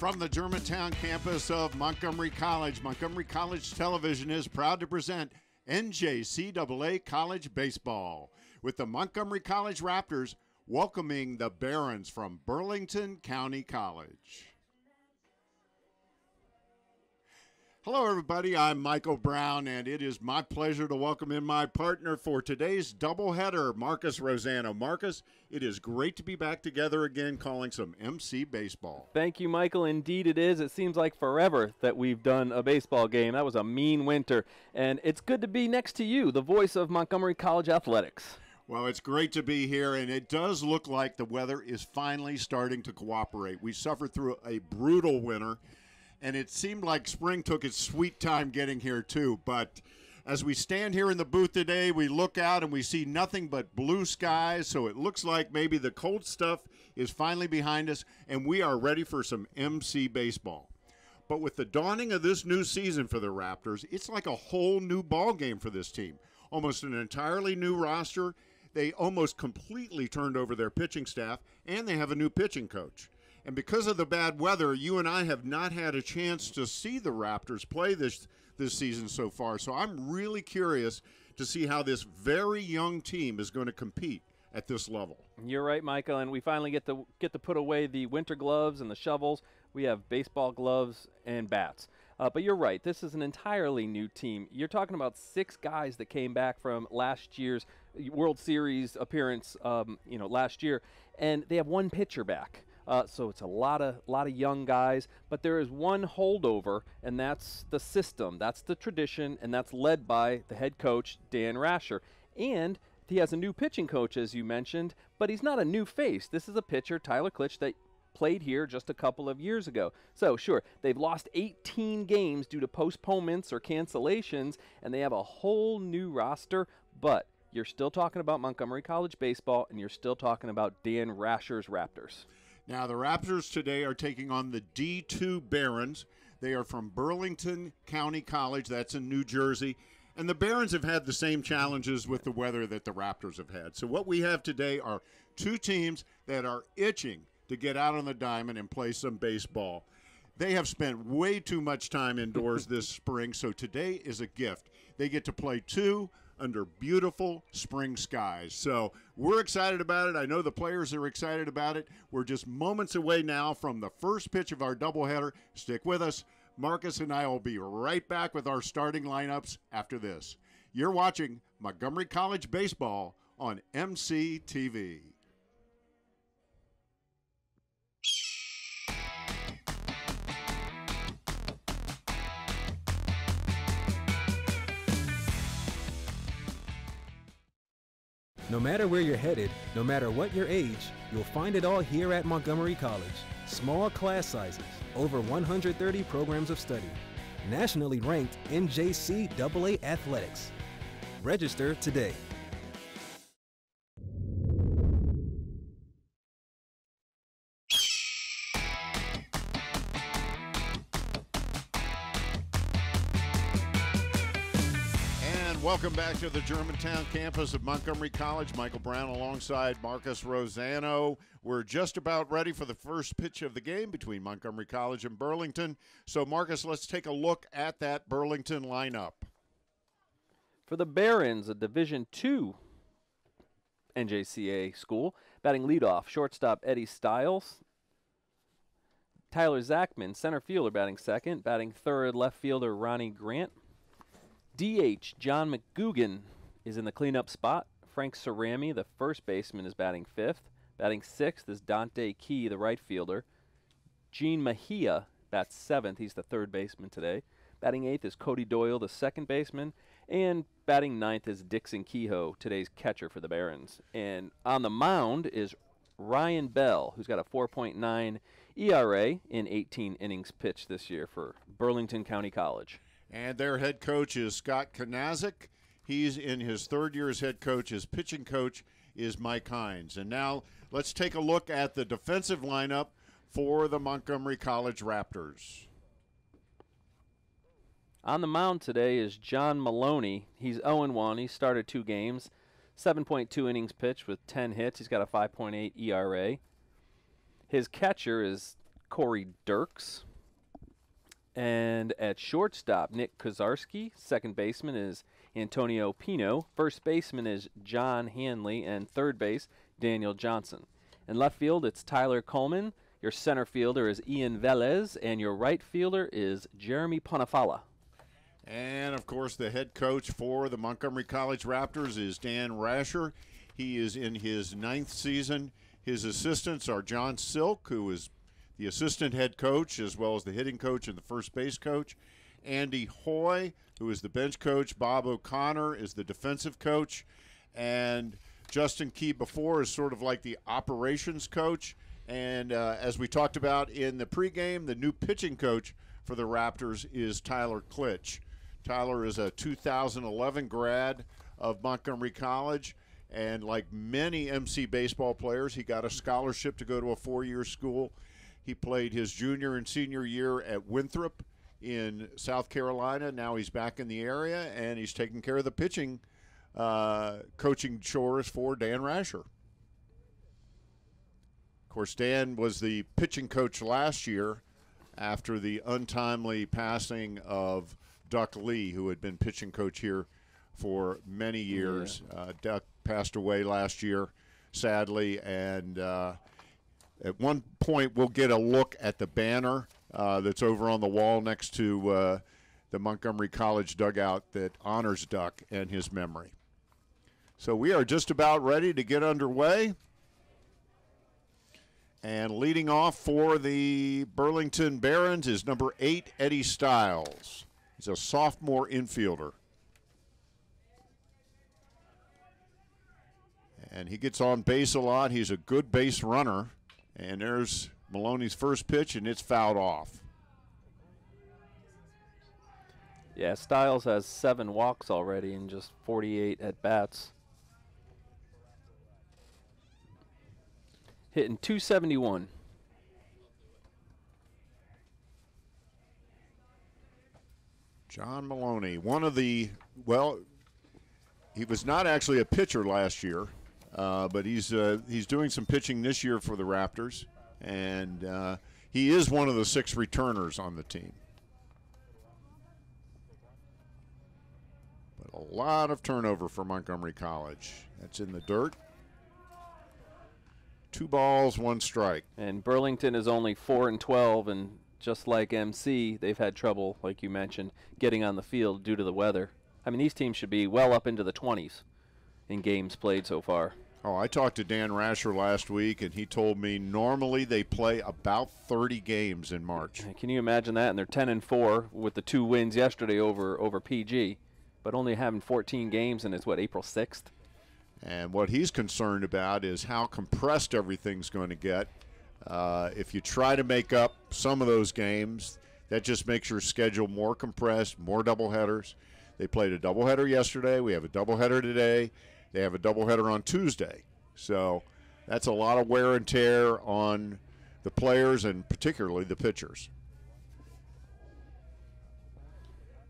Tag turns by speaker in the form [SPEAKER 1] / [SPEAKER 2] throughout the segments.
[SPEAKER 1] From the Germantown campus of Montgomery College, Montgomery College Television is proud to present NJCAA College Baseball with the Montgomery College Raptors welcoming the Barons from Burlington County College. Hello, everybody. I'm Michael Brown, and it is my pleasure to welcome in my partner for today's doubleheader, Marcus Rosano. Marcus, it is great to be back together again calling some MC baseball.
[SPEAKER 2] Thank you, Michael. Indeed it is. It seems like forever that we've done a baseball game. That was a mean winter, and it's good to be next to you, the voice of Montgomery College athletics.
[SPEAKER 1] Well, it's great to be here, and it does look like the weather is finally starting to cooperate. We suffered through a brutal winter, and it seemed like spring took its sweet time getting here too. But as we stand here in the booth today, we look out and we see nothing but blue skies. So it looks like maybe the cold stuff is finally behind us and we are ready for some MC baseball. But with the dawning of this new season for the Raptors, it's like a whole new ball game for this team. Almost an entirely new roster. They almost completely turned over their pitching staff, and they have a new pitching coach. And because of the bad weather, you and I have not had a chance to see the Raptors play this season so far. So I'm really curious to see how this very young team is going to compete at this level.
[SPEAKER 2] You're right, Michael, and we finally get to put away the winter gloves and the shovels. We have baseball gloves and bats. But you're right, this is an entirely new team. You're talking about 6 guys that came back from last year's World Series appearance, last year, and they have 1 pitcher back. So it's a lot of young guys, but there is one holdover, and that's the system, that's the tradition, and that's led by the head coach, Dan Rasher. And he has a new pitching coach, as you mentioned, but he's not a new face. This is a pitcher, Tyler Klitsch, that played here just a couple of years ago. So sure, they've lost 18 games due to postponements or cancellations, and they have a whole new roster, but you're still talking about Montgomery College baseball, and you're still talking about Dan Rasher's Raptors.
[SPEAKER 1] Now, the Raptors today are taking on the D2 Barons. They are from Burlington County College. That's in New Jersey. And the Barons have had the same challenges with the weather that the Raptors have had. So what we have today are 2 teams that are itching to get out on the diamond and play some baseball. They have spent way too much time indoors this spring, so today is a gift. They get to play 2 under beautiful spring skies. So we're excited about it. I know the players are excited about it. We're just moments away now from the first pitch of our doubleheader. Stick with us. Marcus and I will be right back with our starting lineups after this. You're watching Montgomery College Baseball on MCTV.
[SPEAKER 3] No matter where you're headed, no matter what your age, you'll find it all here at Montgomery College. Small class sizes, over 130 programs of study. Nationally ranked NJCAA athletics. Register today.
[SPEAKER 1] Welcome back to the Germantown campus of Montgomery College. Michael Brown alongside Marcus Rosano. We're just about ready for the first pitch of the game between Montgomery College and Burlington. So, Marcus, let's take a look at that Burlington lineup.
[SPEAKER 2] For the Barons, a Division II NJCAA school, batting leadoff, shortstop Eddie Stiles. Tyler Zachman, center fielder, batting second. Batting third, left fielder Ronnie Grant. DH John McGugan is in the cleanup spot. Frank Cerami, the first baseman, is batting 5th. Batting 6th is Dante Key, the right fielder. Gene Mejia bats 7th. He's the third baseman today. Batting 8th is Cody Doyle, the second baseman. And batting 9th is Dixon Kehoe, today's catcher for the Barons. And on the mound is Ryan Bell, who's got a 4.9 ERA in 18 innings pitched this year for Burlington County College.
[SPEAKER 1] And their head coach is Scott Kanazik. He's in his 3rd year as head coach. His pitching coach is Mike Hines. And now let's take a look at the defensive lineup for the Montgomery College Raptors.
[SPEAKER 2] On the mound today is John Maloney. He's 0-1. He started 2 games, 7.2 innings pitched with 10 hits. He's got a 5.8 ERA. His catcher is Corey Dirks. And at shortstop, Nick Kozarski. Second baseman is Antonio Pino. First baseman is John Hanley. And third base, Daniel Johnson. In left field, it's Tyler Coleman. Your center fielder is Ian Velez. And your right fielder is Jeremy Ponafala.
[SPEAKER 1] And, of course, the head coach for the Montgomery College Raptors is Dan Rasher. He is in his 9th season. His assistants are John Silk, who is the assistant head coach, as well as the hitting coach and the first base coach. Andy Hoy, who is the bench coach. Bob O'Connor is the defensive coach. And Justin Key before is sort of like the operations coach. And as we talked about in the pregame, the new pitching coach for the Raptors is Tyler Klitsch. Tyler is a 2011 grad of Montgomery College. And like many MC baseball players, he got a scholarship to go to a 4-year school. He played his junior and senior year at Winthrop in South Carolina. Now he's back in the area, and he's taking care of the pitching coaching chores for Dan Rasher. Of course, Dan was the pitching coach last year after the untimely passing of Duck Lee, who had been pitching coach here for many years. Yeah. Duck passed away last year, sadly, and at one point, we'll get a look at the banner that's over on the wall next to the Montgomery College dugout that honors Duck and his memory. So we are just about ready to get underway. And leading off for the Burlington Barons is number 8, Eddie Stiles. He's a sophomore infielder. And he gets on base a lot. He's a good base runner. And there's Maloney's first pitch, and it's fouled off.
[SPEAKER 2] Yeah, Stiles has 7 walks already in just 48 at-bats. Hitting .271.
[SPEAKER 1] John Maloney, one of the, well, he was not actually a pitcher last year. But he's doing some pitching this year for the Raptors, and he is one of the 6 returners on the team. But a lot of turnover for Montgomery College. That's in the dirt. 2 balls, 1 strike.
[SPEAKER 2] And Burlington is only 4-12, and just like MC, they've had trouble, like you mentioned, getting on the field due to the weather. I mean, these teams should be well up into the 20s in games played so far.
[SPEAKER 1] Oh, I talked to Dan Rasher last week, and he told me normally they play about 30 games in March.
[SPEAKER 2] Can you imagine that? And they're 10-4 with the 2 wins yesterday over PG, but only having 14 games, and it's, what, April 6th?
[SPEAKER 1] And what he's concerned about is how compressed everything's going to get. If you try to make up some of those games, that just makes your schedule more compressed, more doubleheaders. They played a doubleheader yesterday. We have a doubleheader today. They have a doubleheader on Tuesday. So that's a lot of wear and tear on the players and particularly the pitchers.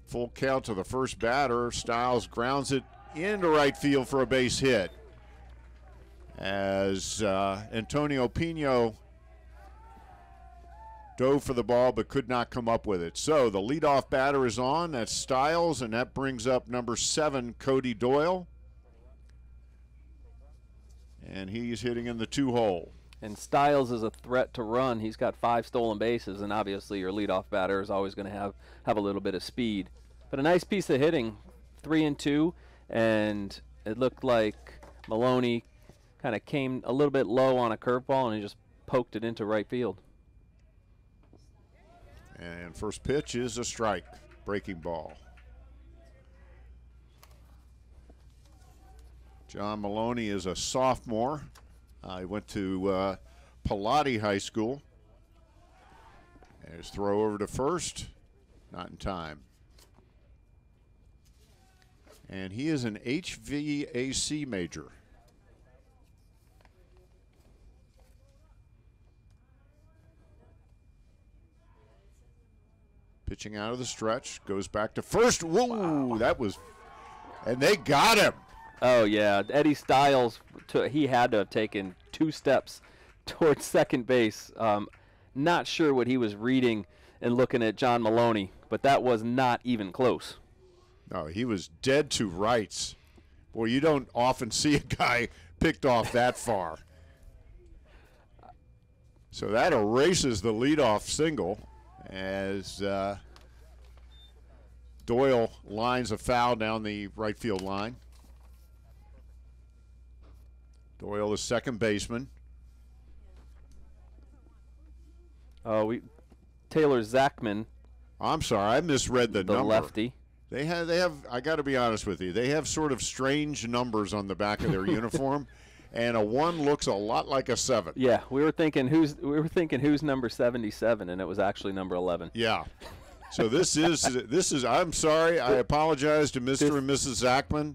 [SPEAKER 1] Full count to the first batter. Stiles grounds it into right field for a base hit. As Antonio Pino dove for the ball but could not come up with it. So the leadoff batter is on. That's Stiles, and that brings up number 7, Cody Doyle. And he's hitting in the 2-hole.
[SPEAKER 2] And Stiles is a threat to run. He's got 5 stolen bases, and obviously your leadoff batter is always going to have a little bit of speed. But a nice piece of hitting, 3-2, and it looked like Maloney kind of came a little bit low on a curveball, and he just poked it into right field.
[SPEAKER 1] And first pitch is a strike, breaking ball. John Maloney is a sophomore. He went to Pilate High School. And his throw over to first, not in time. And he is an HVAC major. Pitching out of the stretch, goes back to first. Whoa, wow. That was, and they got him.
[SPEAKER 2] Oh, yeah. Eddie Stiles, he had to have taken 2 steps towards second base. Not sure what he was reading and looking at John Maloney, but that was not even close.
[SPEAKER 1] No, he was dead to rights. Boy, you don't often see a guy picked off that far. So that erases the leadoff single as Doyle lines a foul down the right field line. Doyle, the second baseman.
[SPEAKER 2] Taylor Zachman.
[SPEAKER 1] I'm sorry, I misread the number.
[SPEAKER 2] The lefty.
[SPEAKER 1] They have. I got to be honest with you. They have sort of strange numbers on the back of their uniform, and a 1 looks a lot like a 7.
[SPEAKER 2] Yeah, we were thinking who's number 77, and it was actually number 11.
[SPEAKER 1] Yeah. So this is. I'm sorry. I apologize to Mr. and Mrs. Zachman.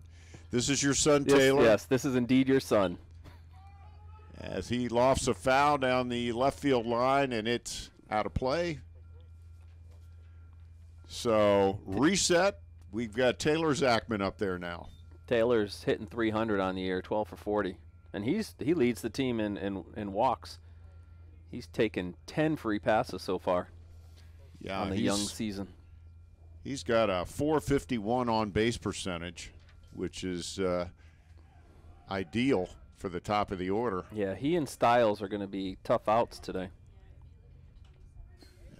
[SPEAKER 1] This is your son Taylor.
[SPEAKER 2] Yes, this is indeed your son.
[SPEAKER 1] As he lofts a foul down the left field line, and it's out of play. So reset. We've got Taylor Zachman up there now.
[SPEAKER 2] Taylor's hitting 300 on the year, 12 for 40, and he leads the team in walks. He's taken 10 free passes so far.
[SPEAKER 1] Yeah,
[SPEAKER 2] on the young season.
[SPEAKER 1] He's got a .451 on base percentage, which is ideal for the top of the order.
[SPEAKER 2] Yeah, he and Stiles are going to be tough outs today.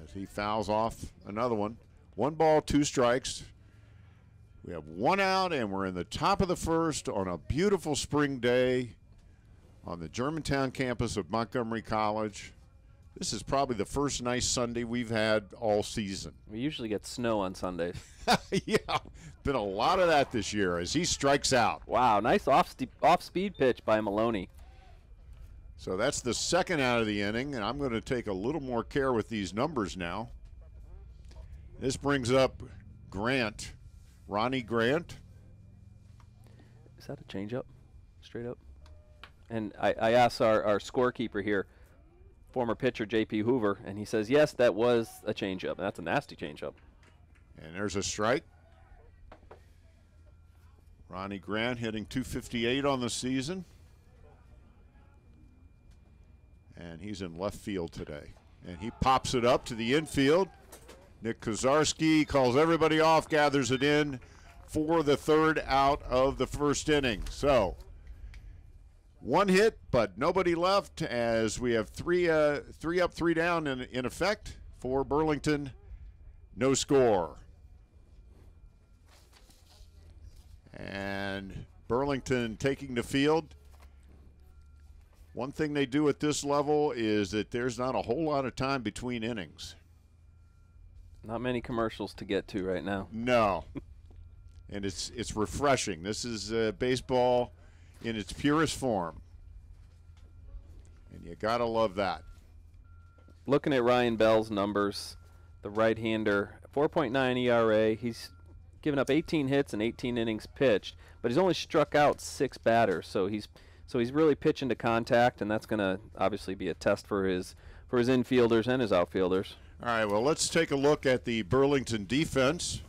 [SPEAKER 1] As he fouls off another one. 1 ball, 2 strikes. We have 1 out, and we're in the top of the first on a beautiful spring day on the Germantown campus of Montgomery College. This is probably the first nice Sunday we've had all season.
[SPEAKER 2] We usually get snow on Sundays.
[SPEAKER 1] Yeah, been a lot of that this year as he strikes out.
[SPEAKER 2] Wow, nice off-speed pitch by Maloney.
[SPEAKER 1] So that's the second out of the inning, and I'm going to take a little more care with these numbers now. This brings up Grant, Ronnie Grant.
[SPEAKER 2] Is that a changeup? Straight up? And I asked our scorekeeper here, former pitcher J.P. Hoover, and he says, yes, that was a changeup. That's a nasty changeup.
[SPEAKER 1] And there's a strike. Ronnie Grant hitting .258 on the season. And he's in left field today. And he pops it up to the infield. Nick Kozarski calls everybody off, gathers it in for the third out of the first inning. So 1 hit, but nobody left as we have 3 up, 3 down in effect for Burlington. No score. And Burlington taking the field. One thing they do at this level is that there's not a whole lot of time between innings.
[SPEAKER 2] Not many commercials to get to right now.
[SPEAKER 1] No. And it's refreshing. This is baseball in its purest form. And you got to love that.
[SPEAKER 2] Looking at Ryan Bell's numbers, the right-hander, 4.9 ERA. He's given up 18 hits and 18 innings pitched, but he's only struck out 6 batters. So he's really pitching to contact, and that's going to obviously be a test for his infielders and his outfielders.
[SPEAKER 1] All right, well, let's take a look at the Burlington defense,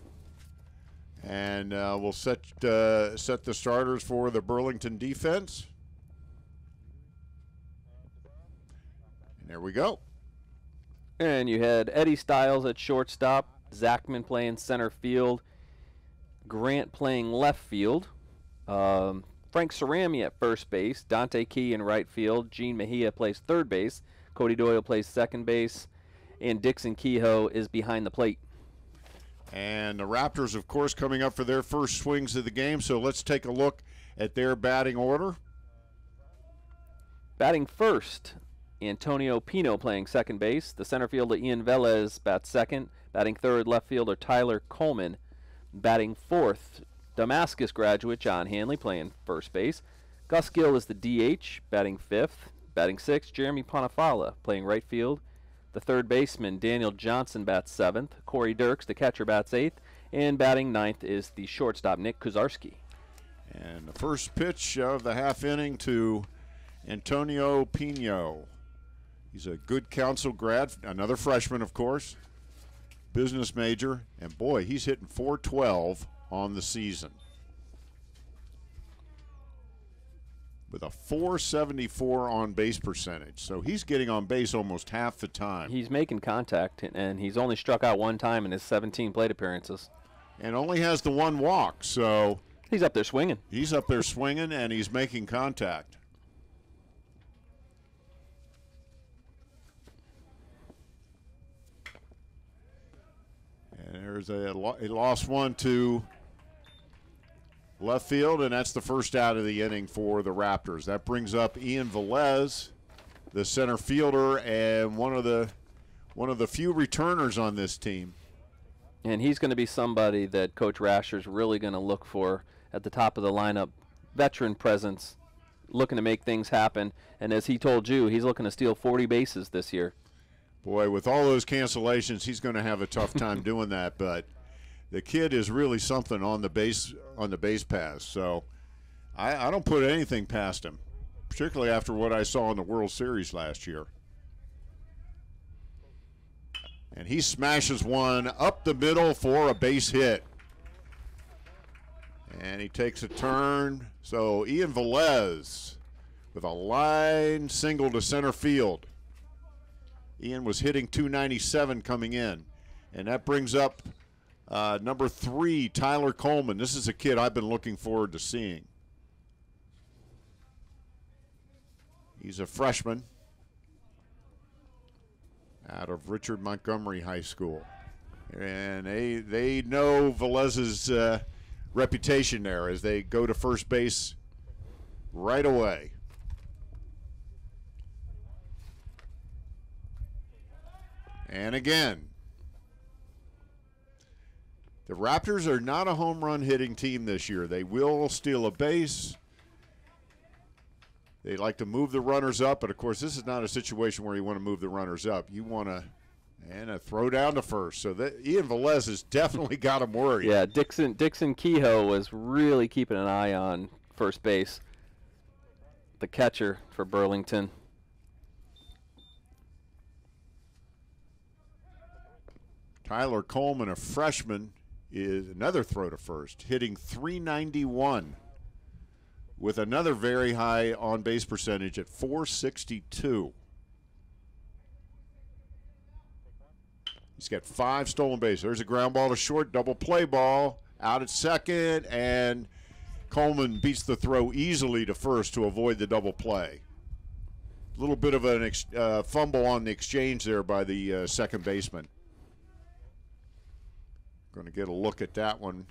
[SPEAKER 1] and we'll set the starters for the Burlington defense. And there we go.
[SPEAKER 2] And you had Eddie Stiles at shortstop, Zachman playing center field, Grant playing left field, Frank Cerami at first base, Dante Key in right field, Gene Mejia plays third base, Cody Doyle plays second base, and Dixon Kehoe is behind the plate.
[SPEAKER 1] And the Raptors, of course, coming up for their first swings of the game, so let's take a look at their batting order.
[SPEAKER 2] Batting first, Antonio Pino playing second base. The center fielder Ian Velez bats second. Batting third, left fielder Tyler Coleman. Batting fourth, Damascus graduate John Hanley playing first base. Gus Gill is the DH, batting fifth. Batting sixth, Jeremy Ponafala playing right field. The third baseman, Daniel Johnson, bats seventh. Corey Dirks, the catcher, bats eighth. And batting ninth is the shortstop, Nick Kozarski.
[SPEAKER 1] And the first pitch of the half inning to Antonio Pino. He's a good council grad, another freshman, of course, business major. And, boy, he's hitting .412 on the season. with a .474 on base percentage. So he's getting on base almost half the time.
[SPEAKER 2] He's making contact, and he's only struck out one time in his 17 plate appearances.
[SPEAKER 1] And only has the one walk, so
[SPEAKER 2] he's up there swinging.
[SPEAKER 1] He's up there swinging, and he's making contact. And there's a lost one to left field, and that's the first out of the inning for the Raptors. That brings up Ian Velez, the center fielder, and one of the few returners on this team.
[SPEAKER 2] And he's going to be somebody that Coach Rasher's really going to look for at the top of the lineup. Veteran presence, looking to make things happen. And as he told you, he's looking to steal 40 bases this year.
[SPEAKER 1] Boy, with all those cancellations, he's going to have a tough time doing that. But the kid is really something on the base pass. So I don't put anything past him, particularly after what I saw in the World Series last year. And he smashes one up the middle for a base hit. And he takes a turn. So Ian Velez with a line single to center field. Ian was hitting .297 coming in. And that brings up number 3, Tyler Coleman. This is a kid I've been looking forward to seeing. He's a freshman out of Richard Montgomery High School. And they know Velez's reputation there as they go to first base right away. And again, the Raptors are not a home run hitting team this year. They will steal a base. They like to move the runners up, but of course this is not a situation where you want to move the runners up. You want to and a throw down to first. So that Ian Velez has definitely got him worried.
[SPEAKER 2] Yeah, Dixon Kehoe was really keeping an eye on first base, the catcher for Burlington.
[SPEAKER 1] Tyler Coleman, a freshman, is another throw to first, hitting .391 with another very high on-base percentage at .462. He's got 5 stolen bases. There's a ground ball to short, double play ball, out at second, and Coleman beats the throw easily to first to avoid the double play. A little bit of a fumble on the exchange there by the second baseman. Going to get a look at that one.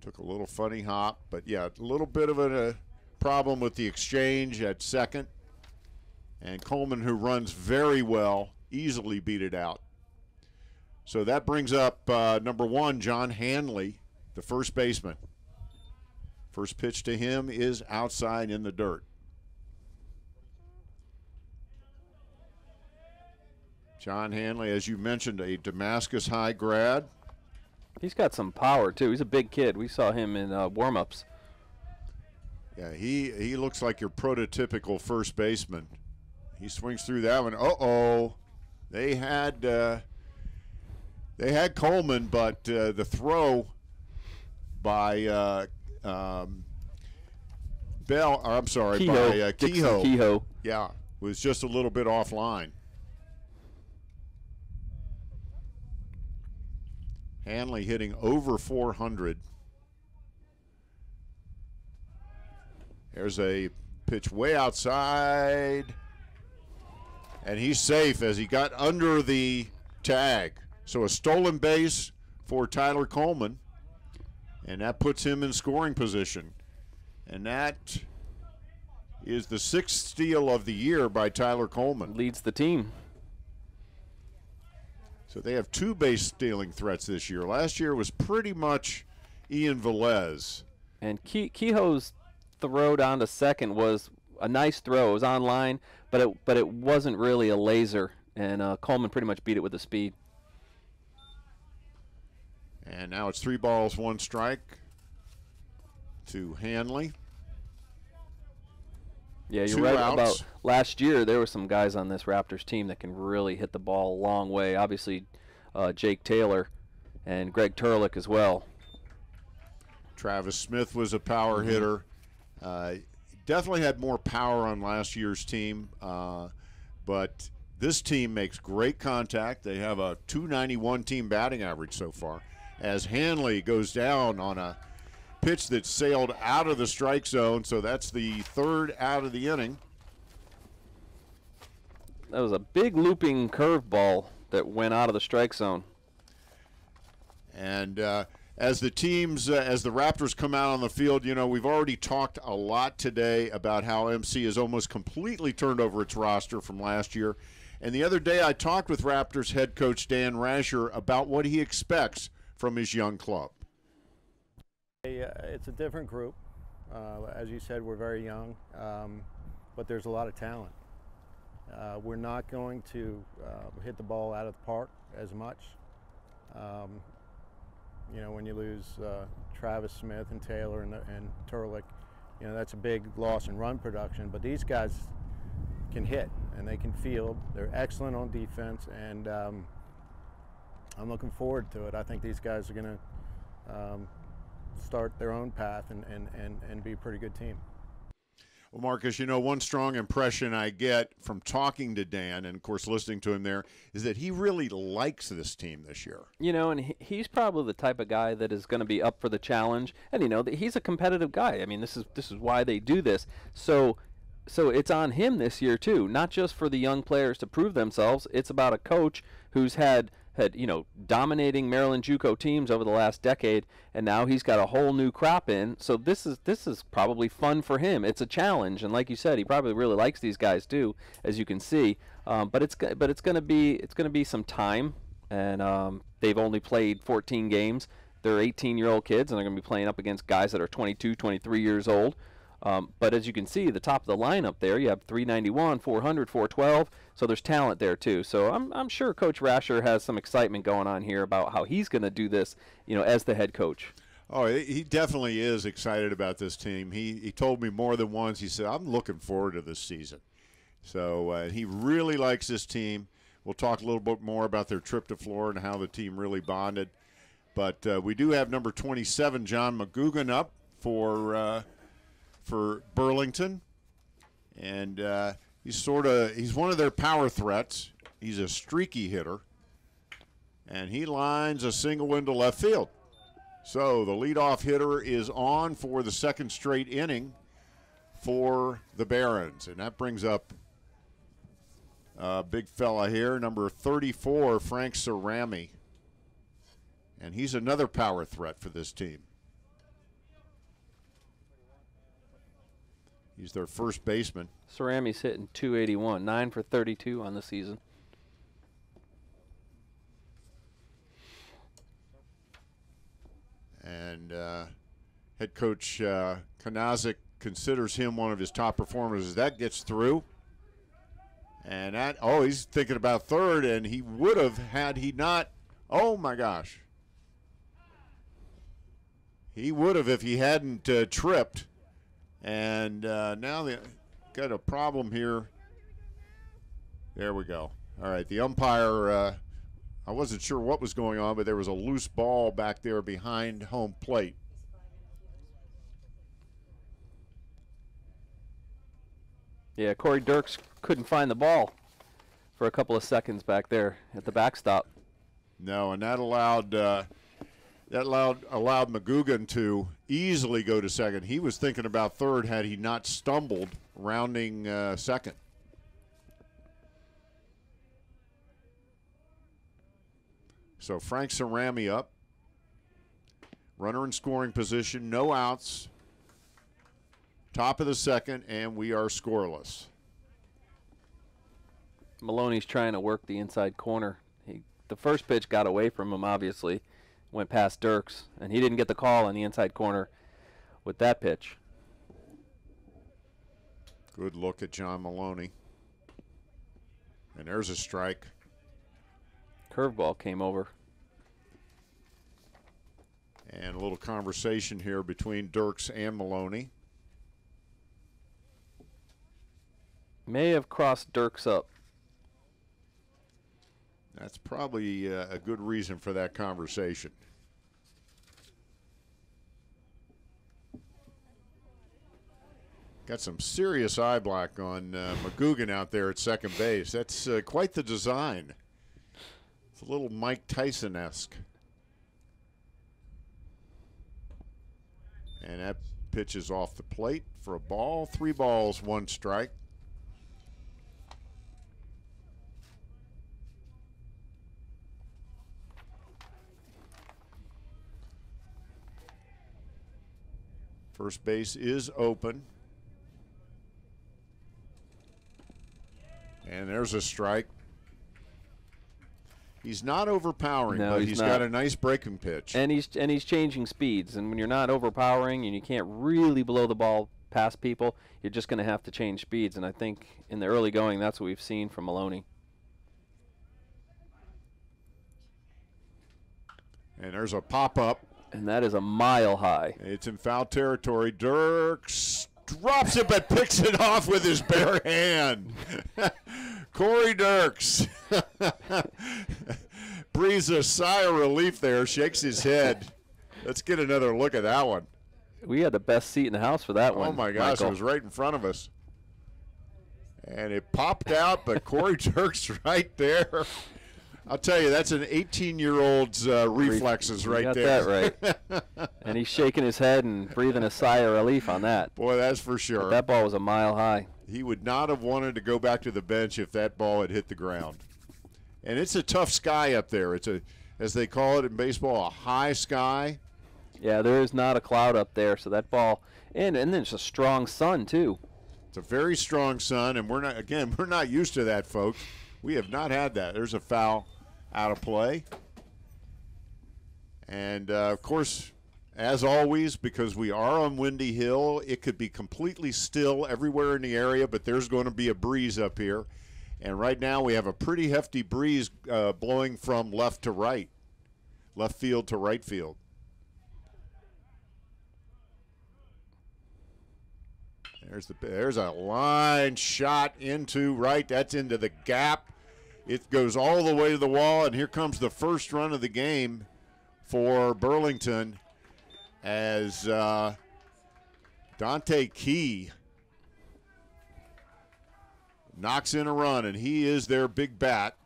[SPEAKER 1] Took a little funny hop, but yeah, a little bit of a problem with the exchange at second. And Coleman, who runs very well, easily beat it out. So that brings up number 1, John Hanley, the first baseman. First pitch to him is outside in the dirt. John Hanley, as you mentioned, a Damascus High grad.
[SPEAKER 2] He's got some power, too. He's a big kid. We saw him in warm-ups.
[SPEAKER 1] Yeah, he looks like your prototypical first baseman. He swings through that one. Uh-oh. They had Coleman, but the throw by
[SPEAKER 2] Kehoe.
[SPEAKER 1] Yeah, was just a little bit offline. Hanley hitting over 400. There's a pitch way outside. And he's safe as he got under the tag. So a stolen base for Tyler Coleman. And that puts him in scoring position. And that is the 6th steal of the year by Tyler Coleman.
[SPEAKER 2] Leads the team.
[SPEAKER 1] So they have 2 base stealing threats this year. Last year was pretty much Ian Velez.
[SPEAKER 2] And Kehoe's throw down to second was a nice throw. It was on line, but it wasn't really a laser. And Coleman pretty much beat it with the speed.
[SPEAKER 1] And now it's 3 balls, 1 strike to Hanley.
[SPEAKER 2] Yeah, you're
[SPEAKER 1] 2
[SPEAKER 2] right
[SPEAKER 1] outs.
[SPEAKER 2] about last year. There were some guys on this Raptors team that can really hit the ball a long way. Obviously, Jake Taylor and Greg Turlick as well.
[SPEAKER 1] Travis Smith was a power hitter. Definitely had more power on last year's team, but this team makes great contact. They have a .291 team batting average so far, as Hanley goes down on a pitch that sailed out of the strike zone, so that's the third out of the inning.
[SPEAKER 2] That was a big looping curveball that went out of the strike zone.
[SPEAKER 1] And as the Raptors come out on the field, you know, we've already talked a lot today about how MC has almost completely turned over its roster from last year. And the other day I talked with Raptors head coach Dan Rasher about what he expects from his young club.
[SPEAKER 4] It's a different group. As you said, we're very young, but there's a lot of talent. We're not going to hit the ball out of the park as much. You know, when you lose Travis Smith and Taylor and Turlick, you know, that's a big loss in run production. But these guys can hit and they can field. They're excellent on defense, and I'm looking forward to it. I think these guys are going to start their own path and be a pretty good team.
[SPEAKER 1] Well, Marcus, you know, one strong impression I get from talking to Dan and, of course, listening to him there is that he really likes this team this year.
[SPEAKER 2] You know, and he's probably the type of guy that is going to be up for the challenge. And, you know, he's a competitive guy. I mean, this is why they do this. So it's on him this year, too, not just for the young players to prove themselves. It's about a coach who's had you know, dominating Maryland JUCO teams over the last decade, and now he's got a whole new crop in. So this is probably fun for him. It's a challenge, and like you said, he probably really likes these guys too, as you can see. But it's going to be some time, and they've only played 14 games. They're 18-year-old kids, and they're going to be playing up against guys that are 22, 23 years old. But as you can see, the top of the lineup there, you have 391, 400, 412. So there's talent there too. So I'm sure Coach Rasher has some excitement going on here about how he's going to do this, you know, as the head coach.
[SPEAKER 1] Oh, he definitely is excited about this team. He told me more than once. He said, I'm looking forward to this season. So he really likes this team. We'll talk a little bit more about their trip to Florida and how the team really bonded. But we do have number 27, John McGugan, up for Burlington. And he's one of their power threats. He's a streaky hitter. And he lines a single into left field. So the leadoff hitter is on for the second straight inning for the Barons. And that brings up a big fella here, number 34, Frank Cerami. And he's another power threat for this team. He's their first baseman.
[SPEAKER 2] Cerami's hitting 281, 9 for 32 on the season.
[SPEAKER 1] And head coach Kanazik considers him one of his top performers as that gets through. And he's thinking about third, and he would have had he not. Oh my gosh. He would have if he hadn't tripped. And now they got a problem here. There we go. All right, the umpire, I wasn't sure what was going on, but there was a loose ball back there behind home plate.
[SPEAKER 2] Yeah, Corey Dirks couldn't find the ball for a couple of seconds back there at the backstop.
[SPEAKER 1] No, and that allowed McGugan to easily go to second. He was thinking about third had he not stumbled rounding second. So Frank Cerami up. Runner in scoring position, no outs. Top of the second, and we are scoreless.
[SPEAKER 2] Maloney's trying to work the inside corner. The first pitch got away from him, obviously. Went past Dirks, and he didn't get the call in the inside corner with that pitch.
[SPEAKER 1] Good look at John Maloney. And there's a strike.
[SPEAKER 2] Curveball came over.
[SPEAKER 1] And a little conversation here between Dirks and Maloney.
[SPEAKER 2] May have crossed Dirks up.
[SPEAKER 1] That's probably a good reason for that conversation. Got some serious eye black on McGugan out there at second base. That's quite the design. It's a little Mike Tyson-esque. And that pitch is off the plate for a ball. 3 balls, 1 strike. First base is open. And there's a strike. He's not overpowering,
[SPEAKER 2] No,
[SPEAKER 1] but
[SPEAKER 2] he's
[SPEAKER 1] he's
[SPEAKER 2] not.
[SPEAKER 1] got a nice breaking pitch.
[SPEAKER 2] And he's changing speeds. And when you're not overpowering and you can't really blow the ball past people, you're just going to have to change speeds. And I think in the early going, that's what we've seen from Maloney.
[SPEAKER 1] And there's a pop-up.
[SPEAKER 2] And that is a mile high.
[SPEAKER 1] It's in foul territory. Dirks drops it but picks it off with his bare hand. Corey Dirks breathes a sigh of relief there, shakes his head. Let's get another look at that one.
[SPEAKER 2] We had the best seat in the house for that one.
[SPEAKER 1] Oh, my gosh,
[SPEAKER 2] Michael.
[SPEAKER 1] It was right in front of us. And it popped out, but Corey Dirks right there. I'll tell you, that's an 18-year-old's reflexes right
[SPEAKER 2] got
[SPEAKER 1] there.
[SPEAKER 2] That right. And he's shaking his head and breathing a sigh of relief on that.
[SPEAKER 1] Boy, that's for sure.
[SPEAKER 2] But that ball was a mile high.
[SPEAKER 1] He would not have wanted to go back to the bench if that ball had hit the ground. And it's a tough sky up there. It's a, as they call it in baseball, a high sky.
[SPEAKER 2] Yeah, there is not a cloud up there, so that ball, and then it's a strong sun too.
[SPEAKER 1] It's a very strong sun, and we're not used to that, folks. We have not had that. There's a foul out of play. And, of course, as always, because we are on Windy Hill, it could be completely still everywhere in the area, but there's going to be a breeze up here. And right now we have a pretty hefty breeze blowing from left to right, left field to right field. There's a line shot into right. That's into the gap. It goes all the way to the wall, and here comes the first run of the game for Burlington as Dante Key knocks in a run, and he is their big bat,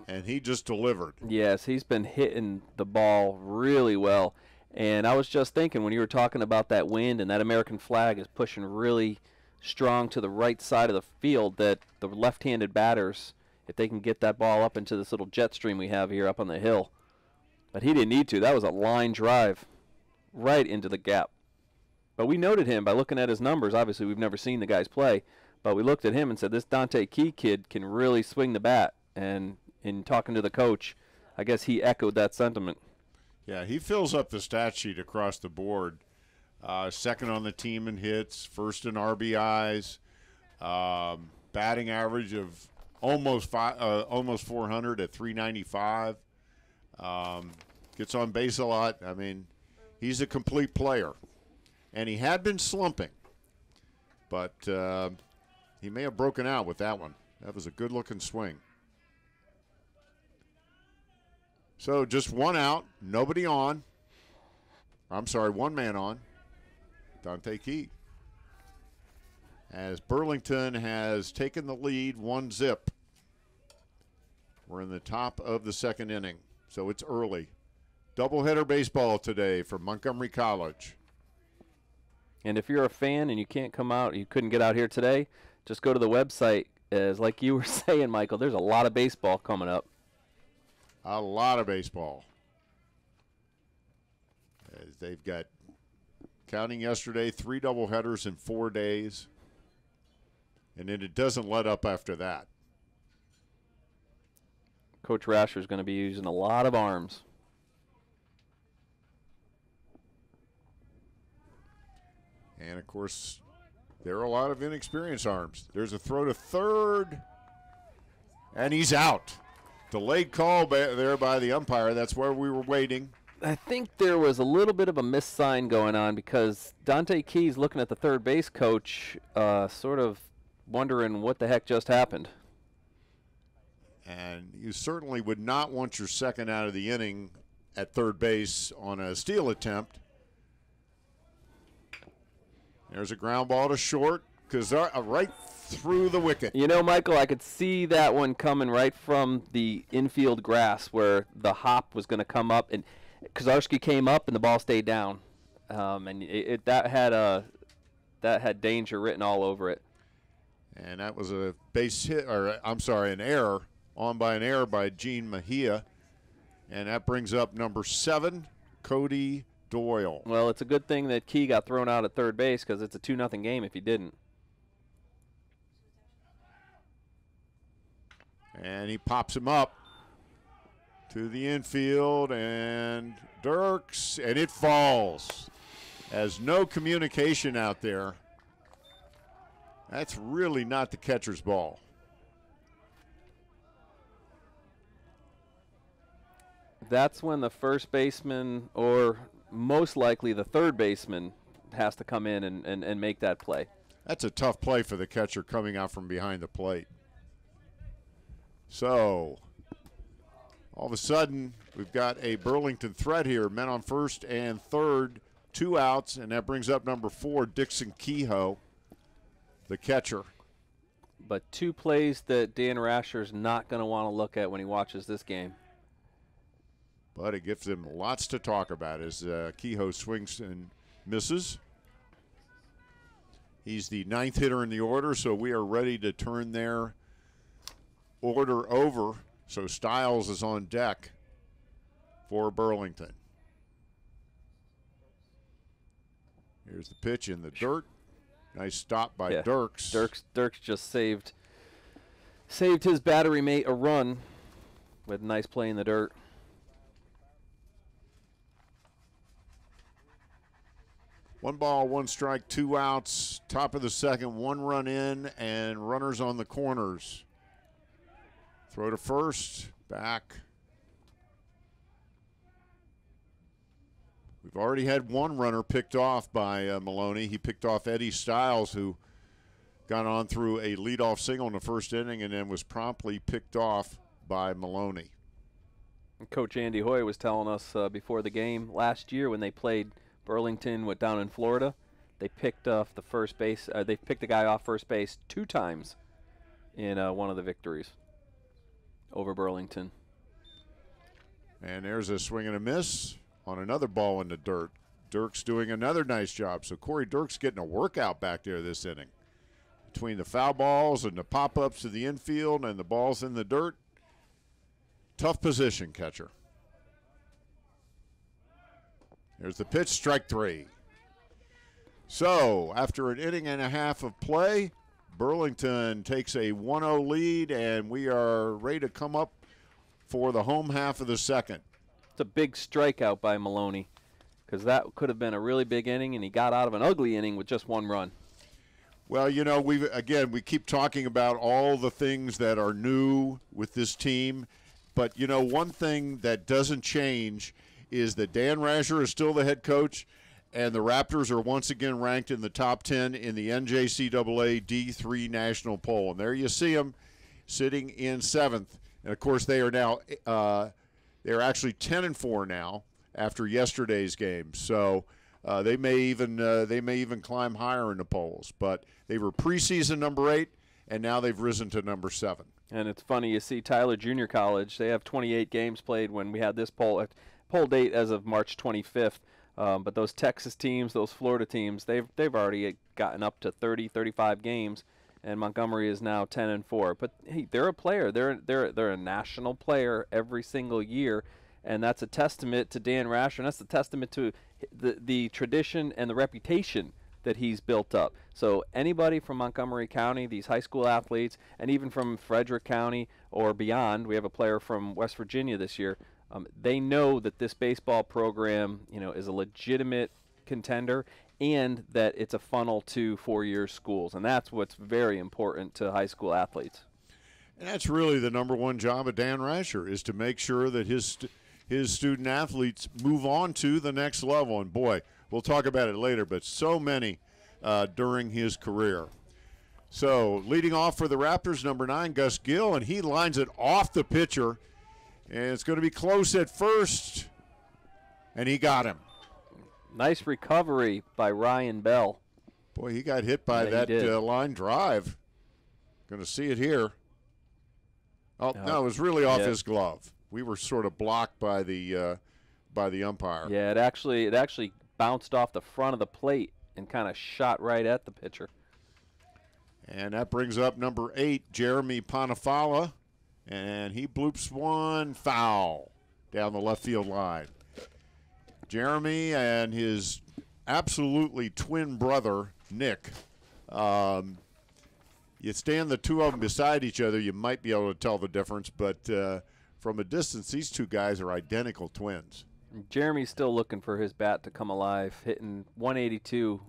[SPEAKER 1] and he just delivered.
[SPEAKER 2] Yes, he's been hitting the ball really well. And I was just thinking when you were talking about that wind and that American flag is pushing really strong to the right side of the field, that the left-handed batters, if they can get that ball up into this little jet stream we have here up on the hill. But he didn't need to. That was a line drive right into the gap. But we noted him by looking at his numbers. Obviously, we've never seen the guys play. But we looked at him and said, this Dante Key kid can really swing the bat. And in talking to the coach, I guess he echoed that sentiment.
[SPEAKER 1] Yeah, he fills up the stat sheet across the board. Second on the team in hits, first in RBIs, batting average of almost 400 at 395. Gets on base a lot. I mean, he's a complete player. And he had been slumping, but he may have broken out with that one. That was a good-looking swing. So just one out, nobody on. I'm sorry, one man on, Dante Key. As Burlington has taken the lead 1-0. We're in the top of the second inning, so it's early. Doubleheader baseball today for Montgomery College.
[SPEAKER 2] And if you're a fan and you can't come out, you couldn't get out here today, just go to the website. As like you were saying, Michael, there's a lot of baseball coming up.
[SPEAKER 1] A lot of baseball. As they've got, counting yesterday, 3 doubleheaders in 4 days. And then it doesn't let up after that.
[SPEAKER 2] Coach Rasher's going to be using a lot of arms.
[SPEAKER 1] And, of course, there are a lot of inexperienced arms. There's a throw to third, and he's out. Delayed call there by the umpire. That's where we were waiting.
[SPEAKER 2] I think there was a little bit of a missed sign going on because Dante Key's looking at the third base coach, sort of wondering what the heck just happened.
[SPEAKER 1] And you certainly would not want your second out of the inning at third base on a steal attempt. There's a ground ball to short, right through the wicket.
[SPEAKER 2] You know, Michael, I could see that one coming right from the infield grass where the hop was going to come up, and Kozarski came up and the ball stayed down, and that had danger written all over it.
[SPEAKER 1] And that was a base hit, or I'm sorry, an error, by Gene Mejia, and that brings up number 7, Cody Doyle.
[SPEAKER 2] Well, it's a good thing that Key got thrown out at third base because it's a 2-0 game if he didn't.
[SPEAKER 1] And he pops him up to the infield, and Dirks, and it falls. As no communication out there. That's really not the catcher's ball.
[SPEAKER 2] That's when the first baseman, or most likely the third baseman, has to come in and make that play.
[SPEAKER 1] That's a tough play for the catcher coming out from behind the plate. So, all of a sudden, we've got a Burlington threat here. Men on first and third, 2 outs, and that brings up number 4, Dixon Kehoe, the catcher.
[SPEAKER 2] But 2 plays that Dan Rasher's not going to want to look at when he watches this game.
[SPEAKER 1] But it gives him lots to talk about as Kehoe swings and misses. He's the 9th hitter in the order, so we are ready to turn their order over. So Stiles is on deck for Burlington. Here's the pitch in the dirt. Nice stop by Dirks.
[SPEAKER 2] Dirks just saved his battery mate a run with a nice play in the dirt.
[SPEAKER 1] One ball, 1 strike, 2 outs. Top of the second, 1 run in, and runners on the corners. Throw to first, back. We've already had 1 runner picked off by Maloney. He picked off Eddie Stiles, who got on through a leadoff single in the first inning and then was promptly picked off by Maloney.
[SPEAKER 2] Coach Andy Hoy was telling us before the game last year when they played Burlington down in Florida, they picked off the first base. They picked the guy off first base 2 times in one of the victories over Burlington.
[SPEAKER 1] And there's a swing and a miss on another ball in the dirt. Dirks doing another nice job. So Corey Dirks getting a workout back there this inning. Between the foul balls and the pop-ups to the infield and the balls in the dirt. Tough position, catcher. There's the pitch, strike 3. So, after an inning and a half of play, Burlington takes a 1-0 lead, and we are ready to come up for the home half of the second.
[SPEAKER 2] It's a big strikeout by Maloney because that could have been a really big inning, and he got out of an ugly inning with just 1 run.
[SPEAKER 1] Well, you know, we keep talking about all the things that are new with this team, but, you know, one thing that doesn't change is that Dan Rasher is still the head coach, and the Raptors are once again ranked in the top 10 in the NJCAA D3 national poll. And there you see them sitting in 7th. And, of course, they are now they're actually 10-4 now after yesterday's game. So they may even climb higher in the polls. But they were preseason number 8, and now they've risen to number 7.
[SPEAKER 2] And it's funny, you see Tyler Junior College, they have 28 games played when we had this poll date as of March 25th. But those Texas teams, those Florida teams, they've already gotten up to 30, 35 games, and Montgomery is now 10-4. But hey, they're a player. They're a national player every single year, and that's a testament to Dan Rasher, and that's a testament to the tradition and the reputation that he's built up. So anybody from Montgomery County, these high school athletes, and even from Frederick County or beyond, we have a player from West Virginia this year. They know that this baseball program, is a legitimate contender, and that it's a funnel to 4-year schools, and that's what's very important to high school athletes.
[SPEAKER 1] And that's really the number 1 job of Dan Rasher, is to make sure that his student athletes move on to the next level. And boy, we'll talk about it later, but so many during his career. So leading off for the Raptors, number 9, Gus Gill, and he lines it off the pitcher. And it's going to be close at first, and he got him.
[SPEAKER 2] Nice recovery by Ryan Bell.
[SPEAKER 1] Boy, he got hit by that line drive. Going to see it here. Oh, no, it was really off his glove. We were sort of blocked by the umpire.
[SPEAKER 2] Yeah, it actually bounced off the front of the plate and kind of shot right at the pitcher.
[SPEAKER 1] And that brings up number 8, Jeremy Panafala, and he bloops one foul down the left field line. Jeremy and his absolutely twin brother, Nick, you stand the two of them beside each other, you might be able to tell the difference, but from a distance, these two guys are identical twins.
[SPEAKER 2] Jeremy's still looking for his bat to come alive, hitting 182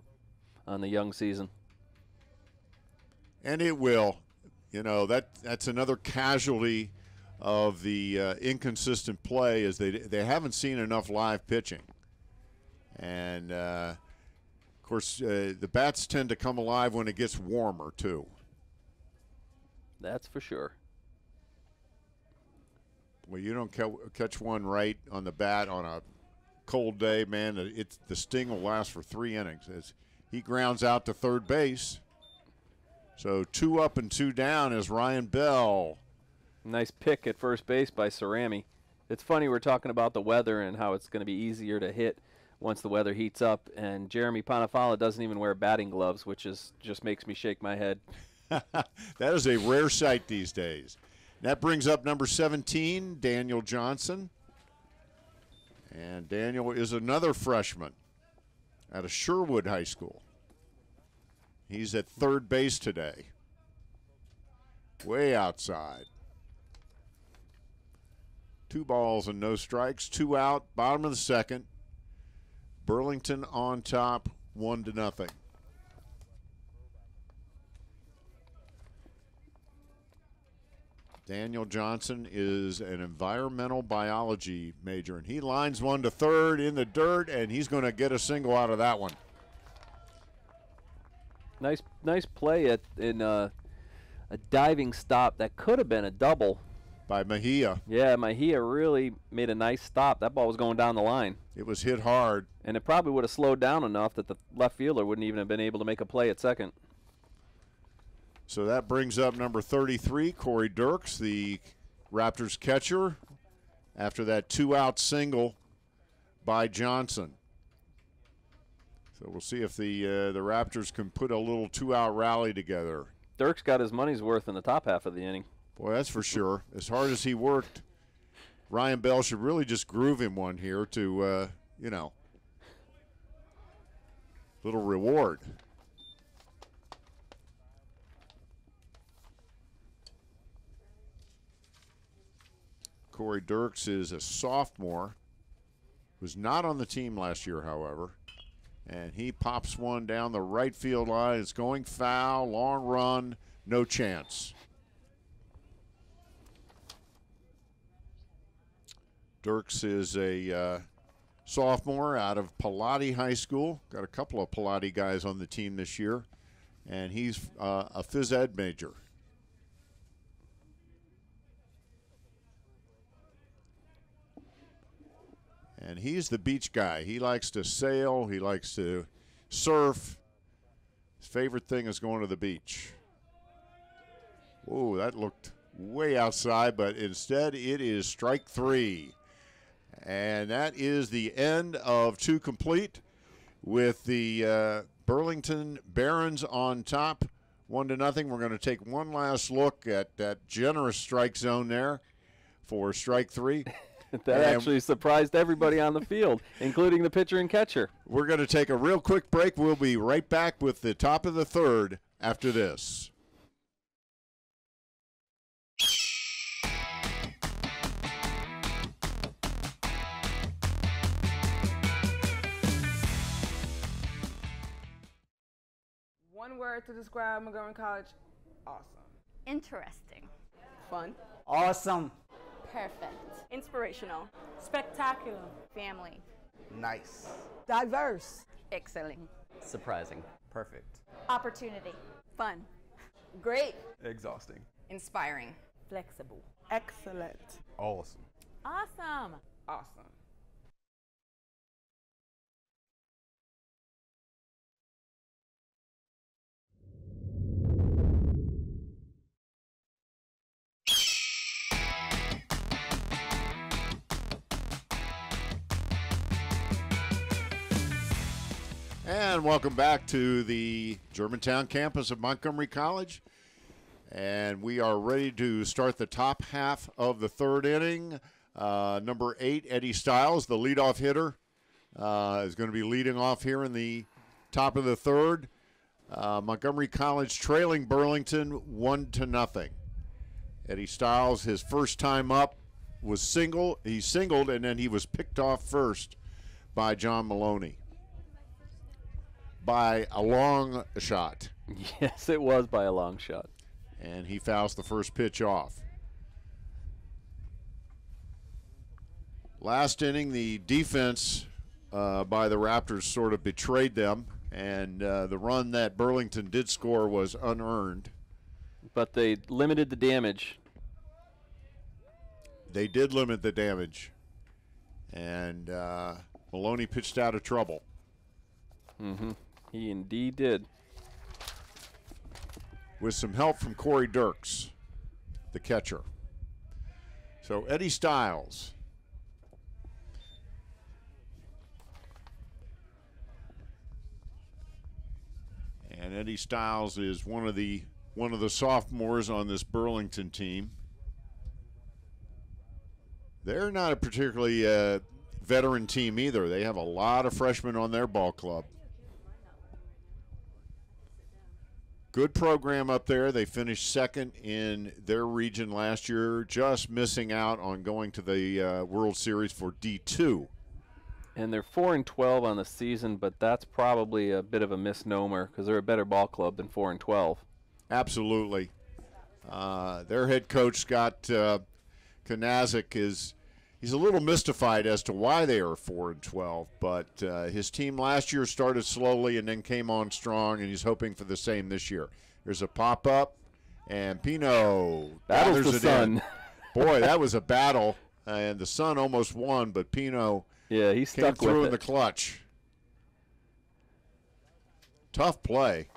[SPEAKER 2] on the young season.
[SPEAKER 1] And it will. You know, that's another casualty of the inconsistent play is they haven't seen enough live pitching. And, of course, the bats tend to come alive when it gets warmer, too.
[SPEAKER 2] That's for sure.
[SPEAKER 1] Well, you don't catch one right on the bat on a cold day, man. The sting will last for 3 innings as he grounds out to third base. So 2 up and 2 down is Ryan Bell.
[SPEAKER 2] Nice pick at first base by Cerami. It's funny we're talking about the weather and how it's going to be easier to hit once the weather heats up. And Jeremy Panafala doesn't even wear batting gloves, which just makes me shake my head.
[SPEAKER 1] That is a rare sight these days. That brings up number 17, Daniel Johnson. And Daniel is another freshman out of Sherwood High School. He's at third base today. Way outside. 2 balls and no strikes, 2 out, bottom of the second. Burlington on top, 1-0. Daniel Johnson is an environmental biology major, and he lines one to third in the dirt, and he's going to get a single out of that one.
[SPEAKER 2] Nice play in a diving stop that could have been a double.
[SPEAKER 1] By Mejia.
[SPEAKER 2] Yeah, Mejia really made a nice stop. That ball was going down the line.
[SPEAKER 1] It was hit hard.
[SPEAKER 2] And it probably would have slowed down enough that the left fielder wouldn't even have been able to make a play at second.
[SPEAKER 1] So that brings up number 33, Corey Dirks, the Raptors catcher, after that 2-out single by Johnson. So we'll see if the Raptors can put a little 2-out rally together.
[SPEAKER 2] Dirks got his money's worth in the top half of the inning.
[SPEAKER 1] Boy, that's for sure. As hard as he worked, Ryan Bell should really just groove him one here to, little reward. Corey Dirks is a sophomore, was not on the team last year, however. And he pops one down the right field line. It's going foul, long run, no chance. Dirks is a sophomore out of Pilati High School. Got a couple of Pilati guys on the team this year. And he's a phys ed major. And he's the beach guy. He likes to sail. He likes to surf. His favorite thing is going to the beach. Whoa, that looked way outside, but instead it is strike 3. And that is the end of 2 complete with the Burlington Barons on top, 1-0. We're going to take one last look at that generous strike zone there for strike 3.
[SPEAKER 2] That actually surprised everybody on the field, including the pitcher and catcher.
[SPEAKER 1] We're going to take a real quick break. We'll be right back with the top of the third after this.
[SPEAKER 5] One word to describe Montgomery College: awesome.
[SPEAKER 6] Interesting.
[SPEAKER 5] Fun.
[SPEAKER 7] Awesome.
[SPEAKER 6] Perfect.
[SPEAKER 8] Inspirational.
[SPEAKER 6] Spectacular. Family.
[SPEAKER 7] Nice.
[SPEAKER 5] Diverse.
[SPEAKER 6] Excellent.
[SPEAKER 7] Surprising. Perfect.
[SPEAKER 6] Opportunity.
[SPEAKER 8] Fun.
[SPEAKER 5] Great.
[SPEAKER 9] Exhausting.
[SPEAKER 6] Inspiring.
[SPEAKER 5] Flexible. Excellent.
[SPEAKER 9] Awesome.
[SPEAKER 6] Awesome.
[SPEAKER 5] Awesome.
[SPEAKER 1] And welcome back to the Germantown campus of Montgomery College. And we are ready to start the top half of the third inning. Number 8, Eddie Stiles, the leadoff hitter, is going to be leading off here in the top of the third. Montgomery College trailing Burlington 1-0. Eddie Stiles, his first time up, was single. He singled, and then he was picked off first by John Maloney by a long shot.
[SPEAKER 2] Yes, it was by a long shot.
[SPEAKER 1] And he fouls the first pitch off. Last inning, the defense by the Raptors sort of betrayed them, and the run that Burlington did score was unearned.
[SPEAKER 2] But they limited the damage.
[SPEAKER 1] They did limit the damage, and Maloney pitched out of trouble.
[SPEAKER 2] He indeed did.
[SPEAKER 1] With some help from Corey Dirks, the catcher. So Eddie Stiles. And Eddie Stiles is one of the sophomores on this Burlington team. They're not a particularly veteran team either. They have a lot of freshmen on their ball club. Good program up there. They finished second in their region last year, just missing out on going to the World Series for D2.
[SPEAKER 2] And they're 4-12 on the season, but that's probably a bit of a misnomer because they're a better ball club than 4-12.
[SPEAKER 1] Absolutely. Their head coach, Scott Kanazik, he's a little mystified as to why they are 4-12, but his team last year started slowly and then came on strong, and he's hoping for the same this year. There's a pop-up, and Pino
[SPEAKER 2] battles the Sun.
[SPEAKER 1] Boy, that was a battle, and the Sun almost won, but Pino
[SPEAKER 2] he stuck
[SPEAKER 1] came through
[SPEAKER 2] with
[SPEAKER 1] in the clutch. Tough play.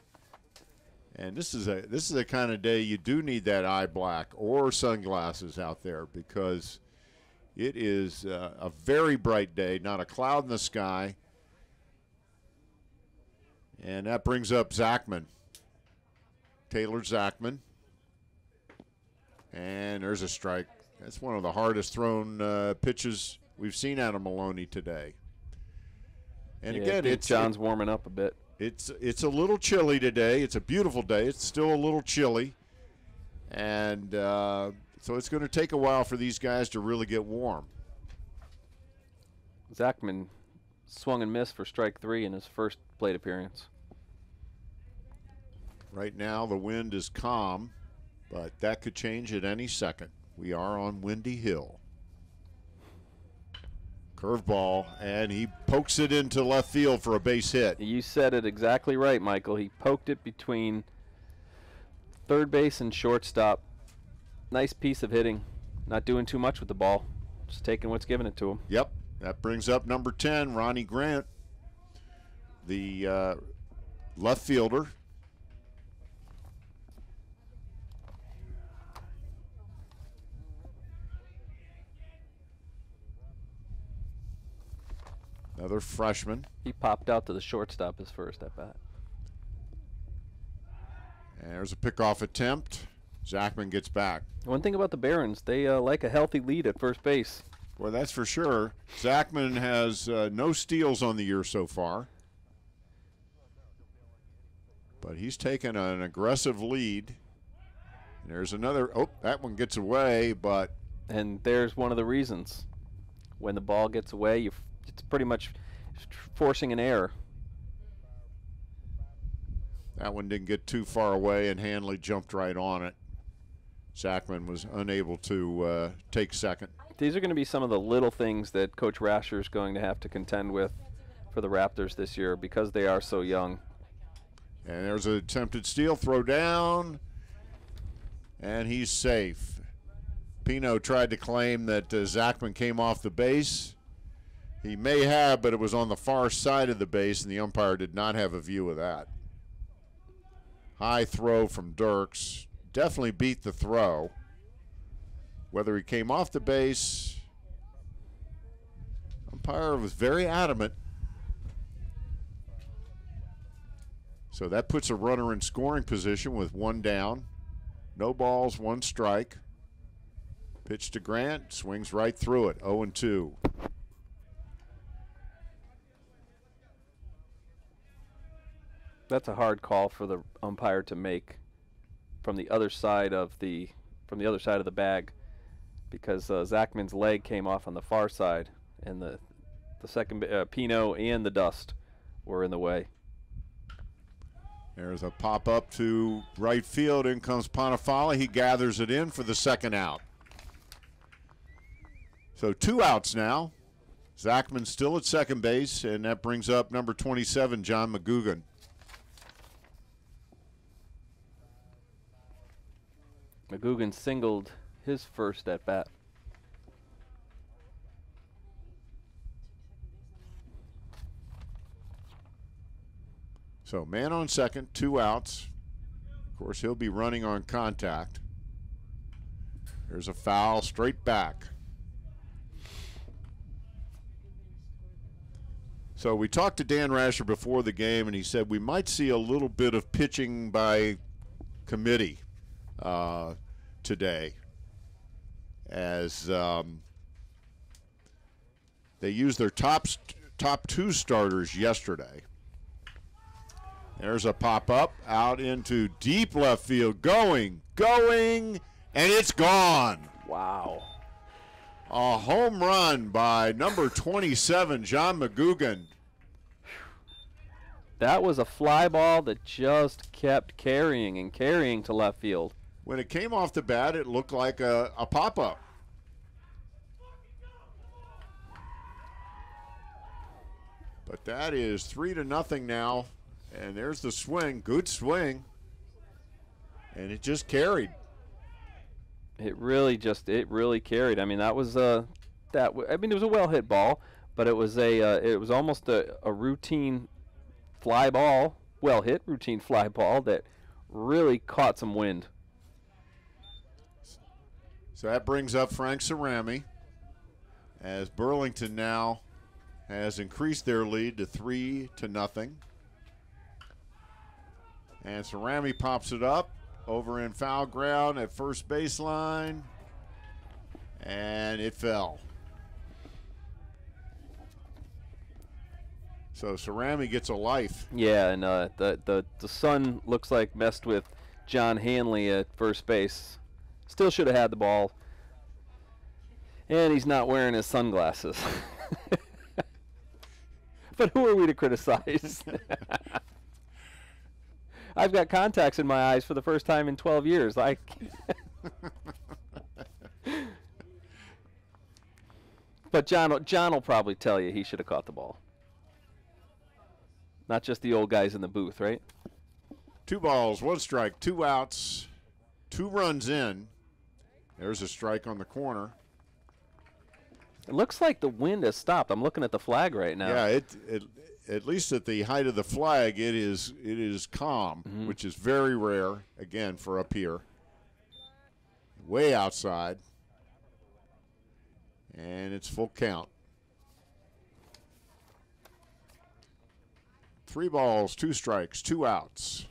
[SPEAKER 1] And this is a kind of day you do need that eye black or sunglasses out there, because it is a very bright day, not a cloud in the sky. And that brings up Zachman, Taylor Zachman. And there's a strike. That's one of the hardest thrown pitches we've seen out of Maloney today. And again,
[SPEAKER 2] John's warming up a bit.
[SPEAKER 1] It's a little chilly today. It's a beautiful day. It's still a little chilly. And so it's going to take a while for these guys to really get warm.
[SPEAKER 2] Zachman swung and missed for strike 3 in his first plate appearance.
[SPEAKER 1] Right now the wind is calm, but that could change at any second. We are on Windy Hill. Curveball, and he pokes it into left field for a base hit.
[SPEAKER 2] You said it exactly right, Michael. He poked it between third base and shortstop. Nice piece of hitting. Not doing too much with the ball. Just taking what's given it to him.
[SPEAKER 1] Yep. That brings up number 10, Ronnie Grant, the left fielder. Another freshman.
[SPEAKER 2] He popped out to the shortstop his first at bat.
[SPEAKER 1] And there's a pickoff attempt. Zachman gets back.
[SPEAKER 2] One thing about the Barons, they like a healthy lead at first base.
[SPEAKER 1] Well, that's for sure. Zachman has no steals on the year so far. But he's taken an aggressive lead. And there's another. Oh, that one gets away, but.
[SPEAKER 2] And there's one of the reasons. When the ball gets away, it's pretty much forcing an error.
[SPEAKER 1] That one didn't get too far away, and Hanley jumped right on it. Zachman was unable to take second.
[SPEAKER 2] These are going to be some of the little things that Coach Rasher is going to have to contend with for the Raptors this year because they are so young.
[SPEAKER 1] And there's an attempted steal, throw down, and he's safe. Pino tried to claim that Zachman came off the base. He may have, but it was on the far side of the base, and the umpire did not have a view of that. High throw from Dirks. Definitely beat the throw. Whether he came off the base, umpire was very adamant. So that puts a runner in scoring position with 1 down. No balls, 1 strike. Pitch to Grant, swings right through it, 0-2.
[SPEAKER 2] That's a hard call for the umpire to make from the other side of the bag, because Zachman's leg came off on the far side, and the second Pino and the dust were in the way.
[SPEAKER 1] There's a pop up to right field. In comes Ponifala. He gathers it in for the 2nd out. So 2 outs now. Zachman still at second base, and that brings up number 27, John McGugan.
[SPEAKER 2] McGugan singled his first at bat.
[SPEAKER 1] So man on second, 2 outs. Of course, he'll be running on contact. There's a foul straight back. So we talked to Dan Rasher before the game, and he said we might see a little bit of pitching by committee today, as they used their top 2 starters yesterday. There's a pop-up out into deep left field. Going, and it's gone.
[SPEAKER 2] Wow.
[SPEAKER 1] A home run by number 27, John McGugan.
[SPEAKER 2] That was a fly ball that just kept carrying and carrying to left field.
[SPEAKER 1] When it came off the bat, it looked like a pop-up. But that is 3-0 now. And there's the swing. Good swing. And it just carried.
[SPEAKER 2] It really carried. I mean, that was it was a well hit ball, but it was almost a routine fly ball, well hit routine fly ball that really caught some wind.
[SPEAKER 1] So that brings up Frank Cerami, as Burlington now has increased their lead to 3-0. And Cerami pops it up over in foul ground at first baseline, and it fell. So Cerami gets a life.
[SPEAKER 2] Yeah, and the sun looks like messed with John Hanley at first base. Still should have had the ball, and he's not wearing his sunglasses. But who are we to criticize? I've got contacts in my eyes for the first time in 12 years. But John will probably tell you he should have caught the ball. Not just the old guys in the booth, right?
[SPEAKER 1] 2 balls, 1 strike, 2 outs, 2 runs in. There's a strike on the corner.
[SPEAKER 2] It looks like the wind has stopped. I'm looking at the flag right now.
[SPEAKER 1] Yeah, it at least at the height of the flag, it is calm, which is very rare, again, for up here. Way outside. And it's full count. 3 balls, 2 strikes, 2 outs.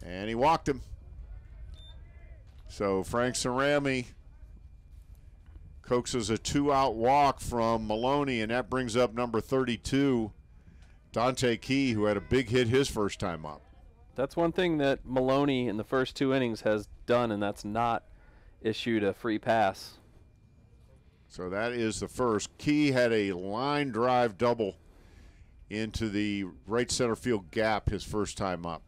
[SPEAKER 1] And he walked him. So Frank Cerami coaxes a 2-out walk from Maloney, and that brings up number 32, Dante Key, who had a big hit his first time up.
[SPEAKER 2] That's one thing that Maloney in the first 2 innings has done, and that's not issued a free pass.
[SPEAKER 1] So that is the first. Key had a line drive double into the right center field gap his first time up.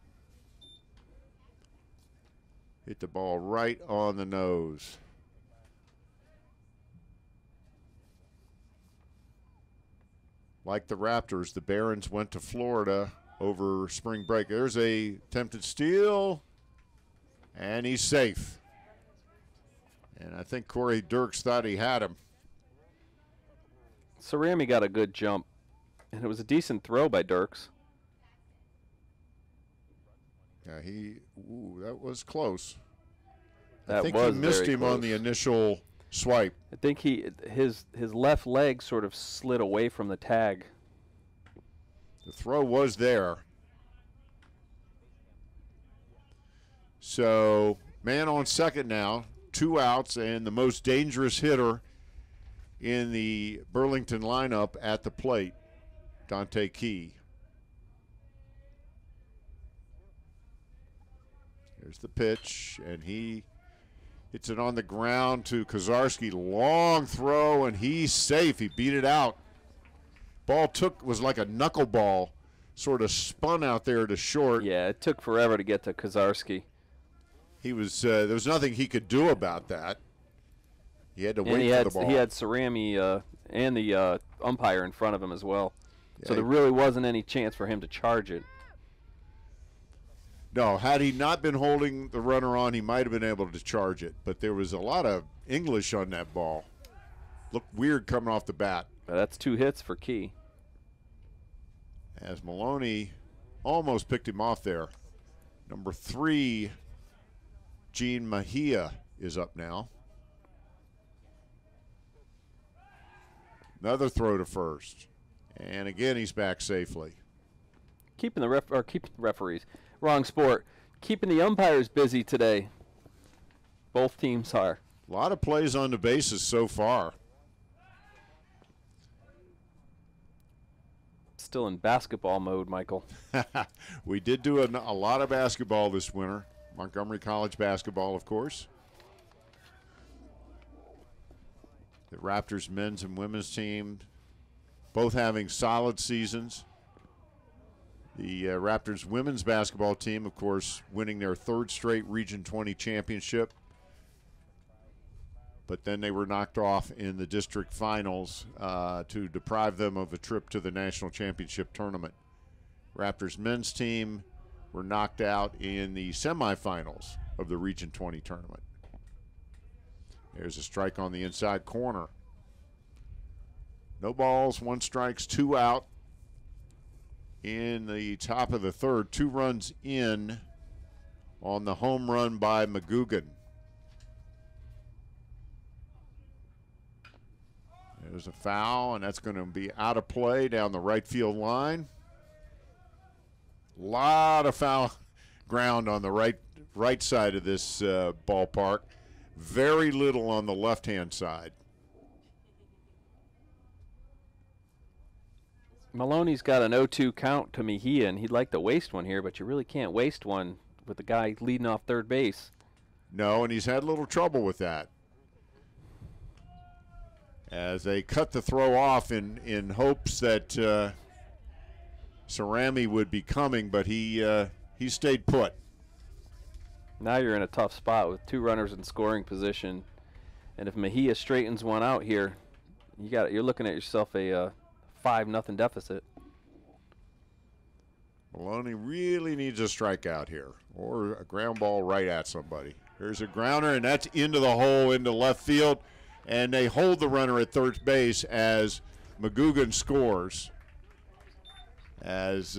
[SPEAKER 1] Hit the ball right on the nose. Like the Raptors, the Barons went to Florida over spring break. There's a attempted steal, and he's safe. And I think Corey Dirks thought he had him.
[SPEAKER 2] Cerami got a good jump, and it was a decent throw by Dirks.
[SPEAKER 1] Yeah, that was close.
[SPEAKER 2] That
[SPEAKER 1] I think
[SPEAKER 2] was
[SPEAKER 1] he missed
[SPEAKER 2] very
[SPEAKER 1] him
[SPEAKER 2] close.
[SPEAKER 1] on the initial swipe.
[SPEAKER 2] I think his left leg sort of slid away from the tag.
[SPEAKER 1] The throw was there. So, man on second now, 2 outs, and the most dangerous hitter in the Burlington lineup at the plate, Dante Key. Here's the pitch, and he hits it on the ground to Kozarski. Long throw, and he's safe. He beat it out. Ball was like a knuckleball, sort of spun out there to short.
[SPEAKER 2] Yeah, it took forever to get to Kozarski.
[SPEAKER 1] He was there was nothing he could do about that. He had to wait for the ball.
[SPEAKER 2] He had Cerami and the umpire in front of him as well.
[SPEAKER 1] Yeah,
[SPEAKER 2] so there really wasn't any chance for him to charge it.
[SPEAKER 1] No, had he not been holding the runner on, he might have been able to charge it. But there was a lot of English on that ball. Looked weird coming off the bat.
[SPEAKER 2] But that's 2 hits for Key.
[SPEAKER 1] As Maloney almost picked him off there. Number 3, Gene Mejia is up now. Another throw to first. And again, he's back safely.
[SPEAKER 2] Keeping the referees. Wrong sport. Keeping the umpires busy today. Both teams are.
[SPEAKER 1] A lot of plays on the bases so far.
[SPEAKER 2] Still in basketball mode, Michael.
[SPEAKER 1] We did do a lot of basketball this winter. Montgomery College basketball, of course. The Raptors men's and women's team both having solid seasons. The Raptors women's basketball team, of course, winning their 3rd straight Region 20 championship. But then they were knocked off in the district finals to deprive them of a trip to the national championship tournament. Raptors men's team were knocked out in the semifinals of the Region 20 tournament. There's a strike on the inside corner. No balls, 1 strikes, 2 out. In the top of the 3rd, 2 runs in on the home run by McGugan. There's a foul, and that's going to be out of play down the right field line. A lot of foul ground on the right side of this ballpark. Very little on the left-hand side.
[SPEAKER 2] Maloney's got an 0-2 count to Mejia, and he'd like to waste one here, but you really can't waste one with the guy leading off third base.
[SPEAKER 1] No, and he's had a little trouble with that. As they cut the throw off in hopes that Cerami would be coming, but he stayed put.
[SPEAKER 2] Now you're in a tough spot with 2 runners in scoring position, and if Mejia straightens one out here, you're looking at yourself a 5-0 deficit.
[SPEAKER 1] Maloney really needs a strikeout here, or a ground ball right at somebody. Here's a grounder, and that's into the hole, into left field, and they hold the runner at third base as McGugan scores. As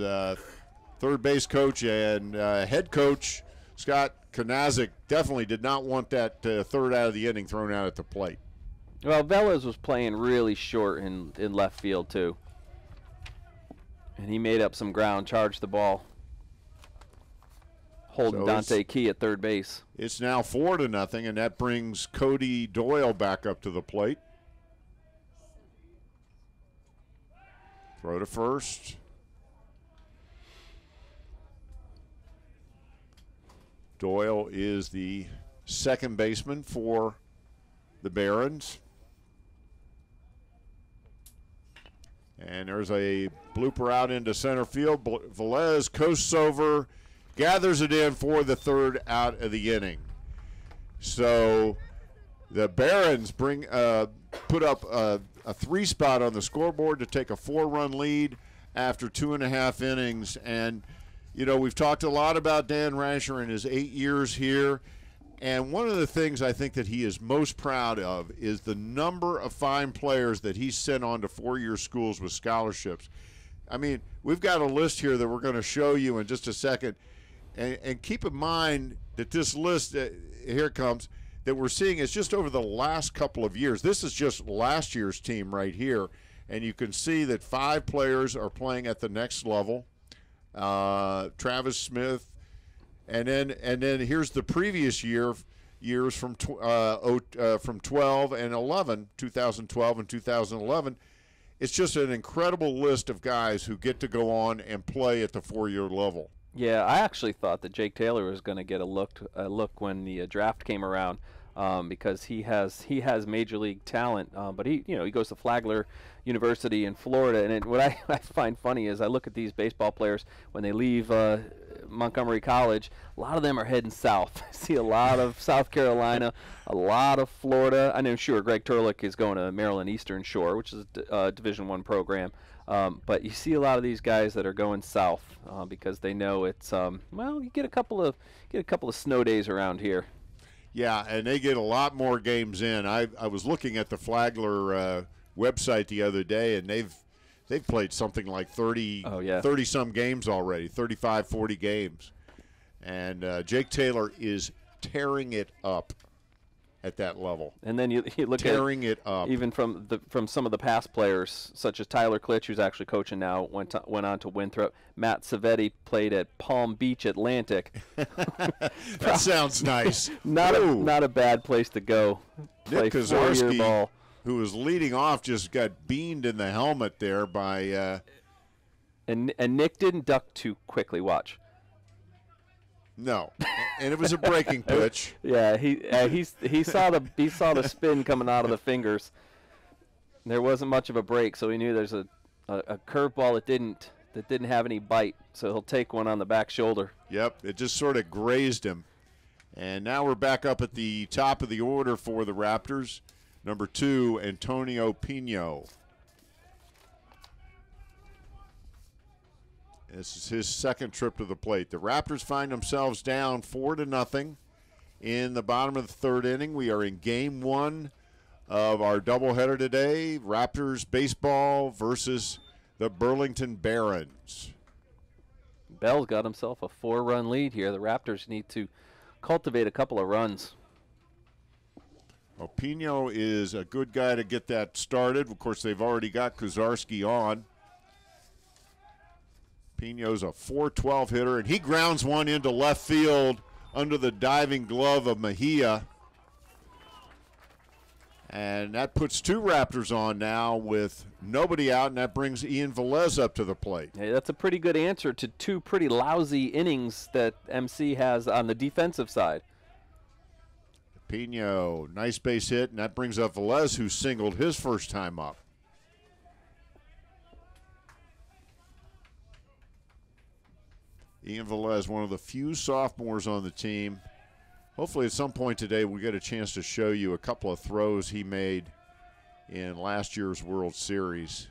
[SPEAKER 1] third base coach and head coach Scott Kanazik definitely did not want that third out of the inning thrown out at the plate.
[SPEAKER 2] Well, Velez was playing really short in left field, too. And he made up some ground, charged the ball, holding
[SPEAKER 1] So
[SPEAKER 2] Dante Key at third base.
[SPEAKER 1] It's now 4-0, and that brings Cody Doyle back up to the plate. Throw to first. Doyle is the second baseman for the Barons. And there's a blooper out into center field. Velez coasts over, gathers it in for the third out of the inning. So the Barons put up a 3 spot on the scoreboard to take a 4-run lead after 2.5 innings. And, you know, we've talked a lot about Dan Rasher in his 8 years here. And one of the things I think that he is most proud of is the number of fine players that he's sent on to 4-year schools with scholarships. I mean, we've got a list here that we're going to show you in just a second. And keep in mind that this list, here it comes, that we're seeing is just over the last couple of years. This is just last year's team right here. And you can see that 5 players are playing at the next level. Travis Smith, and then here's the previous years from 12 and 11, 2012 and 2011. It's just an incredible list of guys who get to go on and play at the 4-year level.
[SPEAKER 2] Yeah, I actually thought that Jake Taylor was going to get a look when the draft came around, because he has major league talent. But he goes to Flagler University in Florida, and what I find funny is I look at these baseball players when they leave Montgomery College. A lot of them are heading south. I see a lot of South Carolina, a lot of Florida. I know, sure, Greg Turlick is going to Maryland Eastern Shore, which is a Division I program. But you see a lot of these guys that are going south because they know it's you get a couple of snow days around here.
[SPEAKER 1] Yeah, and they get a lot more games in. I was looking at the Flagler website the other day, and they've played something like 30 some games already, 35, 40 games. And Jake Taylor is tearing it up at that level.
[SPEAKER 2] And then you look
[SPEAKER 1] tearing
[SPEAKER 2] at
[SPEAKER 1] it up.
[SPEAKER 2] Even from some of the past players, such as Tyler Klitsch, who's actually coaching now, went on to Winthrop. Matt Savetti played at Palm Beach Atlantic.
[SPEAKER 1] That sounds nice.
[SPEAKER 2] Not a bad place to go.
[SPEAKER 1] Nick Kozarski, who was leading off, just got beamed in the helmet there by.
[SPEAKER 2] And Nick didn't duck too quickly. Watch.
[SPEAKER 1] No, and it was a breaking pitch.
[SPEAKER 2] Yeah, he saw the spin coming out of the fingers. There wasn't much of a break, so he knew there's a curveball that didn't have any bite, so he'll take one on the back shoulder.
[SPEAKER 1] Yep, it just sort of grazed him. And now we're back up at the top of the order for the Raptors. Number 2, Antonio Pino. This is his second trip to the plate. The Raptors find themselves down 4-0 in the bottom of the third inning. We are in game 1 of our doubleheader today. Raptors baseball versus the Burlington Barons.
[SPEAKER 2] Bell's got himself a 4-run lead here. The Raptors need to cultivate a couple of runs.
[SPEAKER 1] Well, Pino is a good guy to get that started. Of course, they've already got Kozarski on. Pino's a .412 hitter, and he grounds one into left field under the diving glove of Mejia. And that puts 2 Raptors on now with nobody out, and that brings Ian Velez up to the plate.
[SPEAKER 2] Hey, that's a pretty good answer to 2 pretty lousy innings that MC has on the defensive side.
[SPEAKER 1] Pino, nice base hit, and that brings up Velez, who singled his first time up. Ian Velez, one of the few sophomores on the team. Hopefully at some point today we'll get a chance to show you a couple of throws he made in last year's World Series.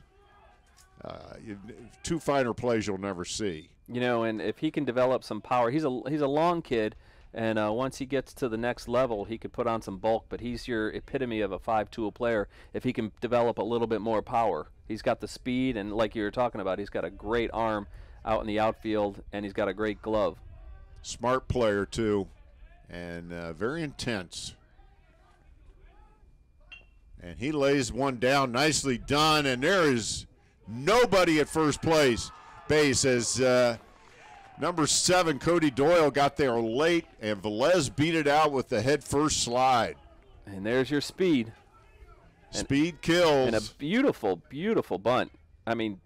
[SPEAKER 1] 2 finer plays you'll never see.
[SPEAKER 2] You know, and if he can develop some power, he's a long kid, and once he gets to the next level, he could put on some bulk, but he's your epitome of a 5-tool player if he can develop a little bit more power. He's got the speed, and like you were talking about, he's got a great arm out in the outfield, and he's got a great glove.
[SPEAKER 1] Smart player, too, and very intense. And he lays one down, nicely done, and there is nobody at first base as number 7, Cody Doyle, got there late, and Velez beat it out with the head-first slide.
[SPEAKER 2] And there's your speed.
[SPEAKER 1] Speed kills.
[SPEAKER 2] And a beautiful, beautiful bunt. I mean,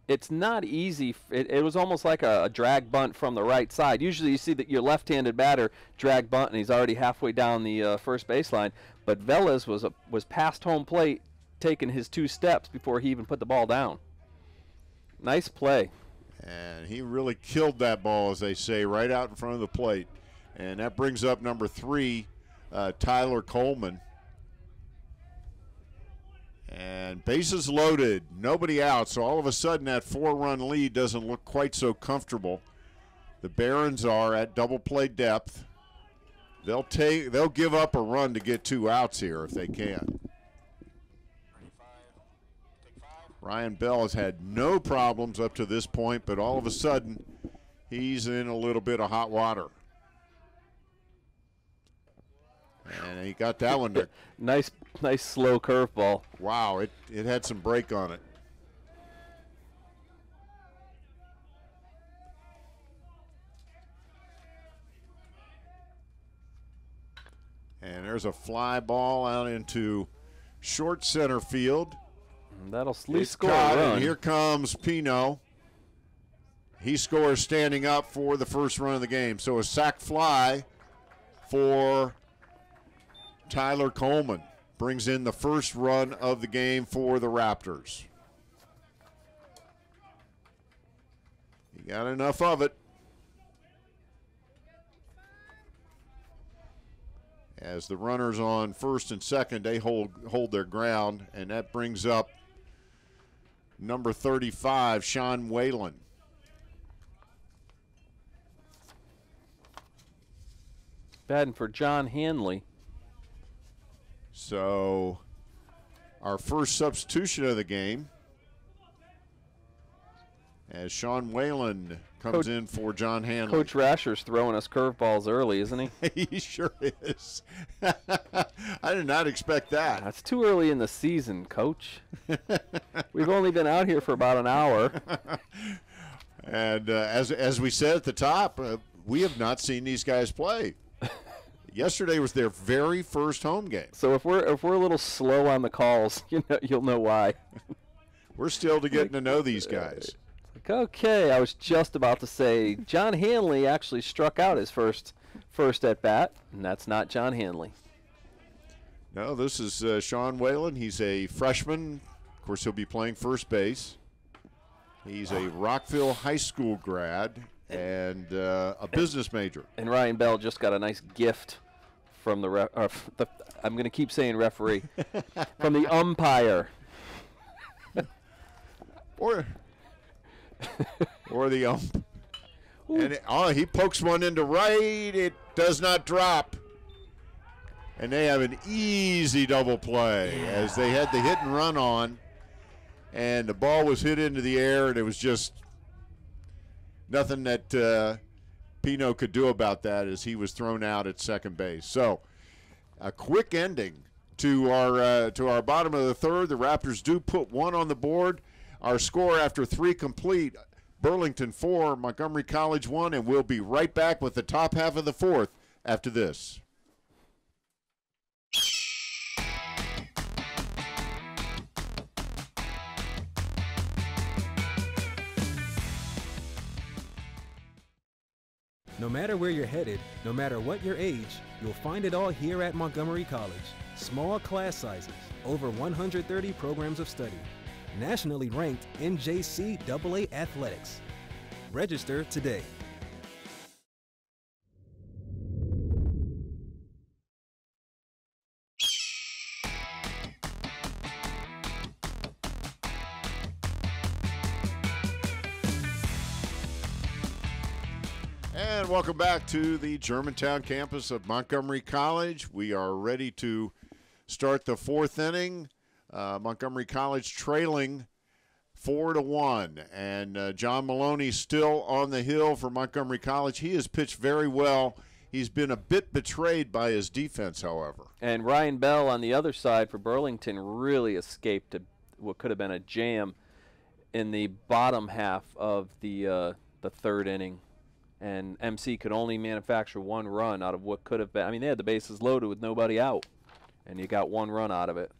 [SPEAKER 2] it's not easy. It was almost like a drag bunt from the right side. Usually you see that your left-handed batter drag bunt, and he's already halfway down the first baseline. But Velez was past home plate, taking his 2 steps before he even put the ball down. Nice play.
[SPEAKER 1] And he really killed that ball, as they say, right out in front of the plate. And that brings up number 3, Tyler Coleman. And bases loaded, nobody out, so all of a sudden that 4-run lead doesn't look quite so comfortable. The Barons are at double play depth. They'll give up a run to get 2 outs here if they can. Ryan Bell has had no problems up to this point, but all of a sudden he's in a little bit of hot water. And he got that one.
[SPEAKER 2] Nice slow curveball.
[SPEAKER 1] Wow, it had some break on it. And there's a fly ball out into short center field.
[SPEAKER 2] And that'll at
[SPEAKER 1] It's
[SPEAKER 2] least score
[SPEAKER 1] caught,
[SPEAKER 2] a run.
[SPEAKER 1] and here comes Pino. He scores standing up for the first run of the game. So a sac fly for Tyler Coleman brings in the first run of the game for the Raptors. He got enough of it. As the runners on first and second, they hold their ground, and that brings up number 35, Sean Whalen.
[SPEAKER 2] Batting for John Hanley.
[SPEAKER 1] So our first substitution of the game, as Sean Whalen comes in for John Hanley.
[SPEAKER 2] Coach Rasher's throwing us curveballs early, isn't he?
[SPEAKER 1] He sure is. I did not expect that.
[SPEAKER 2] That's too early in the season, Coach. We've only been out here for about an hour.
[SPEAKER 1] And as we said at the top, we have not seen these guys play. Yesterday was their very first home game.
[SPEAKER 2] So if we're a little slow on the calls, you'll know why.
[SPEAKER 1] We're still getting to know these guys.
[SPEAKER 2] Okay, I was just about to say John Hanley actually struck out his first at bat, and that's not John Hanley.
[SPEAKER 1] No, this is Sean Whalen. He's a freshman. Of course, he'll be playing first base. He's a Rockville High School grad and a business major.
[SPEAKER 2] And Ryan Bell just got a nice gift from I'm going to keep saying referee, from the umpire.
[SPEAKER 1] Or the ump. And he pokes one into right. It does not drop. And they have an easy double play as they had the hit and run on. And the ball was hit into the air, and it was just nothing that Pino could do about that as he was thrown out at second base. So a quick ending to our bottom of the third. The Raptors do put one on the board. Our score after three complete, Burlington 4, Montgomery College 1, and we'll be right back with the top half of the fourth after this.
[SPEAKER 3] No matter where you're headed, no matter what your age, you'll find it all here at Montgomery College. Small class sizes, over 130 programs of study. Nationally ranked NJCAA athletics. Register today.
[SPEAKER 1] And welcome back to the Germantown campus of Montgomery College. We are ready to start the fourth inning. Montgomery College trailing 4-1, and John Maloney still on the hill for Montgomery College. He has pitched very well. He's been a bit betrayed by his defense, however.
[SPEAKER 2] And Ryan Bell on the other side for Burlington really escaped what could have been a jam in the bottom half of the third inning. And MC could only manufacture one run out of what could have been. I mean, they had the bases loaded with nobody out, and you got one run out of it.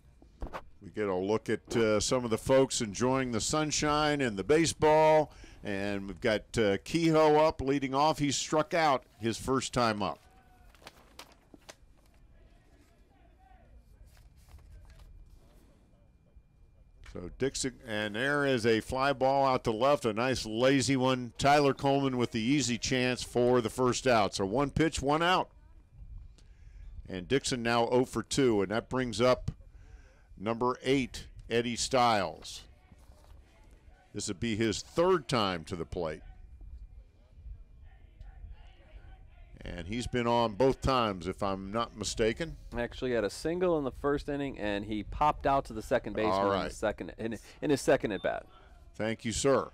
[SPEAKER 1] We get a look at some of the folks enjoying the sunshine and the baseball. And we've got Kehoe up leading off. He struck out his first time up. So Dixon, and there is a fly ball out to left, a nice lazy one. Tyler Coleman with the easy chance for the first out. So one pitch, one out. And Dixon now 0 for 2, and that brings up number 8, Eddie Stiles. This would be his third time to the plate. And he's been on both times, if I'm not mistaken.
[SPEAKER 2] Actually had a single in the first inning, and he popped out to the second baseman in his second at bat.
[SPEAKER 1] Thank you, sir.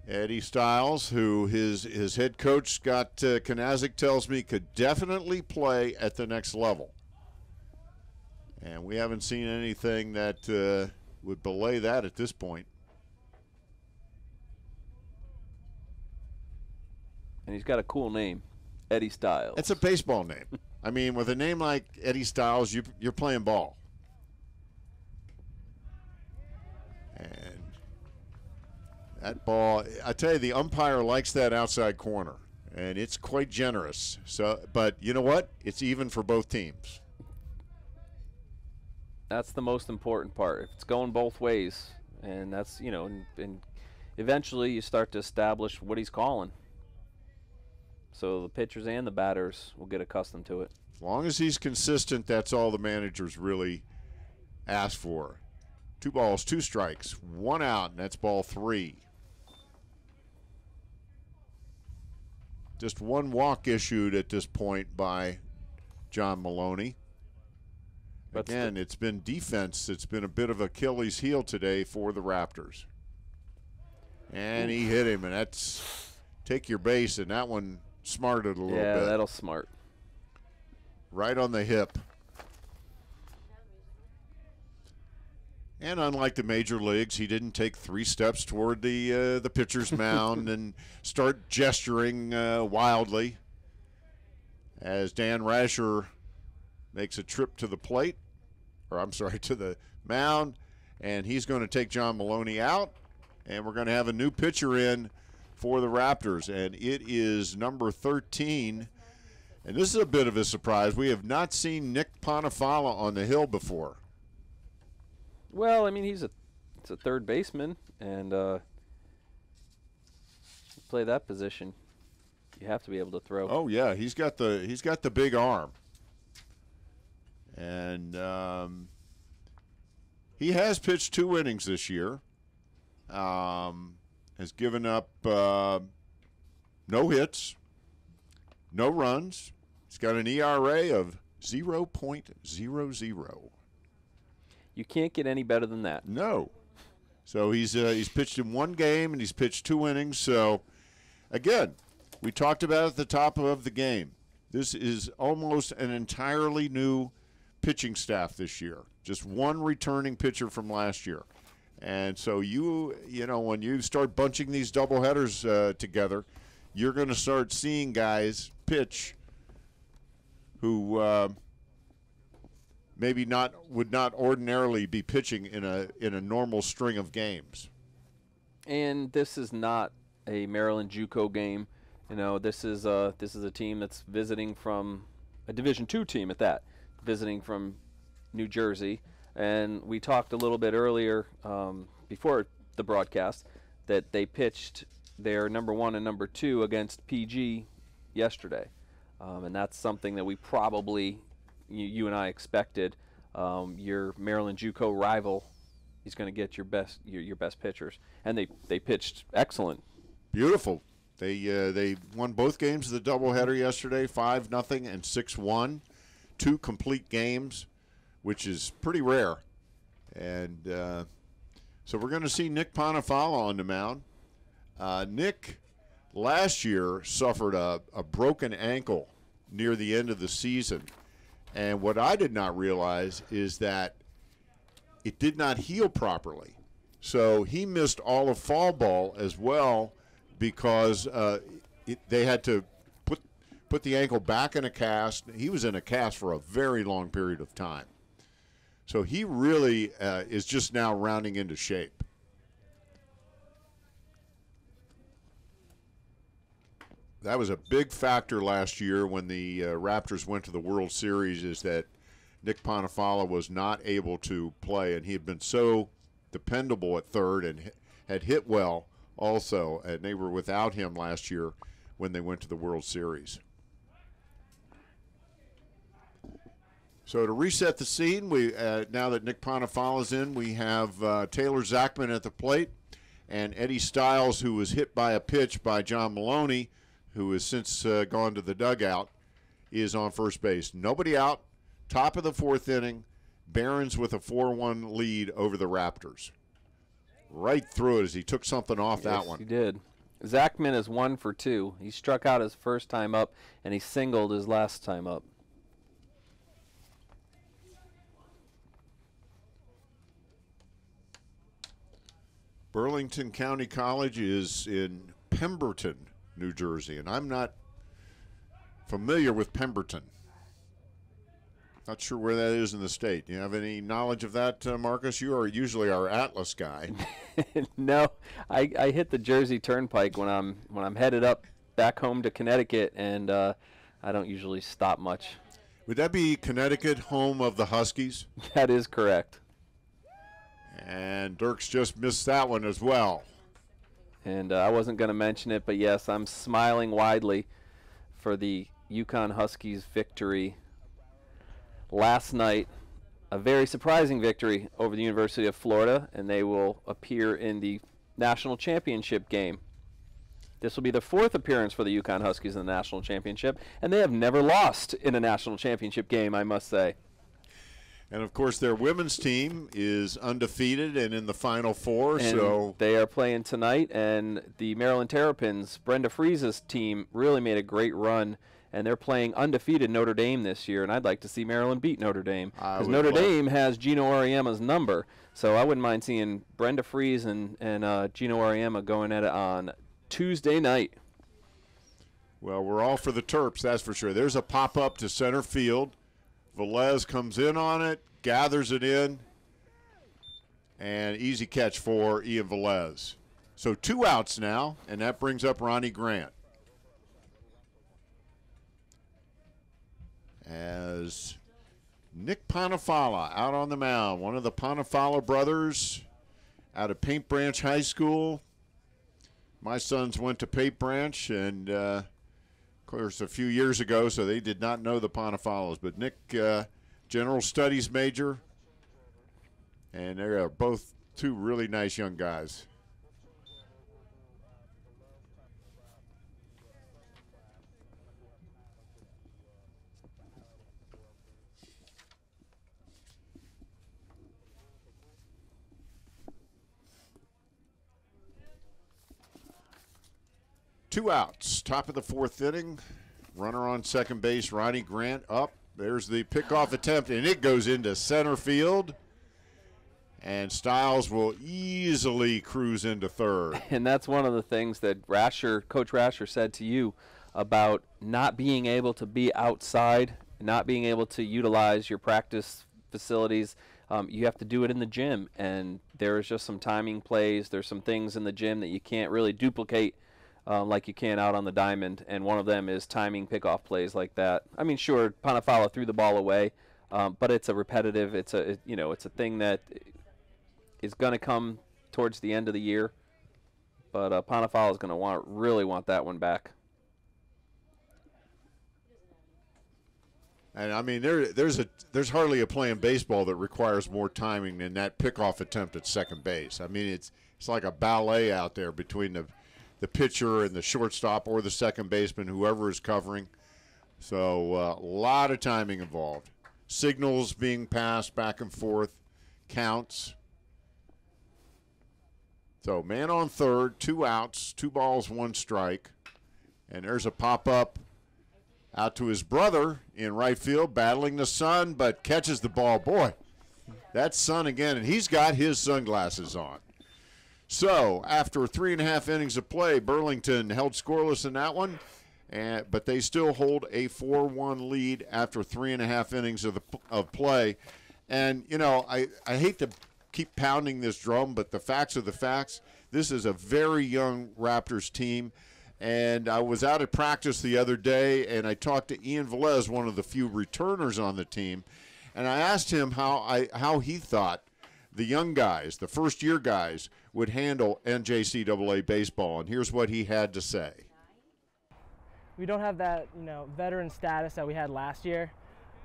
[SPEAKER 1] Eddie Stiles, who his head coach, Scott Kanazik, tells me could definitely play at the next level. And we haven't seen anything that would belay that at this point.
[SPEAKER 2] And he's got a cool name, Eddie Styles.
[SPEAKER 1] It's a baseball name. I mean, with a name like Eddie Styles, you're playing ball. And that ball, I tell you, the umpire likes that outside corner, and it's quite generous. So, but you know what? It's even for both teams.
[SPEAKER 2] That's the most important part. If it's going both ways, and that's, you know, and eventually you start to establish what he's calling. So the pitchers and the batters will get accustomed to it.
[SPEAKER 1] As long as he's consistent, that's all the managers really ask for. 2 balls, 2 strikes, 1 out, and that's ball 3. Just 1 walk issued at this point by John Maloney. Again, it's been defense that's been a bit of Achilles' heel today for the Raptors. And he hit him, and that's take your base, and that one smarted a little bit.
[SPEAKER 2] Yeah, that'll smart.
[SPEAKER 1] Right on the hip. And unlike the major leagues, he didn't take 3 steps toward the pitcher's mound and start gesturing wildly as Dan Rasher makes a trip to the plate, or I'm sorry, to the mound, and he's going to take John Maloney out, and we're going to have a new pitcher in for the Raptors, and it is number 13. And this is a bit of a surprise. We have not seen Nick Ponifala on the hill before.
[SPEAKER 2] Well, I mean, he's a third baseman, and you play that position, you have to be able to throw.
[SPEAKER 1] Oh yeah, he's got the big arm, and he has pitched 2 innings this year. Has given up no hits, no runs. He's got an ERA of 0.00.
[SPEAKER 2] You can't get any better than that.
[SPEAKER 1] No. So he's pitched in 1 game and he's pitched 2 innings. So again, we talked about at the top of the game. This is almost an entirely new pitching staff this year. Just 1 returning pitcher from last year. And so you know, when you start bunching these doubleheaders together, you're going to start seeing guys pitch who maybe would not ordinarily be pitching in a normal string of games.
[SPEAKER 2] And this is not a Maryland JUCO game. You know, this is a team that's visiting from a Division II team at that, visiting from New Jersey. And we talked a little bit earlier before the broadcast that they pitched their number 1 and number 2 against PG yesterday. And that's something that we probably, you and I expected. Your Maryland JUCO rival, he's going to get your best pitchers. And they pitched excellent.
[SPEAKER 1] Beautiful. They won both games of the doubleheader yesterday, 5-0 and 6-1. 2 complete games, which is pretty rare. And so we're going to see Nick Ponifala on the mound. Nick last year suffered a broken ankle near the end of the season. And what I did not realize is that it did not heal properly. So he missed all of fall ball as well because they had to put the ankle back in a cast. He was in a cast for a very long period of time. So he really is just now rounding into shape. That was a big factor last year when the Raptors went to the World Series, is that Nick Ponifala was not able to play, and he had been so dependable at third and had hit well also, and they were without him last year when they went to the World Series. So to reset the scene, we now that Nick Ponifala's in, we have Taylor Zachman at the plate, and Eddie Styles, who was hit by a pitch by John Maloney, who has since gone to the dugout, is on first base. Nobody out. Top of the 4th inning. Barons with a 4-1 lead over the Raptors. Right through it as he took something off that one.
[SPEAKER 2] He did. Zachman is 1 for 2. He struck out his first time up, and he singled his last time up.
[SPEAKER 1] Burlington County College is in Pemberton, New Jersey. And I'm not familiar with Pemberton. Not sure where that is in the state. Do you have any knowledge of that, Marcus? You are usually our Atlas guy.
[SPEAKER 2] No, I hit the Jersey Turnpike when I'm headed up back home to Connecticut, and I don't usually stop much.
[SPEAKER 1] Would that be Connecticut, home of the Huskies?
[SPEAKER 2] That is correct.
[SPEAKER 1] And Dirks just missed that one as well.
[SPEAKER 2] And I wasn't going to mention it, but yes, I'm smiling widely for the UConn Huskies victory last night. A very surprising victory over the University of Florida, and they will appear in the national championship game. This will be the 4th appearance for the UConn Huskies in the national championship, and they have never lost in a national championship game, I must say.
[SPEAKER 1] And, of course, their women's team is undefeated and in the Final Four.
[SPEAKER 2] And
[SPEAKER 1] so
[SPEAKER 2] they are playing tonight, and the Maryland Terrapins, Brenda Friese's team, really made a great run, and they're playing undefeated Notre Dame this year, and I'd like to see Maryland beat Notre Dame because Notre Dame has Gino Auriemma's number. So I wouldn't mind seeing Brenda Friese and Gino Auriemma going at it on Tuesday night.
[SPEAKER 1] Well, we're all for the Terps, that's for sure. There's a pop-up to center field. Velez comes in on it, gathers it in, and easy catch for Ian Velez. So 2 outs now, and that brings up Ronnie Grant. As Nick Ponifala out on the mound, one of the Ponifala brothers out of Paint Branch High School. My sons went to Paint Branch, and of course a few years ago, so they did not know the Ponifalas. But Nick, general studies major, and they are both 2 really nice young guys. Two outs, top of the 4th inning. Runner on second base, Ronnie Grant up. There's the pickoff attempt, and it goes into center field. And Stiles will easily cruise into third.
[SPEAKER 2] And that's one of the things that Coach Rasher said to you about not being able to be outside, not being able to utilize your practice facilities. You have to do it in the gym, and there's just some timing plays. There's some things in the gym that you can't really duplicate like you can out on the diamond, and one of them is timing pickoff plays like that. I mean, sure, Ponifala threw the ball away, but it's a repetitive. It's a thing that is going to come towards the end of the year. But Ponifala is going to really want that one back.
[SPEAKER 1] And I mean, there's hardly a play in baseball that requires more timing than that pickoff attempt at second base. I mean, it's like a ballet out there between the pitcher and the shortstop or the second baseman, whoever is covering. So a lot of timing involved. Signals being passed back and forth, counts. So man on third, 2 outs, 2 balls, 1 strike. And there's a pop-up out to his brother in right field, battling the sun, but catches the ball. Boy, that's Sun again, and he's got his sunglasses on. So, after 3.5 innings of play, Burlington held scoreless in that one, but they still hold a 4-1 lead after 3.5 innings of play. And, you know, I hate to keep pounding this drum, but the facts are the facts. This is a very young Raptors team, and I was out at practice the other day, and I talked to Ian Velez, one of the few returners on the team, and I asked him how he thought the young guys, the first-year guys, would handle NJCAA baseball, and here's what he had to say.
[SPEAKER 8] We don't have that, veteran status that we had last year,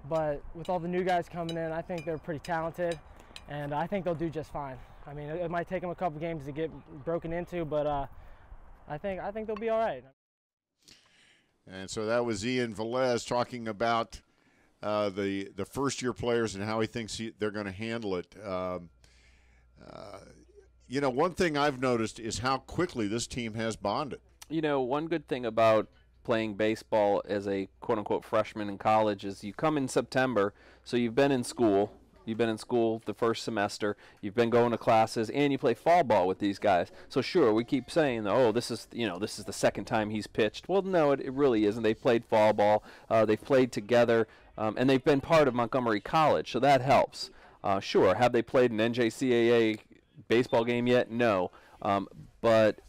[SPEAKER 8] but with all the new guys coming in, I think they're pretty talented, and I think they'll do just fine. I mean, it might take them a couple games to get broken into, but I think they'll be all right.
[SPEAKER 1] And so that was Ian Velez talking about the first-year players and how he thinks they're going to handle it. One thing I've noticed is how quickly this team has bonded.
[SPEAKER 2] One good thing about playing baseball as a quote-unquote freshman in college is you come in September, so you've been in school, You've been in school the first semester. You've been going to classes, and you play fall ball with these guys. So sure, we keep saying, oh, this is the second time he's pitched. Well, no, it really isn't. They've played fall ball. They've played together, and they've been part of Montgomery College, so that helps. Sure, have they played an NJCAA baseball game yet? No, but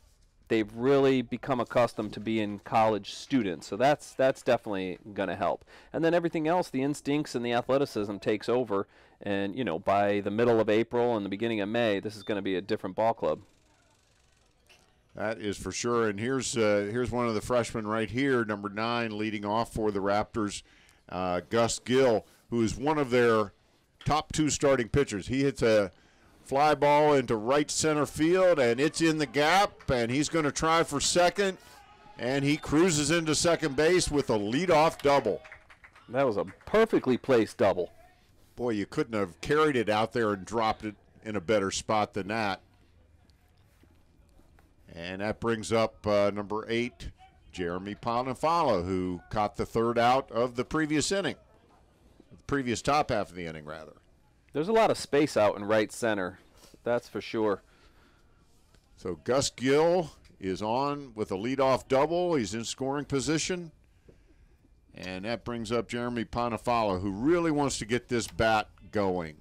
[SPEAKER 2] they've really become accustomed to being college students, so that's definitely going to help. And then everything else, the instincts and the athleticism takes over, and by the middle of April and the beginning of May, this is going to be a different ball club.
[SPEAKER 1] That is for sure. And here's one of the freshmen right here, number 9, leading off for the Raptors, Gus Gill, who is one of their top 2 starting pitchers. He hits a fly ball into right center field, and it's in the gap, and he's going to try for second, and he cruises into second base with a leadoff double.
[SPEAKER 2] That was a perfectly placed double.
[SPEAKER 1] Boy, you couldn't have carried it out there and dropped it in a better spot than that. And that brings up number 8, Jeremy Panafala, who caught the 3rd out of the previous inning. The previous top half of the inning, rather.
[SPEAKER 2] There's a lot of space out in right center, that's for sure.
[SPEAKER 1] So Gus Gill is on with a leadoff double. He's in scoring position. And that brings up Jeremy Panafala, who really wants to get this bat going.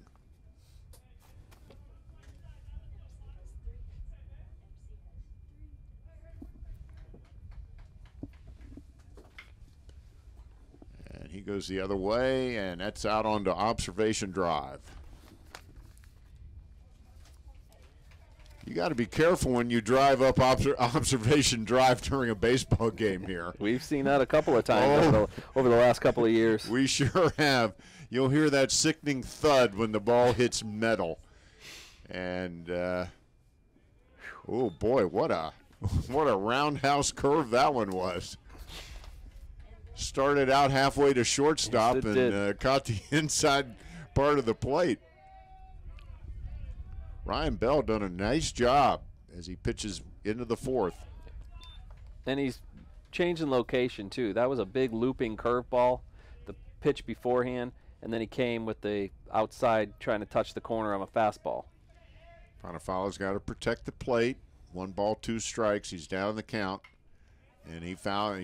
[SPEAKER 1] And he goes the other way, and that's out onto observation drive. You got to be careful when you drive up observation drive during a baseball game here.
[SPEAKER 2] We've seen that a couple of times over the last couple of years.
[SPEAKER 1] We sure have. You'll hear that sickening thud when the ball hits metal. And, oh, boy, what a roundhouse curve that one was. Started out halfway to shortstop and caught the inside part of the plate. Ryan Bell done a nice job as he pitches into the 4th.
[SPEAKER 2] And he's changing location, too. That was a big looping curveball, the pitch beforehand, and then he came with the outside trying to touch the corner of a fastball.
[SPEAKER 1] Panafala's got to protect the plate. 1 ball, 2 strikes. He's down the count. And he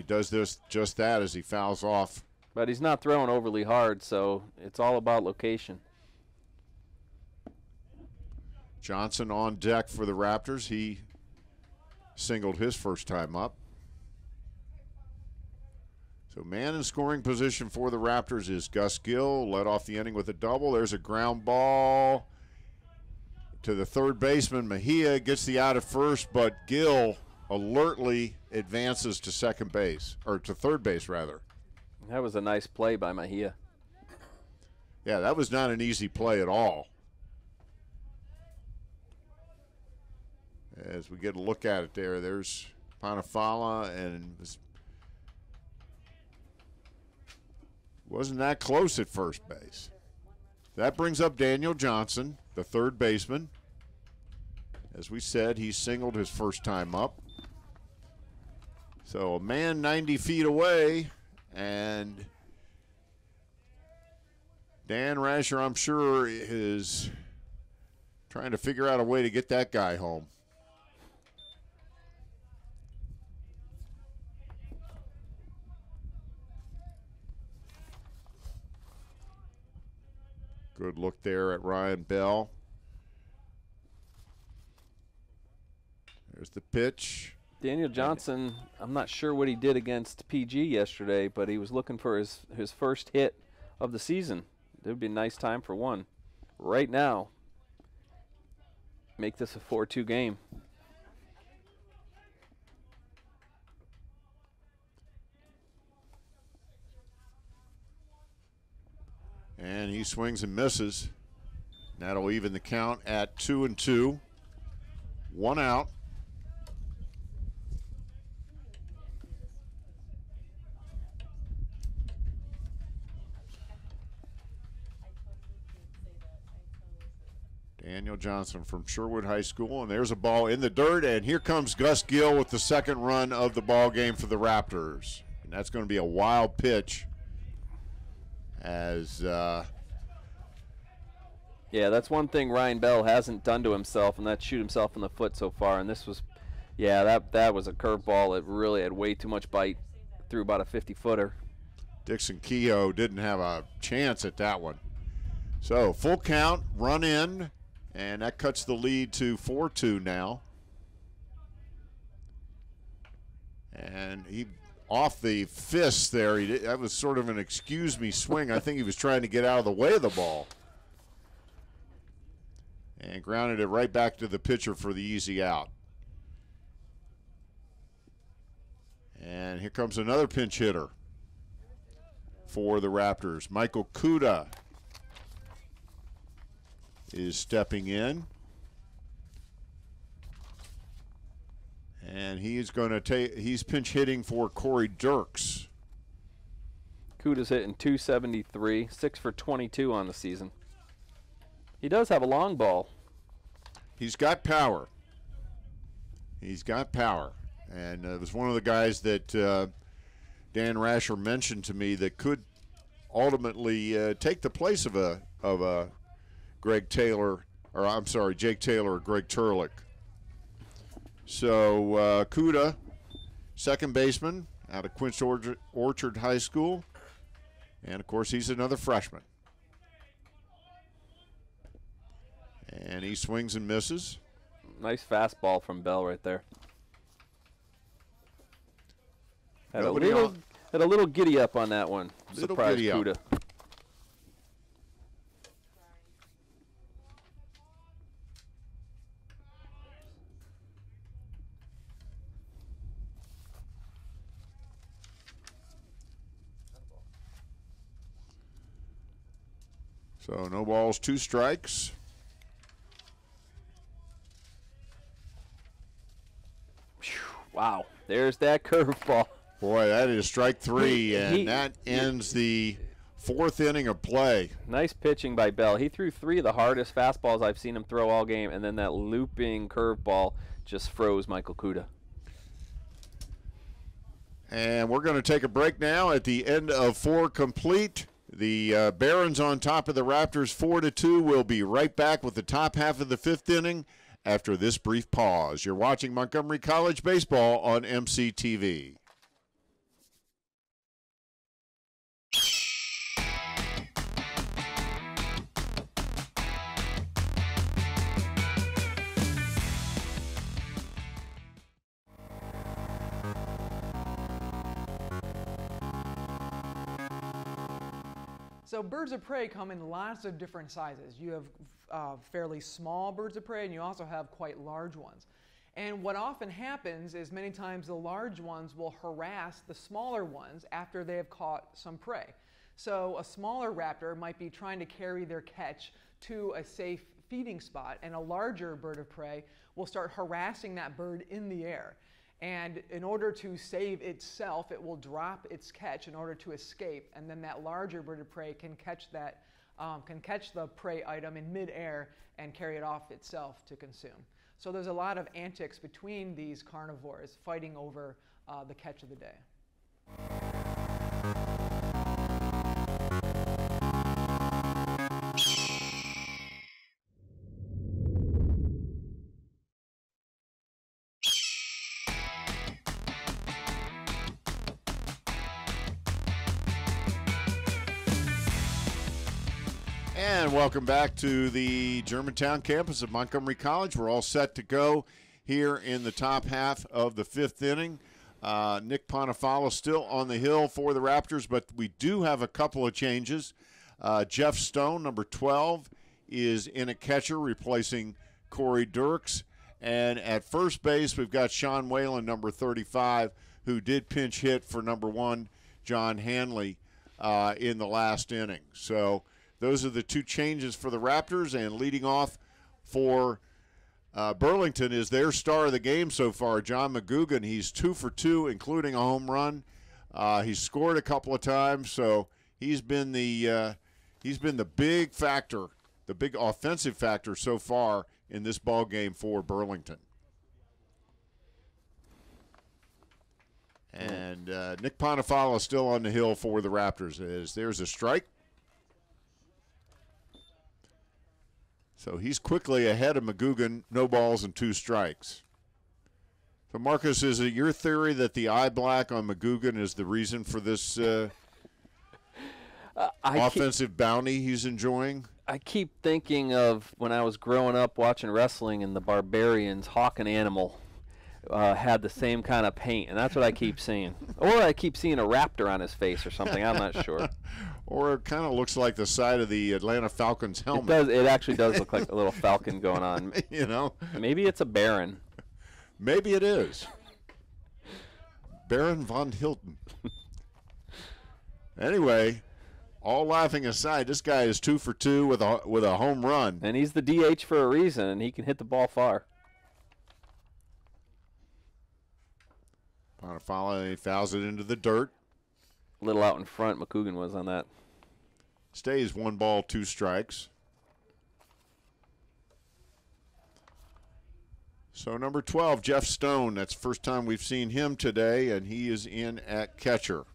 [SPEAKER 1] does just that as he fouls off.
[SPEAKER 2] But he's not throwing overly hard, so it's all about location.
[SPEAKER 1] Johnson on deck for the Raptors. He singled his first time up. So man in scoring position for the Raptors is Gus Gill. Led off the inning with a double. There's a ground ball to the third baseman. Mejia gets the out at first, but Gill alertly advances to second base, or to third base, rather.
[SPEAKER 2] That was a nice play by Mejia.
[SPEAKER 1] Yeah, that was not an easy play at all. As we get a look at it there's Panafala, and wasn't that close at first base. That brings up Daniel Johnson, the third baseman. As we said, he singled his first time up. So a man 90 feet away, and Dan Rasher, I'm sure, is trying to figure out a way to get that guy home. Good look there at Ryan Bell. There's the pitch.
[SPEAKER 2] Daniel Johnson, I'm not sure what he did against PG yesterday, but he was looking for his first hit of the season. It would be a nice time for one. Right now, make this a 4-2 game.
[SPEAKER 1] And he swings and misses. That'll even the count at 2-2. 1 out. Daniel Johnson from Sherwood High School, and there's a ball in the dirt, and here comes Gus Gill with the second run of the ball game for the Raptors. And that's going to be a wild pitch as
[SPEAKER 2] Yeah, that's one thing Ryan Bell hasn't done to himself, and that's shoot himself in the foot so far. And this was, yeah, that was a curveball. It really had way too much bite. Threw about a 50-footer.
[SPEAKER 1] Dixon Kehoe didn't have a chance at that one. So full count, run in, and that cuts the lead to 4-2 now. And he off the fist there. That was sort of an excuse me swing. I think he was trying to get out of the way of the ball. And grounded it right back to the pitcher for the easy out. And here comes another pinch hitter for the Raptors. Michael Kuda is stepping in. And he's pinch hitting for Corey Dirks.
[SPEAKER 2] Kuda's hitting .273, 6 for 22 on the season. He does have a long ball.
[SPEAKER 1] He's got power. He's got power. And it was one of the guys that Dan Rasher mentioned to me that could ultimately take the place of a Greg Taylor, or I'm sorry, Jake Taylor or Greg Turlick. So Kuda, second baseman out of Quince Orchard High School. And, of course, he's another freshman. And he swings and misses.
[SPEAKER 2] Nice fastball from Bell right there. Had a little giddy up on that one. Surprise Kuda.
[SPEAKER 1] So no balls, 2 strikes.
[SPEAKER 2] Wow, there's that curveball.
[SPEAKER 1] Boy, that is strike 3, and that ends the 4th inning of play.
[SPEAKER 2] Nice pitching by Bell. He threw 3 of the hardest fastballs I've seen him throw all game, and then that looping curveball just froze Michael Kuda.
[SPEAKER 1] And we're going to take a break now at the end of 4 complete. The Barons on top of the Raptors 4-2. We'll be right back with the top half of the 5th inning after this brief pause. You're watching Montgomery College Baseball on MCTV.
[SPEAKER 9] So birds of prey come in lots of different sizes. You have fairly small birds of prey, and you also have quite large ones. And what often happens is many times the large ones will harass the smaller ones after they have caught some prey. So a smaller raptor might be trying to carry their catch to a safe feeding spot, and a larger bird of prey will start harassing that bird in the air. And in order to save itself, it will drop its catch in order to escape, and then that larger bird of prey can catch the prey item in midair and carry it off itself to consume. So there's a lot of antics between these carnivores fighting over the catch of the day.
[SPEAKER 1] And welcome back to the Germantown campus of Montgomery College. We're all set to go here in the top half of the 5th inning. Nick Ponifalo still on the hill for the Raptors, but we do have a couple of changes. Jeff Stone, number 12, is in a catcher, replacing Corey Dirks. And at first base, we've got Sean Whalen, number 35, who did pinch hit for number 1, John Hanley, in the last inning. So those are the 2 changes for the Raptors, and leading off for Burlington is their star of the game so far, John McGugan. He's 2 for 2, including a home run. He's scored a couple of times, so he's been the big factor, the big offensive factor so far in this ball game for Burlington. And Nick Ponifalo is still on the hill for the Raptors. There's a strike. So he's quickly ahead of McGugan, no balls and 2 strikes. So, Marcus, is it your theory that the eye black on McGugan is the reason for this offensive bounty he's enjoying?
[SPEAKER 2] I keep thinking of when I was growing up watching wrestling and the Barbarians, Hawk and Animal, had the same kind of paint, and that's what I keep seeing. Or I keep seeing a raptor on his face or something. I'm not sure.
[SPEAKER 1] Or it kind of looks like the side of the Atlanta Falcons helmet.
[SPEAKER 2] It actually does look like a little falcon going on.
[SPEAKER 1] You know?
[SPEAKER 2] Maybe it's a Baron.
[SPEAKER 1] Maybe it is. Baron von Hilton. Anyway, all laughing aside, this guy is 2 for 2 with a home run.
[SPEAKER 2] And he's the DH for a reason, and he can hit the ball far.
[SPEAKER 1] Bonifala, he fouls it into the dirt.
[SPEAKER 2] A little out in front, McGugan was on that.
[SPEAKER 1] Stays 1 ball, 2 strikes. So number 12, Jeff Stone. That's the first time we've seen him today, and he is in at catcher.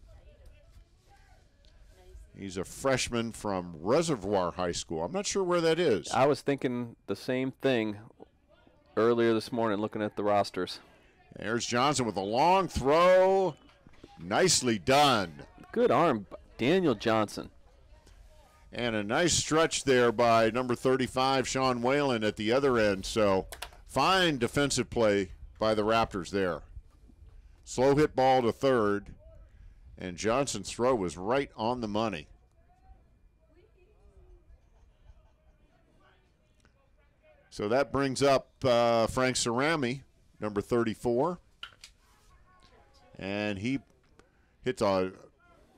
[SPEAKER 1] He's a freshman from Reservoir High School. I'm not sure where that is.
[SPEAKER 2] I was thinking the same thing earlier this morning looking at the rosters.
[SPEAKER 1] There's Johnson with a long throw. Nicely done.
[SPEAKER 2] Good arm, Daniel Johnson.
[SPEAKER 1] And a nice stretch there by number 35, Sean Whalen, at the other end. So fine defensive play by the Raptors there. Slow hit ball to third, and Johnson's throw was right on the money. So that brings up Frank Cerami, number 34. And he hits a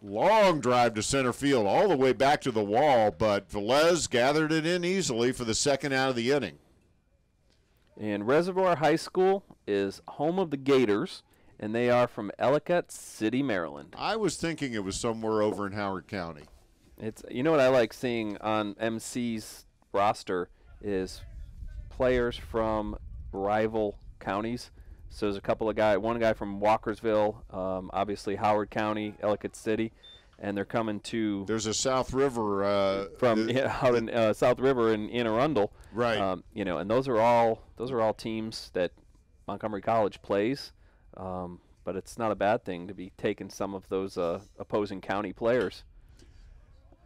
[SPEAKER 1] long drive to center field all the way back to the wall, but Velez gathered it in easily for the second out of the inning.
[SPEAKER 2] And Reservoir High School is home of the Gators, and they are from Ellicott City, Maryland.
[SPEAKER 1] I was thinking it was somewhere over in Howard County.
[SPEAKER 2] It's, you know what I like seeing on MC's roster is players from rival counties. So there's a couple of one guy from Walkersville, obviously Howard County, Ellicott City, and they're coming to.
[SPEAKER 1] There's a South River
[SPEAKER 2] out in South River in Anne Arundel,
[SPEAKER 1] right?
[SPEAKER 2] And those are all teams that Montgomery College plays, but it's not a bad thing to be taking some of those opposing county players.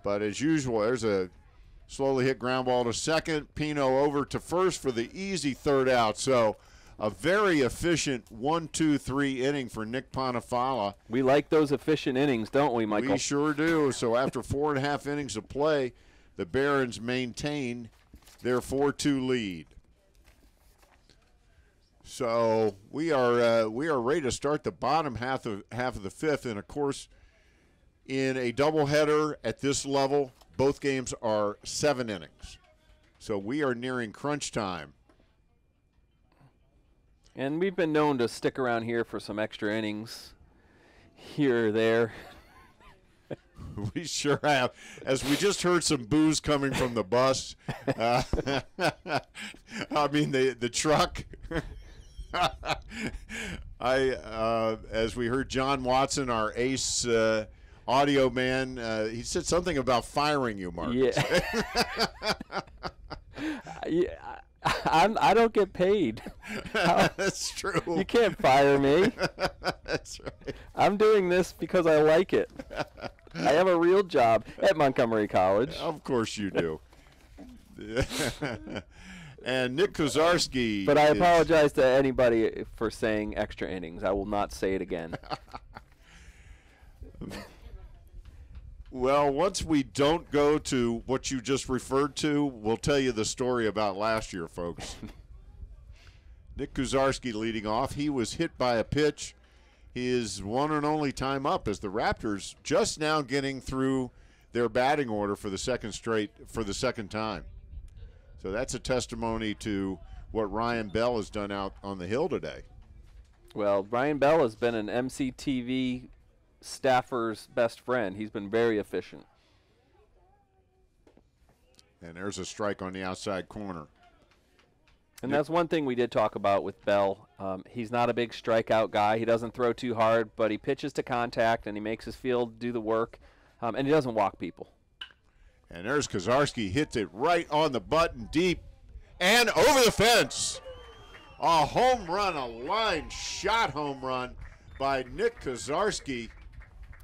[SPEAKER 1] But as usual, there's a slowly hit ground ball to second. Pino over to first for the easy third out. So a very efficient 1-2-3 inning for Nick Bonifala.
[SPEAKER 2] We like those efficient innings, don't we, Michael?
[SPEAKER 1] We sure do. So after 4.5 innings of play, the Barons maintain their 4-2 lead. So we are ready to start the bottom half of the fifth, and of course, in a doubleheader at this level, both games are 7 innings. So we are nearing crunch time.
[SPEAKER 2] And we've been known to stick around here for some extra innings here or there.
[SPEAKER 1] We sure have. As we just heard some boos coming from the bus. I mean, the truck. As we heard John Watson, our ace audio man, he said something about firing you, Mark.
[SPEAKER 2] Yeah. I don't get paid.
[SPEAKER 1] That's true.
[SPEAKER 2] You can't fire me.
[SPEAKER 1] That's right.
[SPEAKER 2] I'm doing this because I like it. I have a real job at Montgomery College.
[SPEAKER 1] Of course you do. And Nick Kozarski.
[SPEAKER 2] But I apologize to anybody for saying extra innings. I will not say it again.
[SPEAKER 1] Well, once we don't go to what you just referred to, we'll tell you the story about last year, folks. Nick Kozarski leading off. He was hit by a pitch. His one and only time up as the Raptors just now getting through their batting order for the second time. So that's a testimony to what Ryan Bell has done out on the hill today.
[SPEAKER 2] Well, Ryan Bell has been an MCTV staffer's best friend. He's been very efficient.
[SPEAKER 1] And there's a strike on the outside corner.
[SPEAKER 2] And that's one thing we did talk about with Bell. He's not a big strikeout guy. He doesn't throw too hard, but he pitches to contact, and he makes his field do the work, and he doesn't walk people.
[SPEAKER 1] And there's Kozarski, hits it right on the button deep. and over the fence. A home run, a line shot home run by Nick Kozarski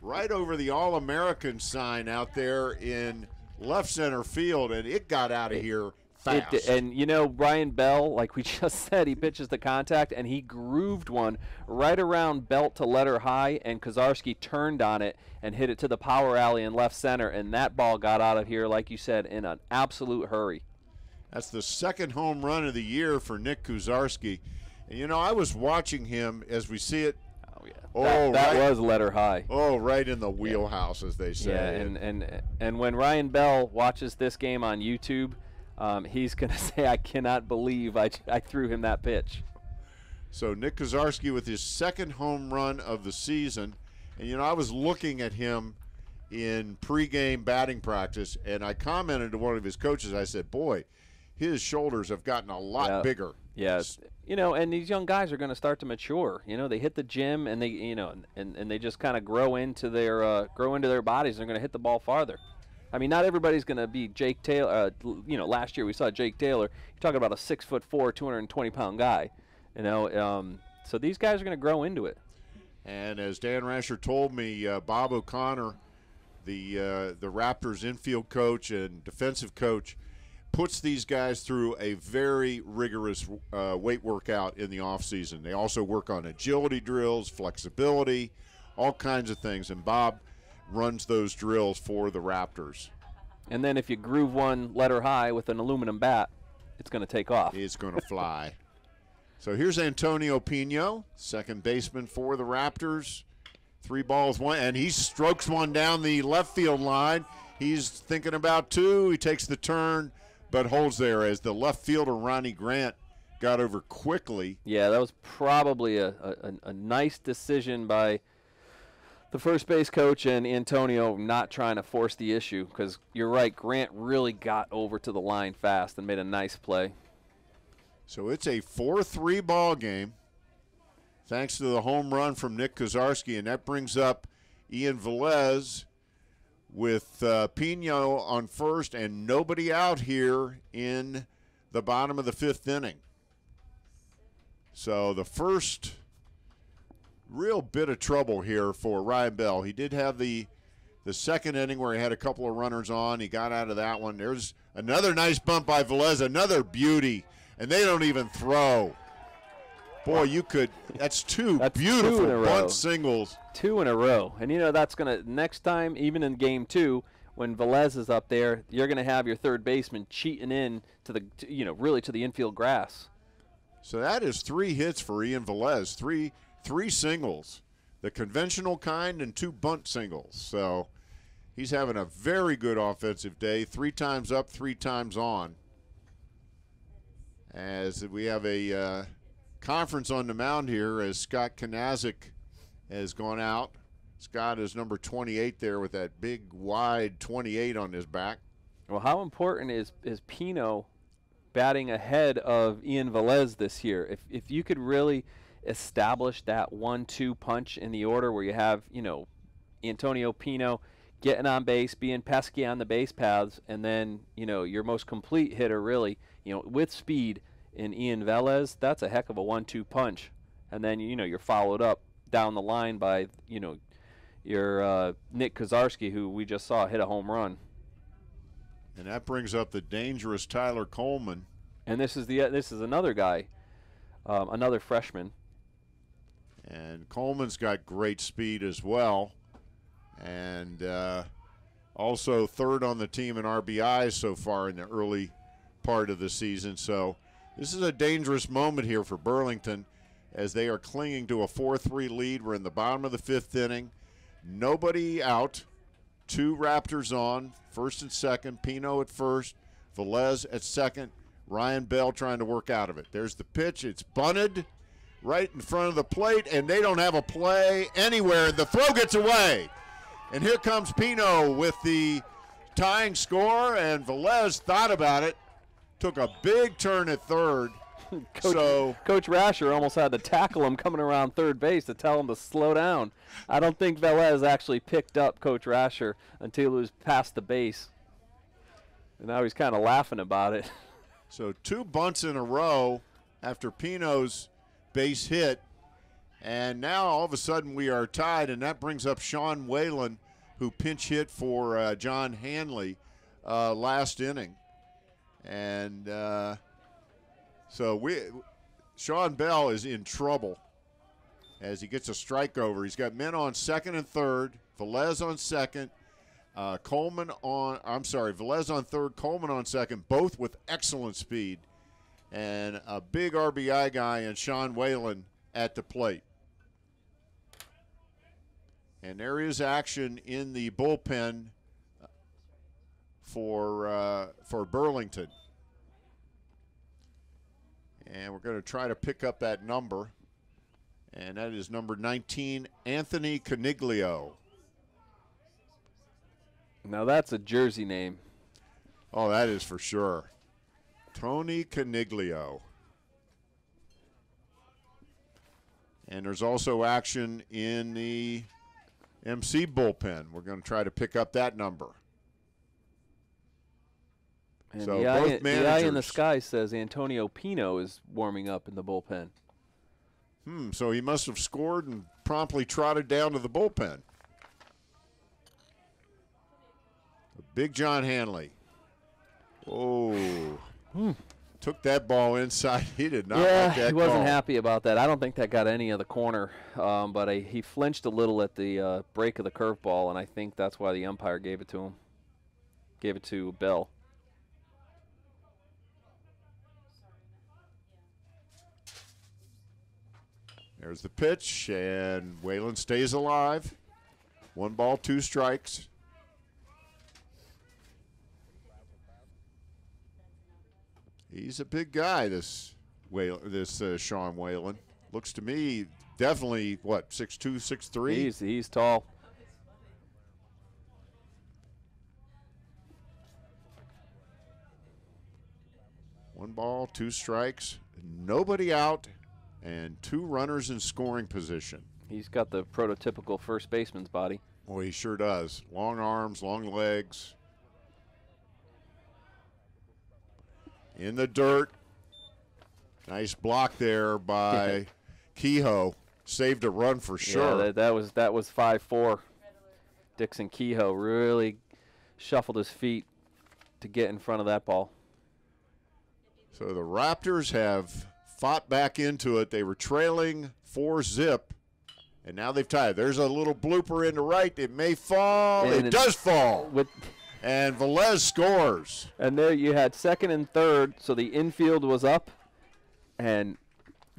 [SPEAKER 1] right over the All-American sign out there in left center field, and it got out of here fast.
[SPEAKER 2] And, you know, Ryan Bell, like we just said, he pitches the contact, and he grooved one right around belt to letter high, and Kozarski turned on it and hit it to the power alley in left center, and that ball got out of here, like you said, in an absolute hurry.
[SPEAKER 1] That's the second home run of the year for Nick Kozarski. And, you know, I was watching him as we see it.
[SPEAKER 2] Oh, yeah. That was letter high.
[SPEAKER 1] Oh, right in the wheelhouse, as they say.
[SPEAKER 2] Yeah, and when Ryan Bell watches this game on YouTube, he's going to say, I cannot believe I threw him that pitch.
[SPEAKER 1] So Nick Kozarski with his second home run of the season. And, you know, I was looking at him in pregame batting practice, and I commented to one of his coaches. I said, boy, his shoulders have gotten a lot bigger.
[SPEAKER 2] Yes. You know, and these young guys are going to start to mature. You know, they hit the gym, and they, you know, and they just kind of grow into their bodies. They're going to hit the ball farther. I mean, not everybody's going to be Jake Taylor. You know, last year we saw Jake Taylor. You're talking about a 6'4", 220-pound guy. You know, so these guys are going to grow into it.
[SPEAKER 1] And as Dan Rasher told me, Bob O'Connor, the Raptors infield coach and defensive coach, puts these guys through a very rigorous weight workout in the offseason. They also work on agility drills, flexibility, all kinds of things. And Bob runs those drills for the Raptors.
[SPEAKER 2] And then if you groove one letter high with an aluminum bat, it's going to take off.
[SPEAKER 1] It's going to fly. So here's Antonio Pino, second baseman for the Raptors. 3 balls, 1, and he strokes one down the left field line. He's thinking about 2. He takes the turn, but holds there as the left fielder, Ronnie Grant, got over quickly.
[SPEAKER 2] Yeah, that was probably a nice decision by the first base coach and Antonio not trying to force the issue, because you're right, Grant really got over to the line fast and made a nice play.
[SPEAKER 1] So it's a 4-3 ball game thanks to the home run from Nick Kozarski, and that brings up Ian Velez with Pino on first and nobody out here in the bottom of the 5th inning. So the first real bit of trouble here for Ryan Bell. He did have the second inning where he had a couple of runners on. He got out of that one. There's another nice bump by Velez, another beauty, and they don't even throw. Boy, you could – that's beautiful bunt singles.
[SPEAKER 2] 2 in a row. And, you know, that's going to – next time, even in Game 2, when Velez is up there, you're going to have your third baseman cheating in to the – you know, really to the infield grass.
[SPEAKER 1] So that is 3 hits for Ian Velez, three singles, the conventional kind, and 2 bunt singles. So he's having a very good offensive day, 3 times up, 3 times on. As we have a conference on the mound here as Scott Kanazik has gone out. Scott is number 28 there with that big, wide 28 on his back.
[SPEAKER 2] Well, how important is Pino batting ahead of Ian Velez this year? If you could really establish that 1-2 punch in the order where you have, you know, Antonio Pino getting on base, being pesky on the base paths, and then, you know, your most complete hitter really, you know, with speed in Ian Velez, that's a heck of a 1-2 punch. And then, you know, you're followed up down the line by, you know, your Nick Kozarski, who we just saw hit a home run.
[SPEAKER 1] And that brings up the dangerous Tyler Coleman.
[SPEAKER 2] And this is another guy, another freshman.
[SPEAKER 1] And Coleman's got great speed as well. And also third on the team in RBIs so far in the early part of the season. So this is a dangerous moment here for Burlington as they are clinging to a 4-3 lead. We're in the bottom of the 5th inning. Nobody out. 2 Raptors on, first and second. Pino at first, Velez at second. Ryan Bell trying to work out of it. There's the pitch. It's bunted right in front of the plate, and they don't have a play anywhere. The throw gets away. And here comes Pino with the tying score, and Velez thought about it, took a big turn at third.
[SPEAKER 2] Coach Rasher almost had to tackle him coming around third base to tell him to slow down. I don't think Velez actually picked up Coach Rasher until he was past the base. And now he's kind of laughing about it.
[SPEAKER 1] So 2 bunts in a row after Pino's base hit. And now all of a sudden we are tied, and that brings up Sean Whalen, who pinch hit for John Hanley last inning. And so Sean Bell is in trouble as he gets a strike over. He's got men on second and third, Velez on second, Velez on third, Coleman on second, both with excellent speed. And a big RBI guy and Sean Whalen at the plate. And there is action in the bullpen for Burlington. And we're going to try to pick up that number. And that is number 19, Anthony Coniglio.
[SPEAKER 2] Now that's a jersey name.
[SPEAKER 1] Oh, that is for sure. Tony Coniglio. And there's also action in the MC bullpen. We're going to try to pick up that number.
[SPEAKER 2] And
[SPEAKER 1] so
[SPEAKER 2] the eye in the
[SPEAKER 1] managers-
[SPEAKER 2] sky says Antonio Pino is warming up in the bullpen.
[SPEAKER 1] So he must have scored and promptly trotted down to the bullpen. Big John Hanley. Oh. Took that ball inside. He did not like that
[SPEAKER 2] he wasn't
[SPEAKER 1] call.
[SPEAKER 2] happy about that. I don't think that got any of the corner, but he flinched a little at the break of the curveball, and I think that's why the umpire gave it to him. Gave it to Bell.
[SPEAKER 1] There's the pitch, and Whalen stays alive. 1 ball, 2 strikes. He's a big guy, this Sean Whalen. Looks to me definitely, 6'2", 6'3"?
[SPEAKER 2] He's tall.
[SPEAKER 1] One ball, 2 strikes, nobody out, and 2 runners in scoring position.
[SPEAKER 2] He's got the prototypical first baseman's body.
[SPEAKER 1] Well, he sure does. Long arms, long legs. In the dirt. Nice block there by Kehoe. Saved a run for sure.
[SPEAKER 2] Yeah, that was 5-4. Dixon Kehoe really shuffled his feet to get in front of that ball.
[SPEAKER 1] So the Raptors have fought back into it. They were trailing 4-0, and now they've tied. There's a little blooper in the right. It may fall.
[SPEAKER 2] And
[SPEAKER 1] it does fall.
[SPEAKER 2] With
[SPEAKER 1] And Velez scores.
[SPEAKER 2] And there you had second and third, so the infield was up, and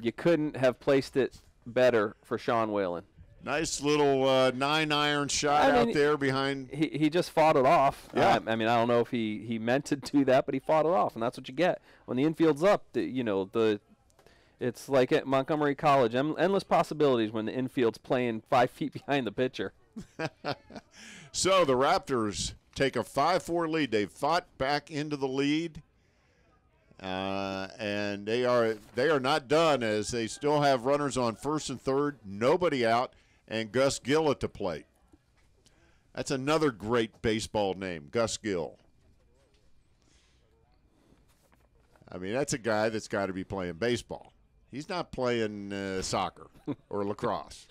[SPEAKER 2] you couldn't have placed it better for Sean Whalen.
[SPEAKER 1] Nice little 9-iron shot out there behind.
[SPEAKER 2] He just fought it off.
[SPEAKER 1] Yeah.
[SPEAKER 2] I mean, I don't know if he meant to do that, but he fought it off, and that's what you get. When the infield's up, it's like at Montgomery College, endless possibilities when the infield's playing 5 feet behind the pitcher.
[SPEAKER 1] So the Raptors take a 5-4 lead. They fought back into the lead, and they are not done as they still have runners on first and third, nobody out, and Gus Gill at the plate. That's another great baseball name, Gus Gill. I mean, that's a guy that's got to be playing baseball. He's not playing soccer or lacrosse.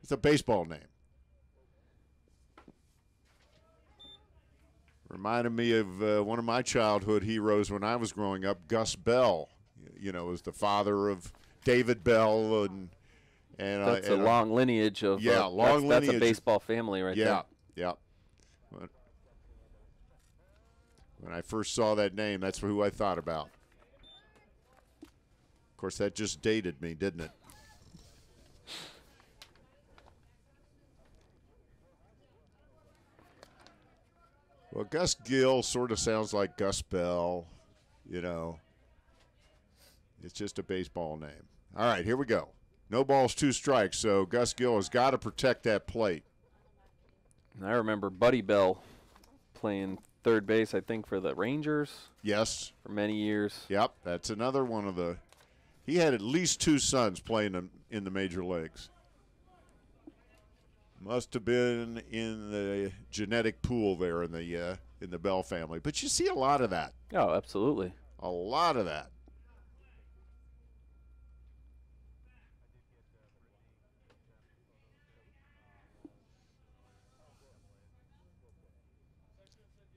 [SPEAKER 1] It's a baseball name. Reminded me of one of my childhood heroes when I was growing up, Gus Bell. Was the father of David Bell and
[SPEAKER 2] that's a long lineage of
[SPEAKER 1] long lineage.
[SPEAKER 2] That's a baseball family right there.
[SPEAKER 1] Yeah. When I first saw that name, that's who I thought about. Of course, that just dated me, didn't it? Well, Gus Gill sort of sounds like Gus Bell, It's just a baseball name. All right, here we go. No balls, 2 strikes, so Gus Gill has got to protect that plate.
[SPEAKER 2] I remember Buddy Bell playing third base, I think, for the Rangers.
[SPEAKER 1] Yes.
[SPEAKER 2] For many years.
[SPEAKER 1] Yep, that's another one of the – he had at least 2 sons playing in the major leagues. Must have been in the genetic pool there in the Bell family. But you see a lot of that.
[SPEAKER 2] Oh, absolutely.
[SPEAKER 1] A lot of that.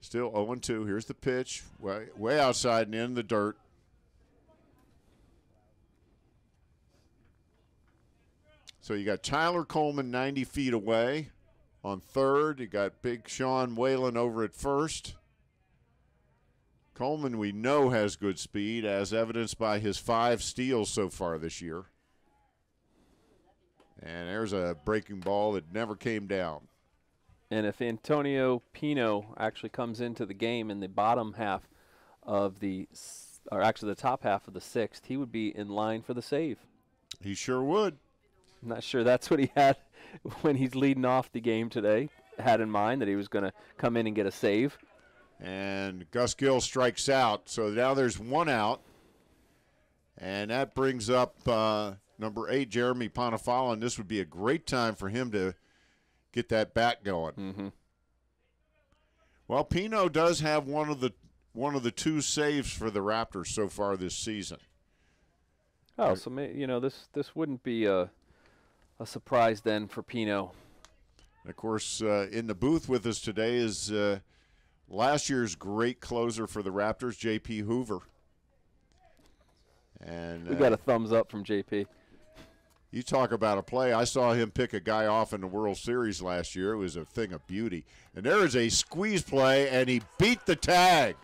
[SPEAKER 1] Still 0-2. Here's the pitch. Way outside and in the dirt. So you got Tyler Coleman 90 feet away on third. You got big Sean Whalen over at first. Coleman, we know, has good speed, as evidenced by his 5 steals so far this year. And there's a breaking ball that never came down.
[SPEAKER 2] And if Antonio Pino actually comes into the game in the bottom half of or actually the top half of the 6th, he would be in line for the save.
[SPEAKER 1] He sure would.
[SPEAKER 2] I'm not sure that's what he had when he's leading off the game today. Had in mind that he was going to come in and get a save.
[SPEAKER 1] And Gus Gill strikes out. So now there's 1 out. And that brings up number 8, Jeremy Ponifala, and this would be a great time for him to get that bat going.
[SPEAKER 2] Mm-hmm.
[SPEAKER 1] Well, Pino does have one of the 2 saves for the Raptors so far this season.
[SPEAKER 2] Oh, so this wouldn't be a surprise then for Pino.
[SPEAKER 1] Of course, in the booth with us today is last year's great closer for the Raptors, J.P. Hoover. And
[SPEAKER 2] we got a thumbs up from J.P.
[SPEAKER 1] You talk about a play. I saw him pick a guy off in the World Series last year. It was a thing of beauty. And there is a squeeze play, and he beat the tag.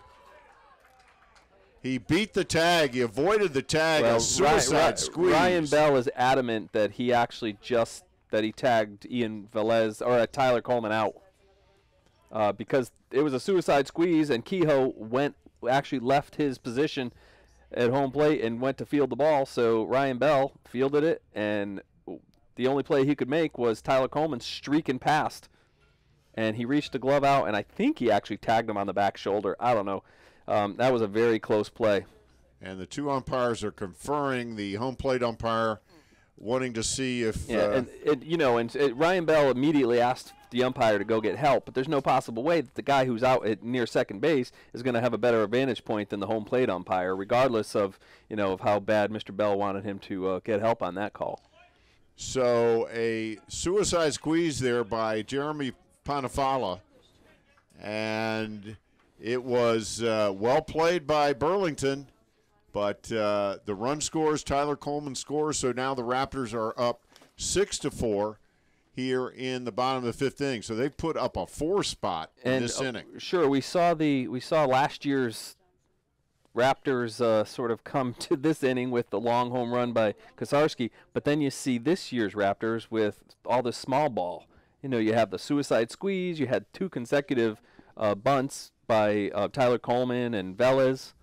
[SPEAKER 1] He beat the tag. He avoided the tag.
[SPEAKER 2] Well,
[SPEAKER 1] a suicide squeeze.
[SPEAKER 2] Ryan Bell is adamant that he actually he tagged Ian Velez or Tyler Coleman out because it was a suicide squeeze, and Kehoe actually left his position at home plate and went to field the ball. So Ryan Bell fielded it, and the only play he could make was Tyler Coleman streaking past, and he reached the glove out, and I think he actually tagged him on the back shoulder. I don't know. That was a very close play.
[SPEAKER 1] And the 2 umpires are conferring. The home plate umpire wanting to see if
[SPEAKER 2] Ryan Bell immediately asked the umpire to go get help, but there's no possible way that the guy who's out at near second base is going to have a better vantage point than the home plate umpire, regardless of of how bad Mr. Bell wanted him to get help on that call.
[SPEAKER 1] So a suicide squeeze there by Jeremy Ponifala, and it was well played by Burlington, but the run scores, Tyler Coleman scores, so now the Raptors are up 6-4 here in the bottom of the 5th inning. So they've put up a 4 spot in this inning.
[SPEAKER 2] Sure, we saw last year's Raptors sort of come to this inning with the long home run by Kosarski, but then you see this year's Raptors with all this small ball. You have the suicide squeeze, you had 2 consecutive bunts by Tyler Coleman and Velez.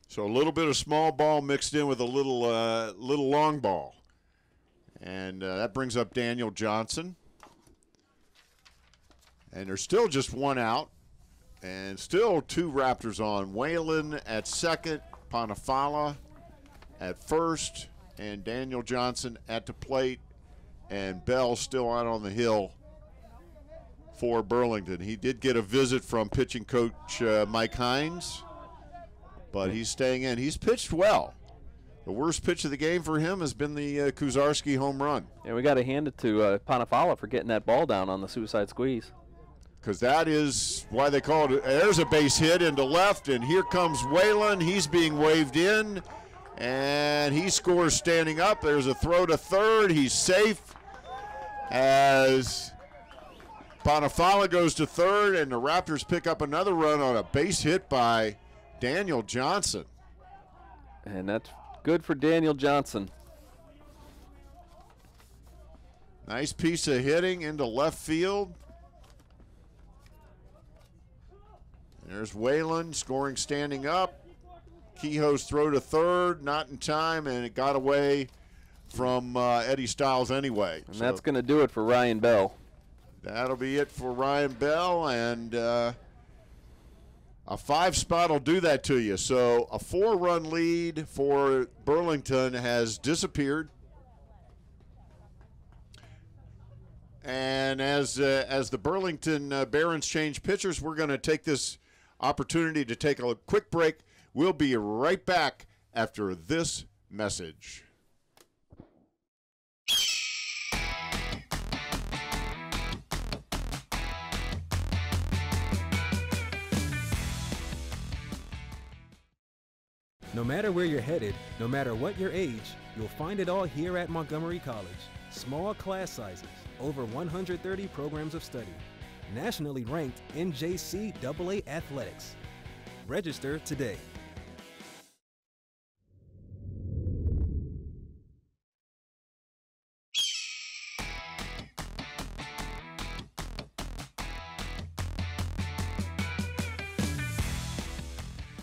[SPEAKER 1] So a little bit of small ball mixed in with a little long ball. And that brings up Daniel Johnson. And there's still just 1 out. And still 2 Raptors on. Whalen at second, Ponifala at first, and Daniel Johnson at the plate. And Bell still out on the hill for Burlington. He did get a visit from pitching coach Mike Hines, but he's staying in. He's pitched well. The worst pitch of the game for him has been the Kuzarski home run.
[SPEAKER 2] And we got to hand it to Ponifala for getting that ball down on the suicide squeeze.
[SPEAKER 1] Because that is why they called it. There's a base hit into left, and here comes Whalen. He's being waved in, and he scores standing up. There's a throw to third. He's safe as Ponifala goes to third, and the Raptors pick up another run on a base hit by Daniel Johnson.
[SPEAKER 2] And that's good for Daniel Johnson.
[SPEAKER 1] Nice piece of hitting into left field. There's Whalen scoring standing up. Kehoe's throw to third, not in time, and it got away from Eddie Stiles anyway.
[SPEAKER 2] And that's going to do it for Ryan Bell.
[SPEAKER 1] That'll be it for Ryan Bell, and a 5 spot will do that to you. So a 4-run lead for Burlington has disappeared. And as the Burlington Barons change pitchers, we're going to take this opportunity to take a quick break. We'll be right back after this message.
[SPEAKER 3] No matter where you're headed, no matter what your age, you'll find it all here at Montgomery College. Small class sizes, over 130 programs of study. Nationally ranked NJCAA athletics. Register today.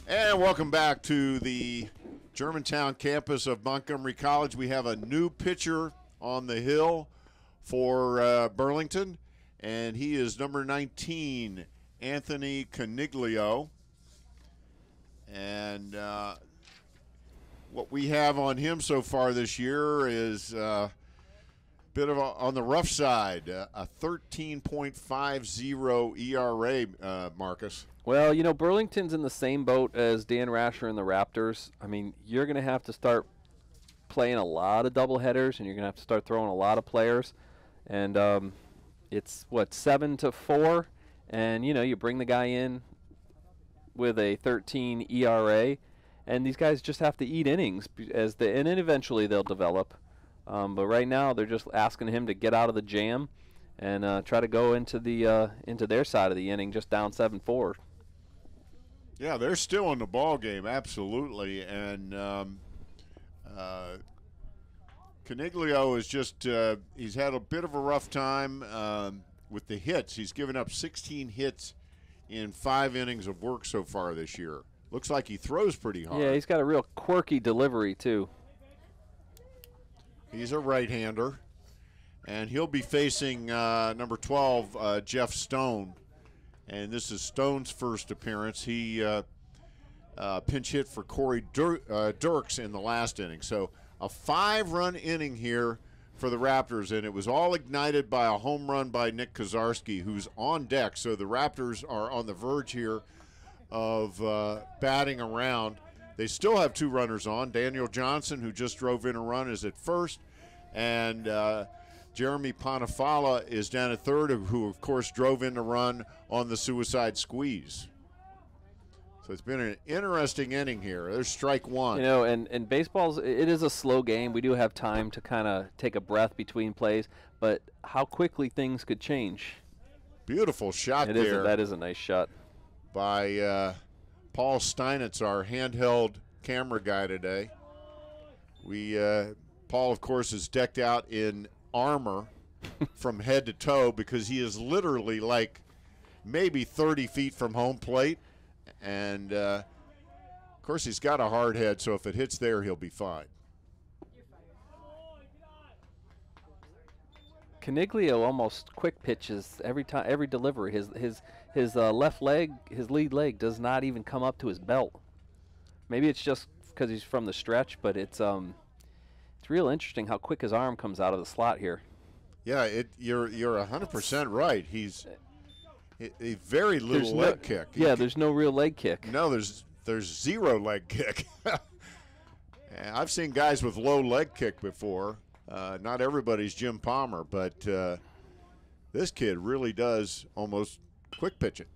[SPEAKER 1] And welcome back to the Germantown campus of Montgomery College. We have a new pitcher on the hill for Burlington, and he is number 19, Anthony Coniglio. And what we have on him so far this year is a bit of on the rough side, a 13.50 ERA, Marcus.
[SPEAKER 2] Well, you know, Burlington's in the same boat as Dan Rasher and the Raptors. I mean, you're going to have to start playing a lot of doubleheaders, and you're going to have to start throwing a lot of players. And it's, 7-4? And, you know, you bring the guy in with a 13 ERA, and these guys just have to eat innings, and then eventually they'll develop. But right now they're just asking him to get out of the jam and try to go into their side of the inning, just down 7-4.
[SPEAKER 1] Yeah, they're still in the ball game, absolutely. And Coniglio is just he's had a bit of a rough time with the hits. He's given up 16 hits in 5 innings of work so far this year. Looks like he throws pretty hard.
[SPEAKER 2] Yeah, he's got a real quirky delivery, too.
[SPEAKER 1] He's a right-hander, and he'll be facing number 12, Jeff Stone. And this is Stone's first appearance. He pinch hit for Corey Dirks in the last inning. So a 5-run inning here for the Raptors, and it was all ignited by a home run by Nick Kozarski, who's on deck. So the Raptors are on the verge here of batting around. They still have 2 runners on. Daniel Johnson, who just drove in a run, is at first, and Jeremy Panafala is down at third, who, of course, drove in the run on the suicide squeeze. So it's been an interesting inning here. There's strike 1.
[SPEAKER 2] You know, and baseball's, it is a slow game. We do have time to kind of take a breath between plays, but how quickly things could change.
[SPEAKER 1] Beautiful shot there.
[SPEAKER 2] That is a nice shot.
[SPEAKER 1] By Paul Steinitz, our handheld camera guy today. Paul, of course, is decked out in armor from head to toe because he is literally like maybe 30 feet from home plate. And, of course, he's got a hard head, so if it hits there, he'll be fine.
[SPEAKER 2] Coniglio almost quick pitches every delivery. His left leg, his lead leg, does not even come up to his belt. Maybe it's just because he's from the stretch, but it's real interesting how quick his arm comes out of the slot here.
[SPEAKER 1] Yeah, you're 100% right. He's a very little leg kick.
[SPEAKER 2] Yeah, there's no real leg kick.
[SPEAKER 1] No, there's zero leg kick. I've seen guys with low leg kick before. Not everybody's Jim Palmer, but this kid really does almost quick pitch it.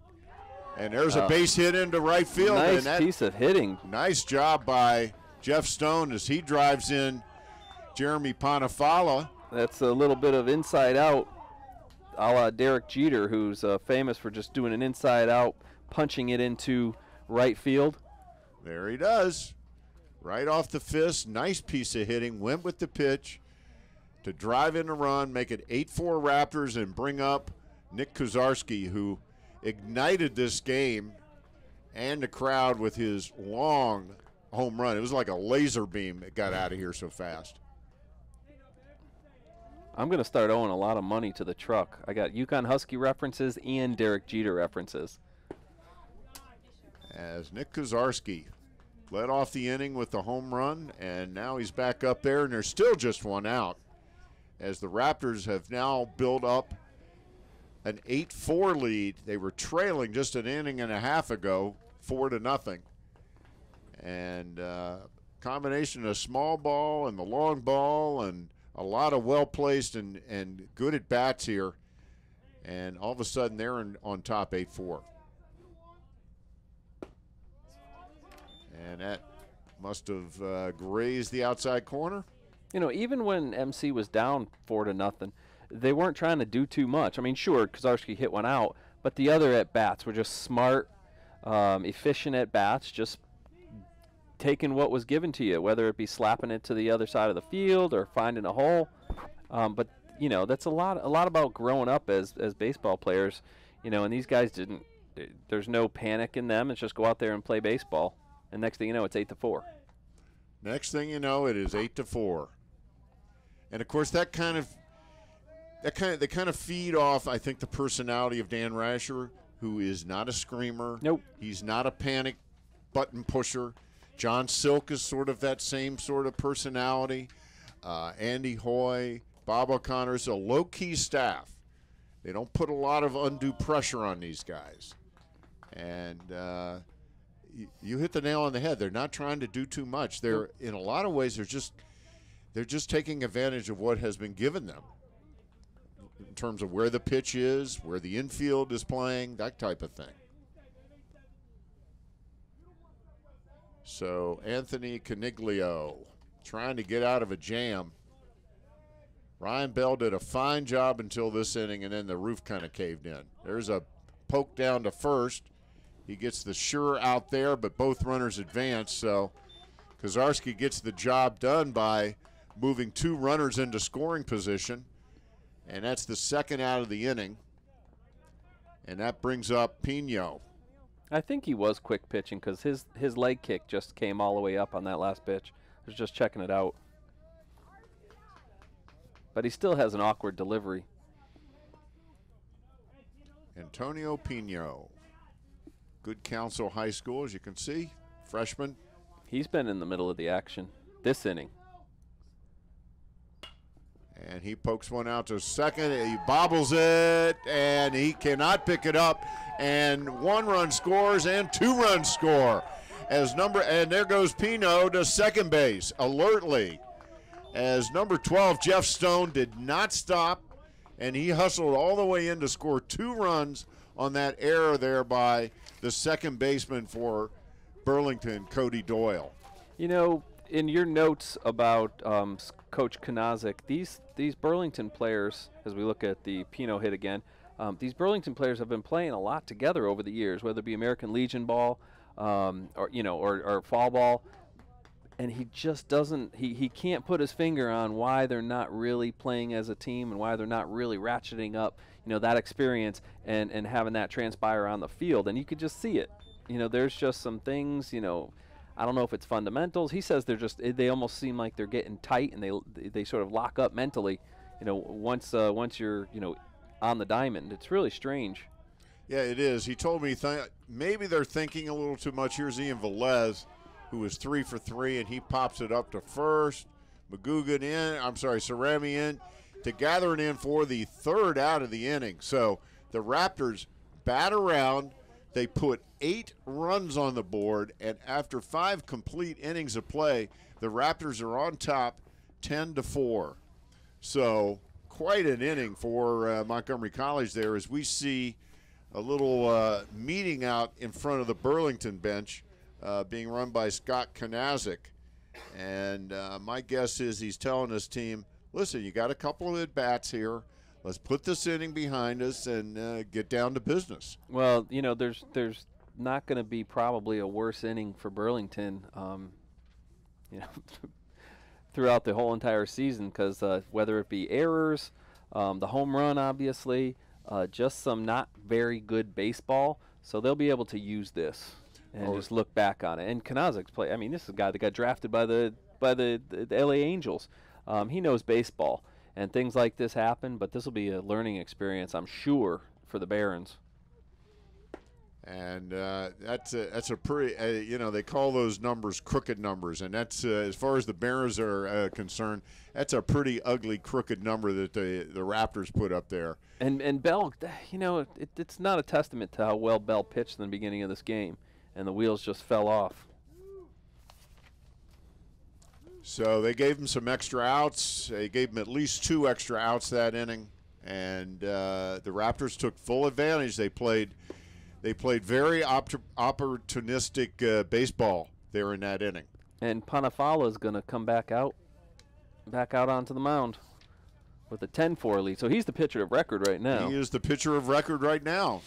[SPEAKER 1] And there's a base hit into right field.
[SPEAKER 2] Nice
[SPEAKER 1] and
[SPEAKER 2] piece of hitting.
[SPEAKER 1] Nice job by Jeff Stone as he drives in Jeremy Panafala.
[SPEAKER 2] That's a little bit of inside out, a la Derek Jeter, who's famous for just doing an inside out, punching it into right field.
[SPEAKER 1] There he does. Right off the fist. Nice piece of hitting. Went with the pitch to drive in a run, make it 8-4 Raptors, and bring up Nick Kozarski, who ignited this game and the crowd with his long home run. It was like a laser beam that got out of here so fast.
[SPEAKER 2] I'm going to start owing a lot of money to the truck. I got Yukon Husky references and Derek Jeter references.
[SPEAKER 1] As Nick Kozarski led off the inning with the home run, and now he's back up there, and there's still just one out, as the Raptors have now built up an 8-4 lead. They were trailing just an inning and a half ago, 4-0. And combination of small ball and the long ball and a lot of well-placed and good at-bats here. And all of a sudden they're on top 8-4. And that must have grazed the outside corner.
[SPEAKER 2] You know, even when MC was down 4-0, they weren't trying to do too much. I mean, sure, Kozarski hit one out, but the other at-bats were just smart, efficient at-bats, just taking what was given to you, whether it be slapping it to the other side of the field or finding a hole. But, you know, that's a lot about growing up as baseball players, you know, and these guys didn't. There's no panic in them. It's just go out there and play baseball. And next thing you know, it's 8-4.
[SPEAKER 1] Next thing you know, it is 8-4. And of course, they kind of feed off, I think, the personality of Dan Rasher, who is not a screamer.
[SPEAKER 2] Nope.
[SPEAKER 1] He's not a panic button pusher. John Silk is sort of that same sort of personality. Andy Hoy, Bob O'Connor's a low-key staff. They don't put a lot of undue pressure on these guys. And you hit the nail on the head. They're not trying to do too much. They're, in a lot of ways, they're just taking advantage of what has been given them in terms of where the pitch is, where the infield is playing, that type of thing. So Anthony Caniglio trying to get out of a jam. Ryan Bell did a fine job until this inning, and then the roof kind of caved in. There's a poke down to first. He gets the sure out there, but both runners advance. So Kozarski gets the job done by moving 2 runners into scoring position, and that's the second out of the inning. And that brings up Pino.
[SPEAKER 2] I think he was quick pitching because his leg kick just came all the way up on that last pitch. I was just checking it out. But he still has an awkward delivery.
[SPEAKER 1] Antonio Pino. Good Council High School, as you can see. Freshman.
[SPEAKER 2] He's been in the middle of the action this inning.
[SPEAKER 1] And he pokes one out to second. He bobbles it, and he cannot pick it up. And 1 run scores and 2 runs score. And there goes Pino to second base, alertly. As number 12, Jeff Stone, did not stop, and he hustled all the way in to score 2 runs on that error there by the second baseman for Burlington, Cody Doyle.
[SPEAKER 2] You know, in your notes about Coach Kanazik, these Burlington players, as we look at the Pino hit again, these Burlington players have been playing a lot together over the years, whether it be American Legion ball or fall ball. And he just doesn't, he can't put his finger on why they're not really playing as a team and why they're not really ratcheting up, you know, that experience and having that transpire on the field. And you could just see it. You know, there's just some things, you know, I don't know if it's fundamentals. He says they almost seem like they're getting tight and they sort of lock up mentally, you know, once you're, you know, on the diamond. It's really strange.
[SPEAKER 1] Yeah, it is. He told me maybe they're thinking a little too much. Here's Ian Velez, who was 3 for 3, and he pops it up to first. Cerami in to gather it in for the 3rd out of the inning. So the Raptors bat around. They put 8 runs on the board, and after 5 complete innings of play, the Raptors are on top 10-4. So quite an inning for Montgomery College there, as we see a little meeting out in front of the Burlington bench being run by Scott Kanazik. And my guess is he's telling his team, listen, you got a couple of at-bats here. Let's put this inning behind us and get down to business.
[SPEAKER 2] Well, you know, there's not going to be probably a worse inning for Burlington, you know, throughout the whole entire season, because whether it be errors, the home run, obviously, just some not very good baseball. So they'll be able to use this and just look back on it. And Kanazik's play. I mean, this is a guy that got drafted by the LA Angels. He knows baseball. And things like this happen, but this will be a learning experience, I'm sure, for the Barons.
[SPEAKER 1] And that's a pretty, you know, they call those numbers crooked numbers, and that's as far as the Barons are concerned, that's a pretty ugly crooked number that the Raptors put up there.
[SPEAKER 2] And Bell, you know, it's not a testament to how well Bell pitched in the beginning of this game, and the wheels just fell off.
[SPEAKER 1] So they gave him some extra outs. They gave him at least 2 extra outs that inning, and the Raptors took full advantage. They played very opportunistic baseball there in that inning.
[SPEAKER 2] And Panafala is going to come back out onto the mound with a 10-4 lead. So he's the pitcher of record right now.
[SPEAKER 1] He is the pitcher of record right now.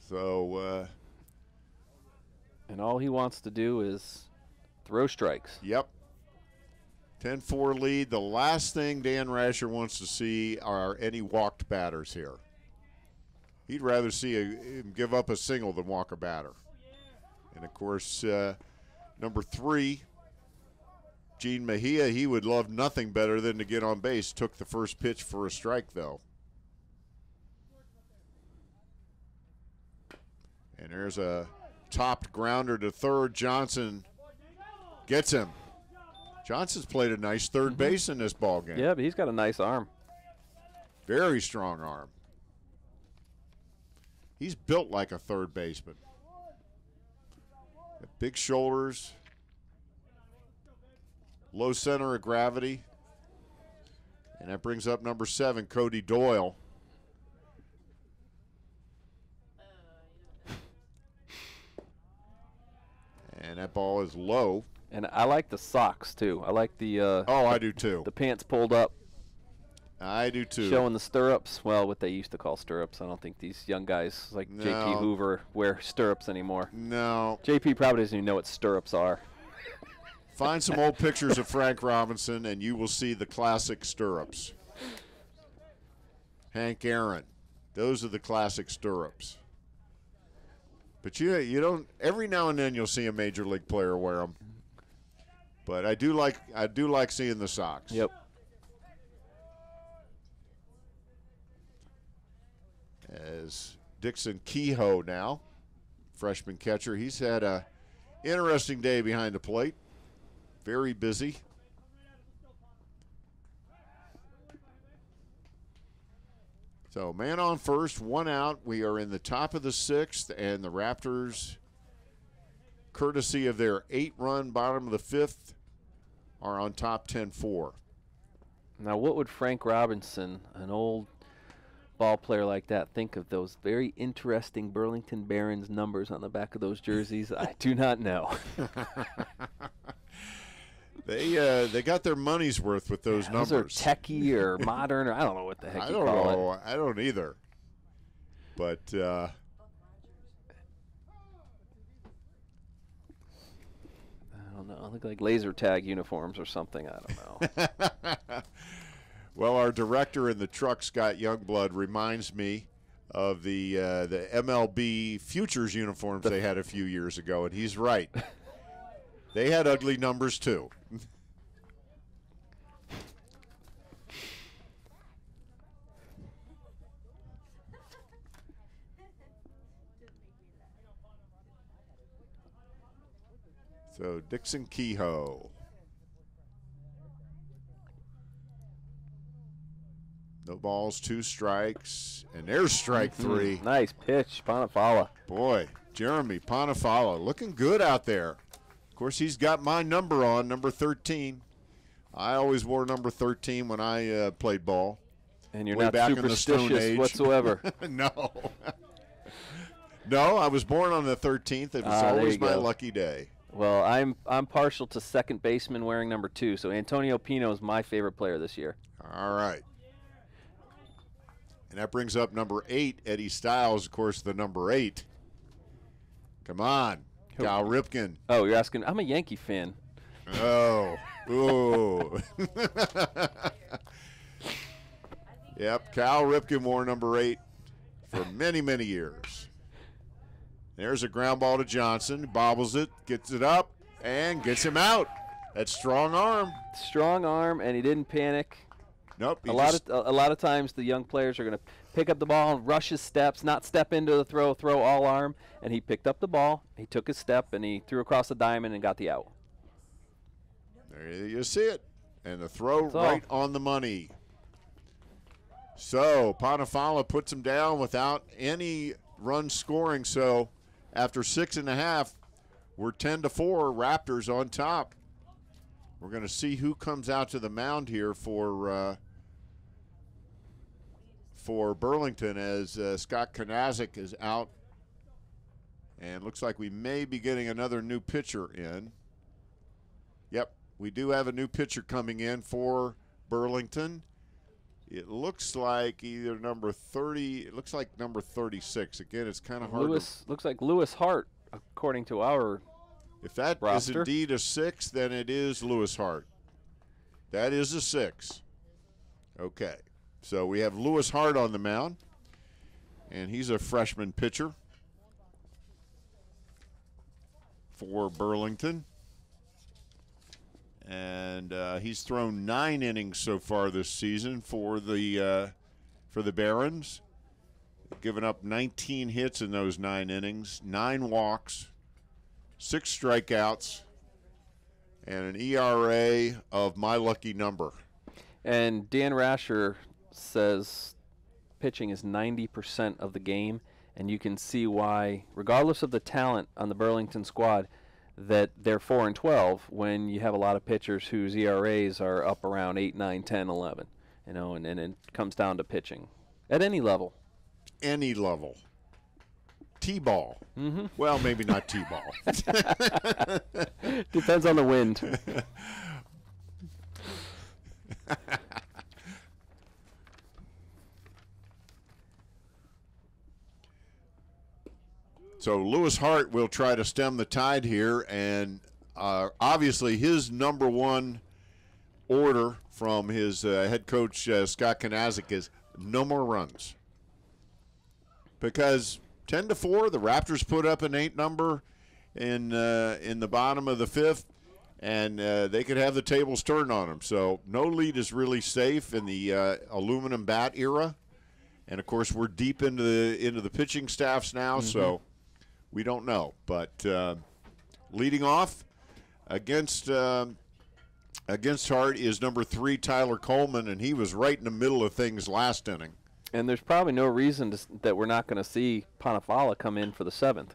[SPEAKER 1] So.
[SPEAKER 2] And all he wants to do is throw strikes.
[SPEAKER 1] Yep. 10-4 lead. The last thing Dan Rasher wants to see are any walked batters here. He'd rather see him give up a single than walk a batter. And, of course, number 3, Gene Mejia, he would love nothing better than to get on base. Took the first pitch for a strike, though. And there's a topped grounder to third. Johnson gets him. Johnson's played a nice third base in this ball game.
[SPEAKER 2] Yeah, but he's got a nice arm.
[SPEAKER 1] Very strong arm. He's built like a third baseman. Big shoulders. Low center of gravity. And that brings up number 7, Cody Doyle. And that ball is low.
[SPEAKER 2] And I like the socks, too. I like the
[SPEAKER 1] I do too.
[SPEAKER 2] The pants pulled up.
[SPEAKER 1] I do too.
[SPEAKER 2] Showing the stirrups. Well, what they used to call stirrups. I don't think these young guys like J.P. Hoover wear stirrups anymore.
[SPEAKER 1] No.
[SPEAKER 2] J.P. probably doesn't even know what stirrups are.
[SPEAKER 1] Find some old pictures of Frank Robinson, and you will see the classic stirrups. Hank Aaron. Those are the classic stirrups. But you don't. Every now and then you'll see a major league player wear them. But I do like seeing the socks.
[SPEAKER 2] Yep.
[SPEAKER 1] As Dixon Kehoe now, freshman catcher, he's had a interesting day behind the plate. Very busy. So man on first, 1 out. We are in the top of the 6th, and the Raptors, courtesy of their 8-run bottom of the 5th, are on top 10-4.
[SPEAKER 2] Now, what would Frank Robinson, an old ball player like that, think of those very interesting Burlington Barons numbers on the back of those jerseys? I do not know.
[SPEAKER 1] They got their money's worth with those numbers.
[SPEAKER 2] Those are techie or modern, or I don't know what the heck you call it.
[SPEAKER 1] I don't either. But
[SPEAKER 2] I don't know. Look like laser tag uniforms or something. I don't know.
[SPEAKER 1] Well, our director in the truck, Scott Youngblood, reminds me of the MLB Futures uniforms they had a few years ago, and he's right. They had ugly numbers too. So Dixon Kehoe. No balls, 2 strikes, and there's strike 3.
[SPEAKER 2] Nice pitch, Panafala.
[SPEAKER 1] Boy, Jeremy Panafala looking good out there. Of course, he's got my number on, number 13. I always wore number 13 when I played ball.
[SPEAKER 2] And you're
[SPEAKER 1] way
[SPEAKER 2] not
[SPEAKER 1] back in the Stone
[SPEAKER 2] superstitious
[SPEAKER 1] Age.
[SPEAKER 2] whatsoever.
[SPEAKER 1] No. No, I was born on the 13th. It was always my lucky day.
[SPEAKER 2] Well, I'm partial to second baseman wearing number 2, so Antonio Pino is my favorite player this year.
[SPEAKER 1] All right. And that brings up number 8, Eddie Stiles, of course, the number 8. Come on, Cal Ripken.
[SPEAKER 2] Oh, you're asking? I'm a Yankee fan.
[SPEAKER 1] Oh, ooh. Yep, Cal Ripken wore number 8 for many, many years. There's a ground ball to Johnson, bobbles it, gets it up, and gets him out. That's strong arm.
[SPEAKER 2] Strong arm, and he didn't panic.
[SPEAKER 1] Nope.
[SPEAKER 2] A lot of times the young players are going to pick up the ball and rush his steps, not step into the throw all arm. And he picked up the ball, he took his step, and he threw across the diamond and got the out.
[SPEAKER 1] There you see it. And the throw right on the money. So Panafala puts him down without any run scoring. So after 6.5, we're 10-4, Raptors on top. We're going to see who comes out to the mound here for Burlington as Scott Kanazik is out. And looks like we may be getting another new pitcher in. Yep, we do have a new pitcher coming in for Burlington. It looks like either number 30, it looks like number 36. Again, it's kind of hard
[SPEAKER 2] Looks like Lewis Hart, according to our
[SPEAKER 1] If that
[SPEAKER 2] roster.
[SPEAKER 1] is indeed a 6, then it is Lewis Hart. That is a 6. Okay. So we have Lewis Hart on the mound, and he's a freshman pitcher for Burlington. And he's thrown 9 innings so far this season for the Barons. Given up 19 hits in those 9 innings, 9 walks, 6 strikeouts, and an ERA of my lucky number.
[SPEAKER 2] And Dan Rasher says pitching is 90% of the game, and you can see why, regardless of the talent on the Burlington squad, that they're 4-12 when you have a lot of pitchers whose ERAs are up around 8, 9, 10, 11. You know, and it comes down to pitching at any level.
[SPEAKER 1] Any level. T-ball.
[SPEAKER 2] Mm-hmm.
[SPEAKER 1] Well, maybe not T-ball.
[SPEAKER 2] Depends on the wind.
[SPEAKER 1] So Lewis Hart will try to stem the tide here, and obviously his number one order from his head coach Scott Kanazik is no more runs. Because 10-4, the Raptors put up an 8 number in the bottom of the 5th, and they could have the tables turned on them. So no lead is really safe in the aluminum bat era, and of course we're deep into the pitching staffs now, so we don't know. But leading off against Hart is number 3 Tyler Coleman, and he was right in the middle of things last inning.
[SPEAKER 2] And there's probably no reason that we're not going to see Panafala come in for the 7th.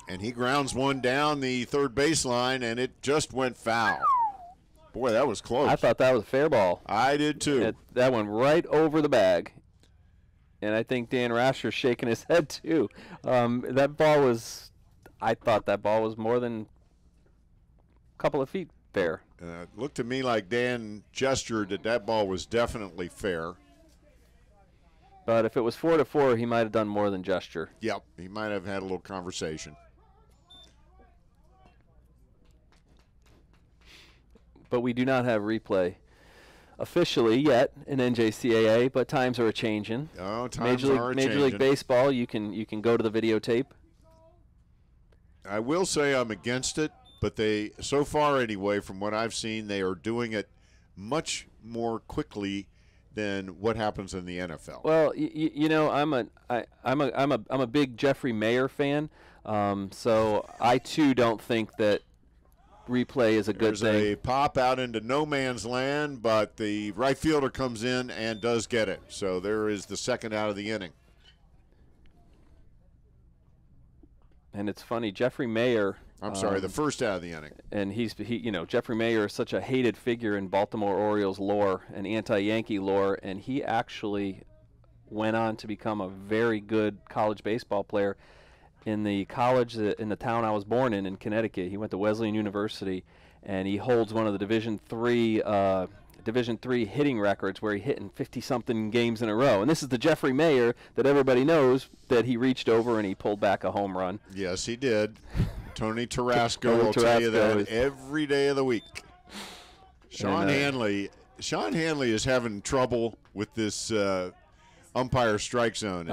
[SPEAKER 1] And he grounds one down the third baseline, and it just went foul. Boy, that was close.
[SPEAKER 2] I thought that was a fair ball.
[SPEAKER 1] I did too.
[SPEAKER 2] That went right over the bag. And I think Dan Rasher's shaking his head too. That ball was, I thought that ball was more than a couple of feet fair.
[SPEAKER 1] It looked to me like Dan gestured that ball was definitely fair.
[SPEAKER 2] But if it was 4-4, he might have done more than gesture.
[SPEAKER 1] Yep, he might have had a little conversation.
[SPEAKER 2] But we do not have replay officially yet in NJCAA, but times are a-changing.
[SPEAKER 1] Oh, times are a-changing.
[SPEAKER 2] Major League Baseball, you can go to the videotape.
[SPEAKER 1] I will say I'm against it, but they, so far anyway, from what I've seen, they are doing it much more quickly than what happens in the NFL.
[SPEAKER 2] Well, you know, I'm a big Jeffrey Mayer fan, so I too don't think that replay is a good thing.
[SPEAKER 1] There's a pop out into no man's land, but the right fielder comes in and does get it. So there is the second out of the inning.
[SPEAKER 2] And it's funny, Jeffrey Mayer.
[SPEAKER 1] I'm sorry, the first out of the inning.
[SPEAKER 2] And you know, Jeffrey Mayer is such a hated figure in Baltimore Orioles lore and anti-Yankee lore, and he actually went on to become a very good college baseball player in the college in the town I was born in Connecticut. He went to Wesleyan University, and he holds one of the Division III hitting records where he hit in 50-something games in a row. And this is the Jeffrey Mayer that everybody knows that he reached over and he pulled back a home run.
[SPEAKER 1] Yes, he did. Tony Tarasco will tell you that every day of the week. Sean Hanley is having trouble with this umpire strike zone.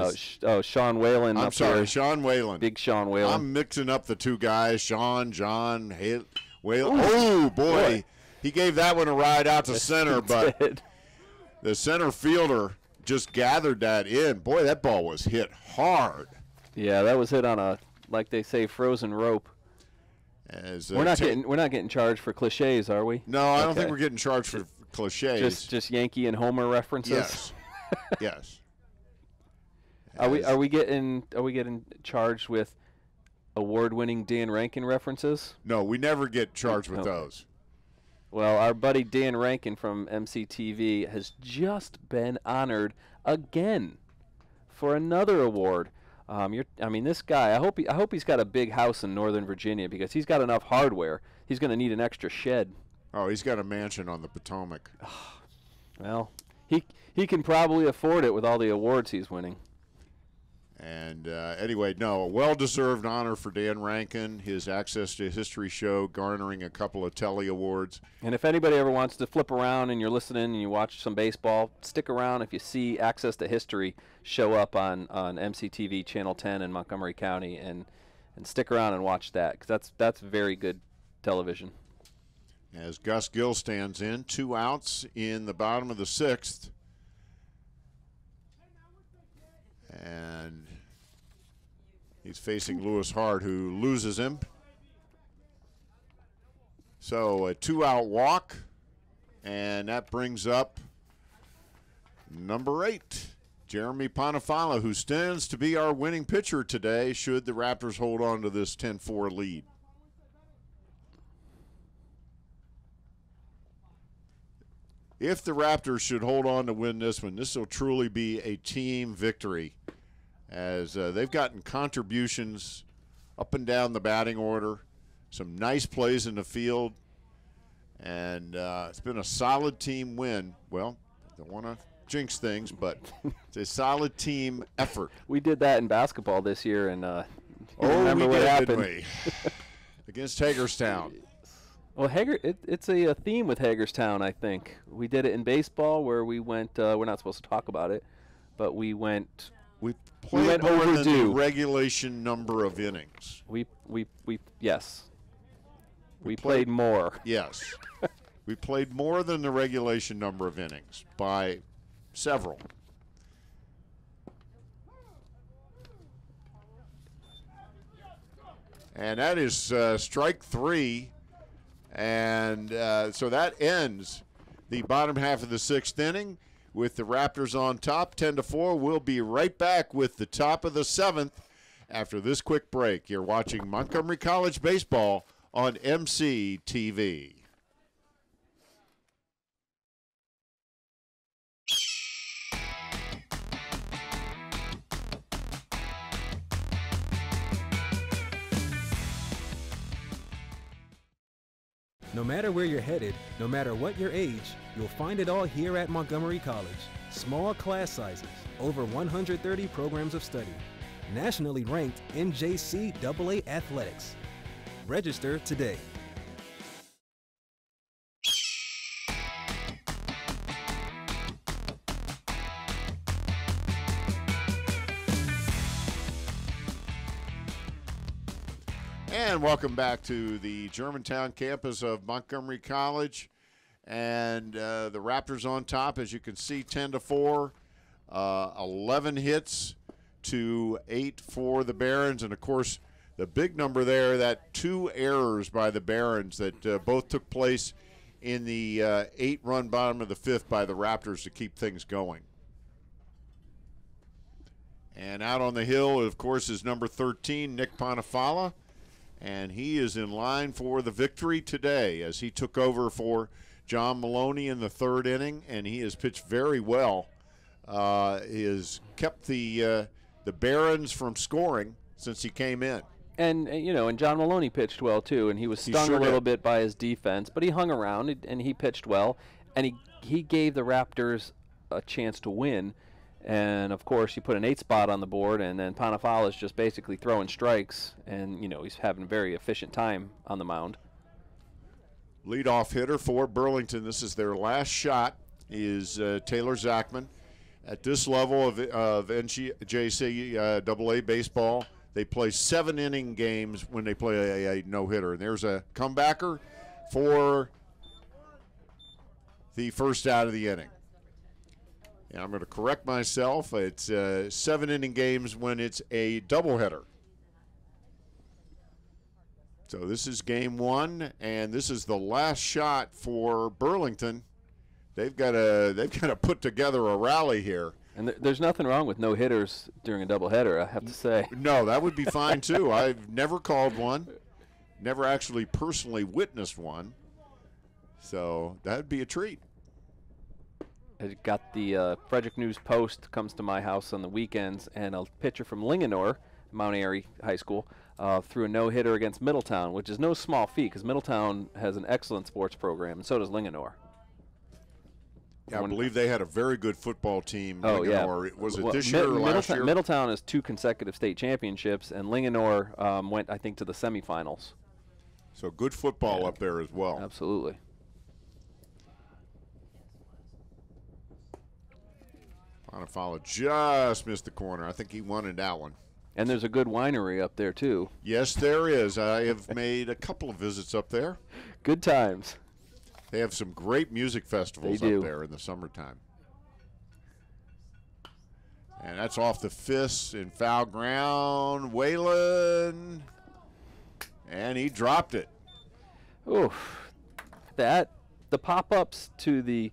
[SPEAKER 2] Sean Whalen.
[SPEAKER 1] I'm sorry, Sean Whalen.
[SPEAKER 2] Big Sean Whalen.
[SPEAKER 1] I'm mixing up the two guys, John Whalen. Oh, boy. He gave that one a ride out to center, but the center fielder just gathered that in. Boy, that ball was hit hard.
[SPEAKER 2] Yeah, that was hit on a, like they say, frozen rope. We're not getting charged for cliches, are we?
[SPEAKER 1] No, I don't think we're getting charged for cliches.
[SPEAKER 2] Just Yankee and Homer references.
[SPEAKER 1] Yes. Yes.
[SPEAKER 2] Are we getting charged with award-winning Dan Rankin references?
[SPEAKER 1] No, we never get charged with those.
[SPEAKER 2] Well, our buddy Dan Rankin from MCTV has just been honored again for another award. I mean, this guy, I hope he's got a big house in Northern Virginia, because he's got enough hardware. He's going to need an extra shed.
[SPEAKER 1] Oh, he's got a mansion on the Potomac.
[SPEAKER 2] Well, he can probably afford it with all the awards he's winning.
[SPEAKER 1] And anyway, no, a well-deserved honor for Dan Rankin, his Access to History show garnering a couple of Telly Awards.
[SPEAKER 2] And if anybody ever wants to flip around and you're listening and you watch some baseball, stick around if you see Access to History show up on MCTV Channel 10 in Montgomery County, and stick around and watch that, because that's very good television.
[SPEAKER 1] As Gus Gill stands in, 2 outs in the bottom of the 6th. And he's facing Lewis Hart, who loses him. So a 2-out walk, and that brings up number 8, Jeremy Ponifala, who stands to be our winning pitcher today should the Raptors hold on to this 10-4 lead. If the Raptors should hold on to win this one, this will truly be a team victory, as they've gotten contributions up and down the batting order, some nice plays in the field, and it's been a solid team win. Well, I don't want to jinx things, but it's a solid team effort.
[SPEAKER 2] We did that in basketball this year, and
[SPEAKER 1] remember
[SPEAKER 2] what happened.
[SPEAKER 1] Didn't we? Against Hagerstown.
[SPEAKER 2] Well, it's a theme with Hagerstown, I think. We did it in baseball, where we went, we're not supposed to talk about it, but we went
[SPEAKER 1] played more
[SPEAKER 2] overdue.
[SPEAKER 1] than the regulation number of innings.
[SPEAKER 2] Yes. We played more.
[SPEAKER 1] Yes. We played more than the regulation number of innings by several. And that is strike 3. And so that ends the bottom half of the 6th inning with the Raptors on top, 10-4. We'll be right back with the top of the 7th after this quick break. You're watching Montgomery College Baseball on MCTV.
[SPEAKER 3] No matter where you're headed, no matter what your age, you'll find it all here at Montgomery College. Small class sizes, over 130 programs of study, nationally ranked NJCAA athletics. Register today.
[SPEAKER 1] And welcome back to the Germantown campus of Montgomery College. And the Raptors on top, as you can see, 10-4, 11 hits to 8 for the Barons. And, of course, the big number there, that 2 errors by the Barons that both took place in the 8-run bottom of the 5th by the Raptors to keep things going. And out on the hill, of course, is number 13, Nick Ponifala. And he is in line for the victory today as he took over for John Maloney in the 3rd inning, and he has pitched very well. He has kept the Barons from scoring since he came in.
[SPEAKER 2] And and John Maloney pitched well too, and he was stung a little bit by his defense, but he hung around and he pitched well, and he gave the Raptors a chance to win. And, of course, you put an 8 spot on the board, and then Ponifala is just basically throwing strikes, and, he's having a very efficient time on the mound.
[SPEAKER 1] Leadoff hitter for Burlington. This is their last shot, is Taylor Zachman. At this level of NJCAA baseball, they play 7-inning games when they play a no-hitter. And there's a comebacker for the first out of the inning. And I'm going to correct myself. It's 7-inning games when it's a doubleheader. So this is game 1, and this is the last shot for Burlington. They've got to put together a rally here.
[SPEAKER 2] And there's nothing wrong with no hitters during a doubleheader, I have to say.
[SPEAKER 1] No, that would be fine too. I've never called one, never actually personally witnessed one. So that'd be a treat.
[SPEAKER 2] I got the Frederick News Post comes to my house on the weekends, and a pitcher from Linganore, Mount Airy High School, threw a no-hitter against Middletown, which is no small feat because Middletown has an excellent sports program, and so does Linganore.
[SPEAKER 1] Yeah, I believe they had a very good football team.
[SPEAKER 2] Oh,
[SPEAKER 1] Linganore.
[SPEAKER 2] yeah.
[SPEAKER 1] Was it this year or last year?
[SPEAKER 2] Middletown has 2 consecutive state championships, and Linganore went, I think, to the semifinals.
[SPEAKER 1] So good football up there as well.
[SPEAKER 2] Absolutely.
[SPEAKER 1] Ponifala just missed the corner. I think he wanted that one.
[SPEAKER 2] And there's a good winery up there, too.
[SPEAKER 1] Yes, there is. I have made a couple of visits up there.
[SPEAKER 2] Good times.
[SPEAKER 1] They have some great music festivals up there in the summertime. And that's off the fists in foul ground. Whalen. And he dropped it.
[SPEAKER 2] Oof. The pop-ups to the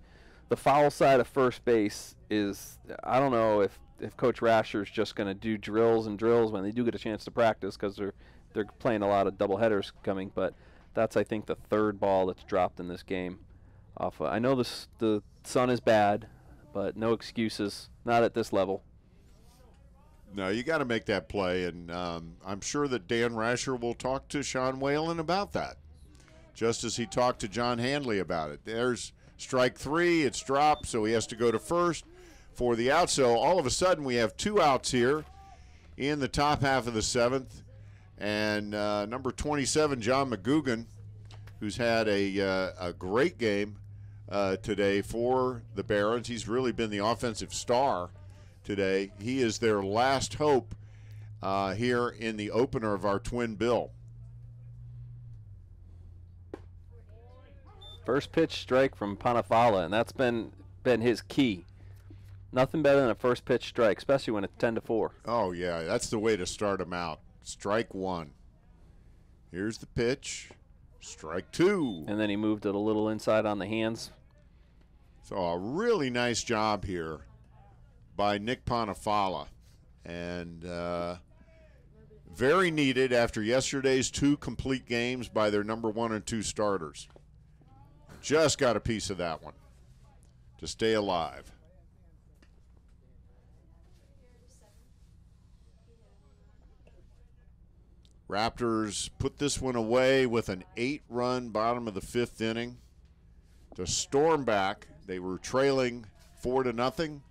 [SPEAKER 2] foul side of first base is, I don't know if Coach Rasher's just going to do drills and drills when they do get a chance to practice because they're playing a lot of doubleheaders coming, but that's, I think, the 3rd ball that's dropped in this game. I know the sun is bad, but no excuses, not at this level.
[SPEAKER 1] No, you got to make that play, and I'm sure that Dan Rasher will talk to Sean Whalen about that, just as he talked to John Handley about it. There's strike 3, it's dropped, so he has to go to first for the out. So all of a sudden we have 2 outs here in the top half of the 7th, and number 27, John McGugan, who's had a great game today for the Barons. He's really been the offensive star today. He is their last hope here in the opener of our twin bill.
[SPEAKER 2] First pitch strike from Ponifala, and that's been his key. Nothing better than a first pitch strike, especially when it's 10-4.
[SPEAKER 1] Oh, yeah, that's the way to start him out. Strike 1. Here's the pitch. Strike 2.
[SPEAKER 2] And then he moved it a little inside on the hands.
[SPEAKER 1] So a really nice job here by Nick Ponifala. And very needed after yesterday's 2 complete games by their number 1 and 2 starters. Just got a piece of that one to stay alive. Raptors put this one away with an 8-run bottom of the 5th inning to storm back. They were trailing 4-0.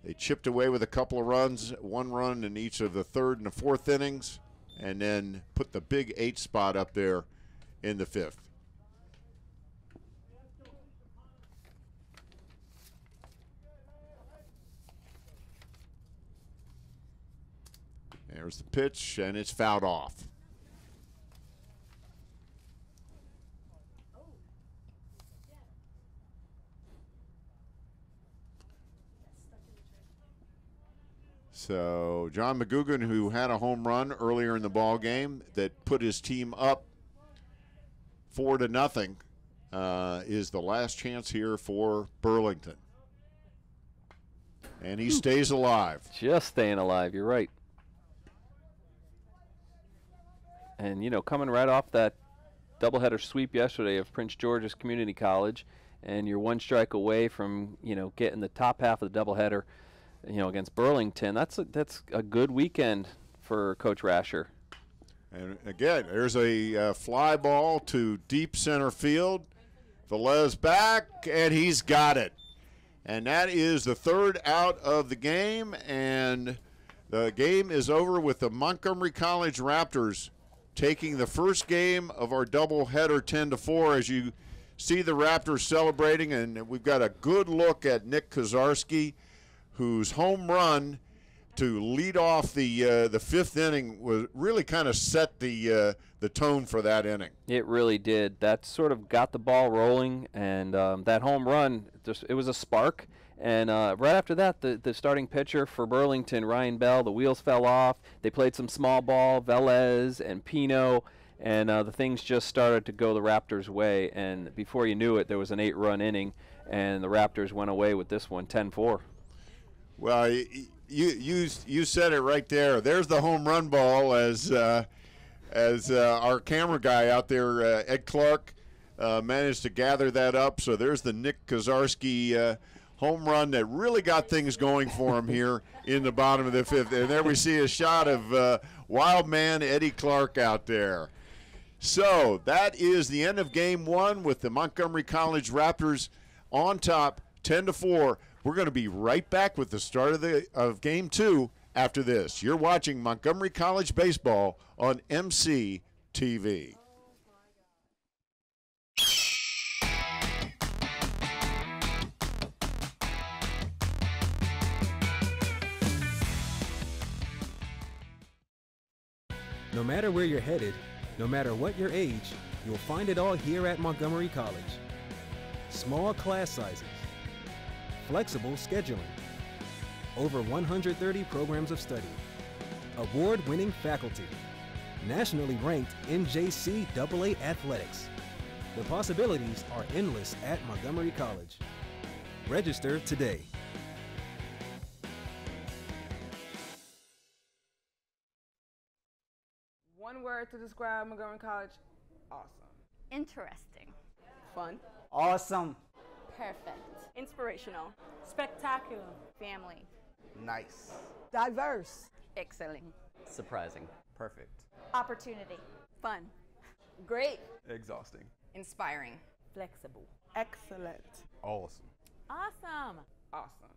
[SPEAKER 1] They chipped away with a couple of runs, 1 run in each of the 3rd and the 4th innings, and then put the big 8 spot up there in the 5th. There's the pitch, and it's fouled off. So John McGugan, who had a home run earlier in the ball game that put his team up 4-0, is the last chance here for Burlington. And he stays alive.
[SPEAKER 2] Just staying alive, you're right. And, you know, coming right off that doubleheader sweep yesterday of Prince George's Community College, and you're 1 strike away from, you know, getting the top half of the doubleheader, you know, against Burlington. That's a good weekend for Coach Rasher.
[SPEAKER 1] And again, there's a fly ball to deep center field. Velez back, and he's got it. And that is the 3rd out of the game, and the game is over with the Montgomery College Raptors taking the first game of our doubleheader 10-4. As you see the Raptors celebrating, and we've got a good look at Nick Kozarski, whose home run to lead off the 5th inning was really kind of set the tone for that inning.
[SPEAKER 2] It really did. That sort of got the ball rolling, and that home run, it was a spark. And right after that, the starting pitcher for Burlington, Ryan Bell, the wheels fell off. They played some small ball, Velez and Pino, and the things just started to go the Raptors' way. And before you knew it, there was an 8-run inning, and the Raptors went away with this one, 10-4.
[SPEAKER 1] Well, you said it right there. There's the home run ball as our camera guy out there, Ed Clark, managed to gather that up. So there's the Nick Kozarski home run that really got things going for him here in the bottom of the fifth. And there we see a shot of wild man Eddie Clark out there. So that is the end of game one with the Montgomery College Raptors on top 10-4. We're going to be right back with the start of game two after this. You're watching Montgomery College baseball on MC TV.
[SPEAKER 3] No matter where you're headed, no matter what your age, you'll find it all here at Montgomery College. Small class sizes, flexible scheduling, over 130 programs of study, award-winning faculty, nationally ranked NJCAA athletics. The possibilities are endless at Montgomery College. Register today.
[SPEAKER 5] One word to describe Montgomery College: awesome.
[SPEAKER 6] Interesting.
[SPEAKER 10] Fun.
[SPEAKER 7] Awesome.
[SPEAKER 6] Perfect.
[SPEAKER 10] Inspirational.
[SPEAKER 6] Spectacular. Family.
[SPEAKER 7] Nice.
[SPEAKER 10] Diverse.
[SPEAKER 6] Excellent.
[SPEAKER 7] Surprising. Perfect.
[SPEAKER 6] Opportunity.
[SPEAKER 10] Fun. Great.
[SPEAKER 11] Exhausting.
[SPEAKER 6] Inspiring.
[SPEAKER 10] Flexible. Excellent.
[SPEAKER 11] Awesome.
[SPEAKER 6] Awesome.
[SPEAKER 5] Awesome.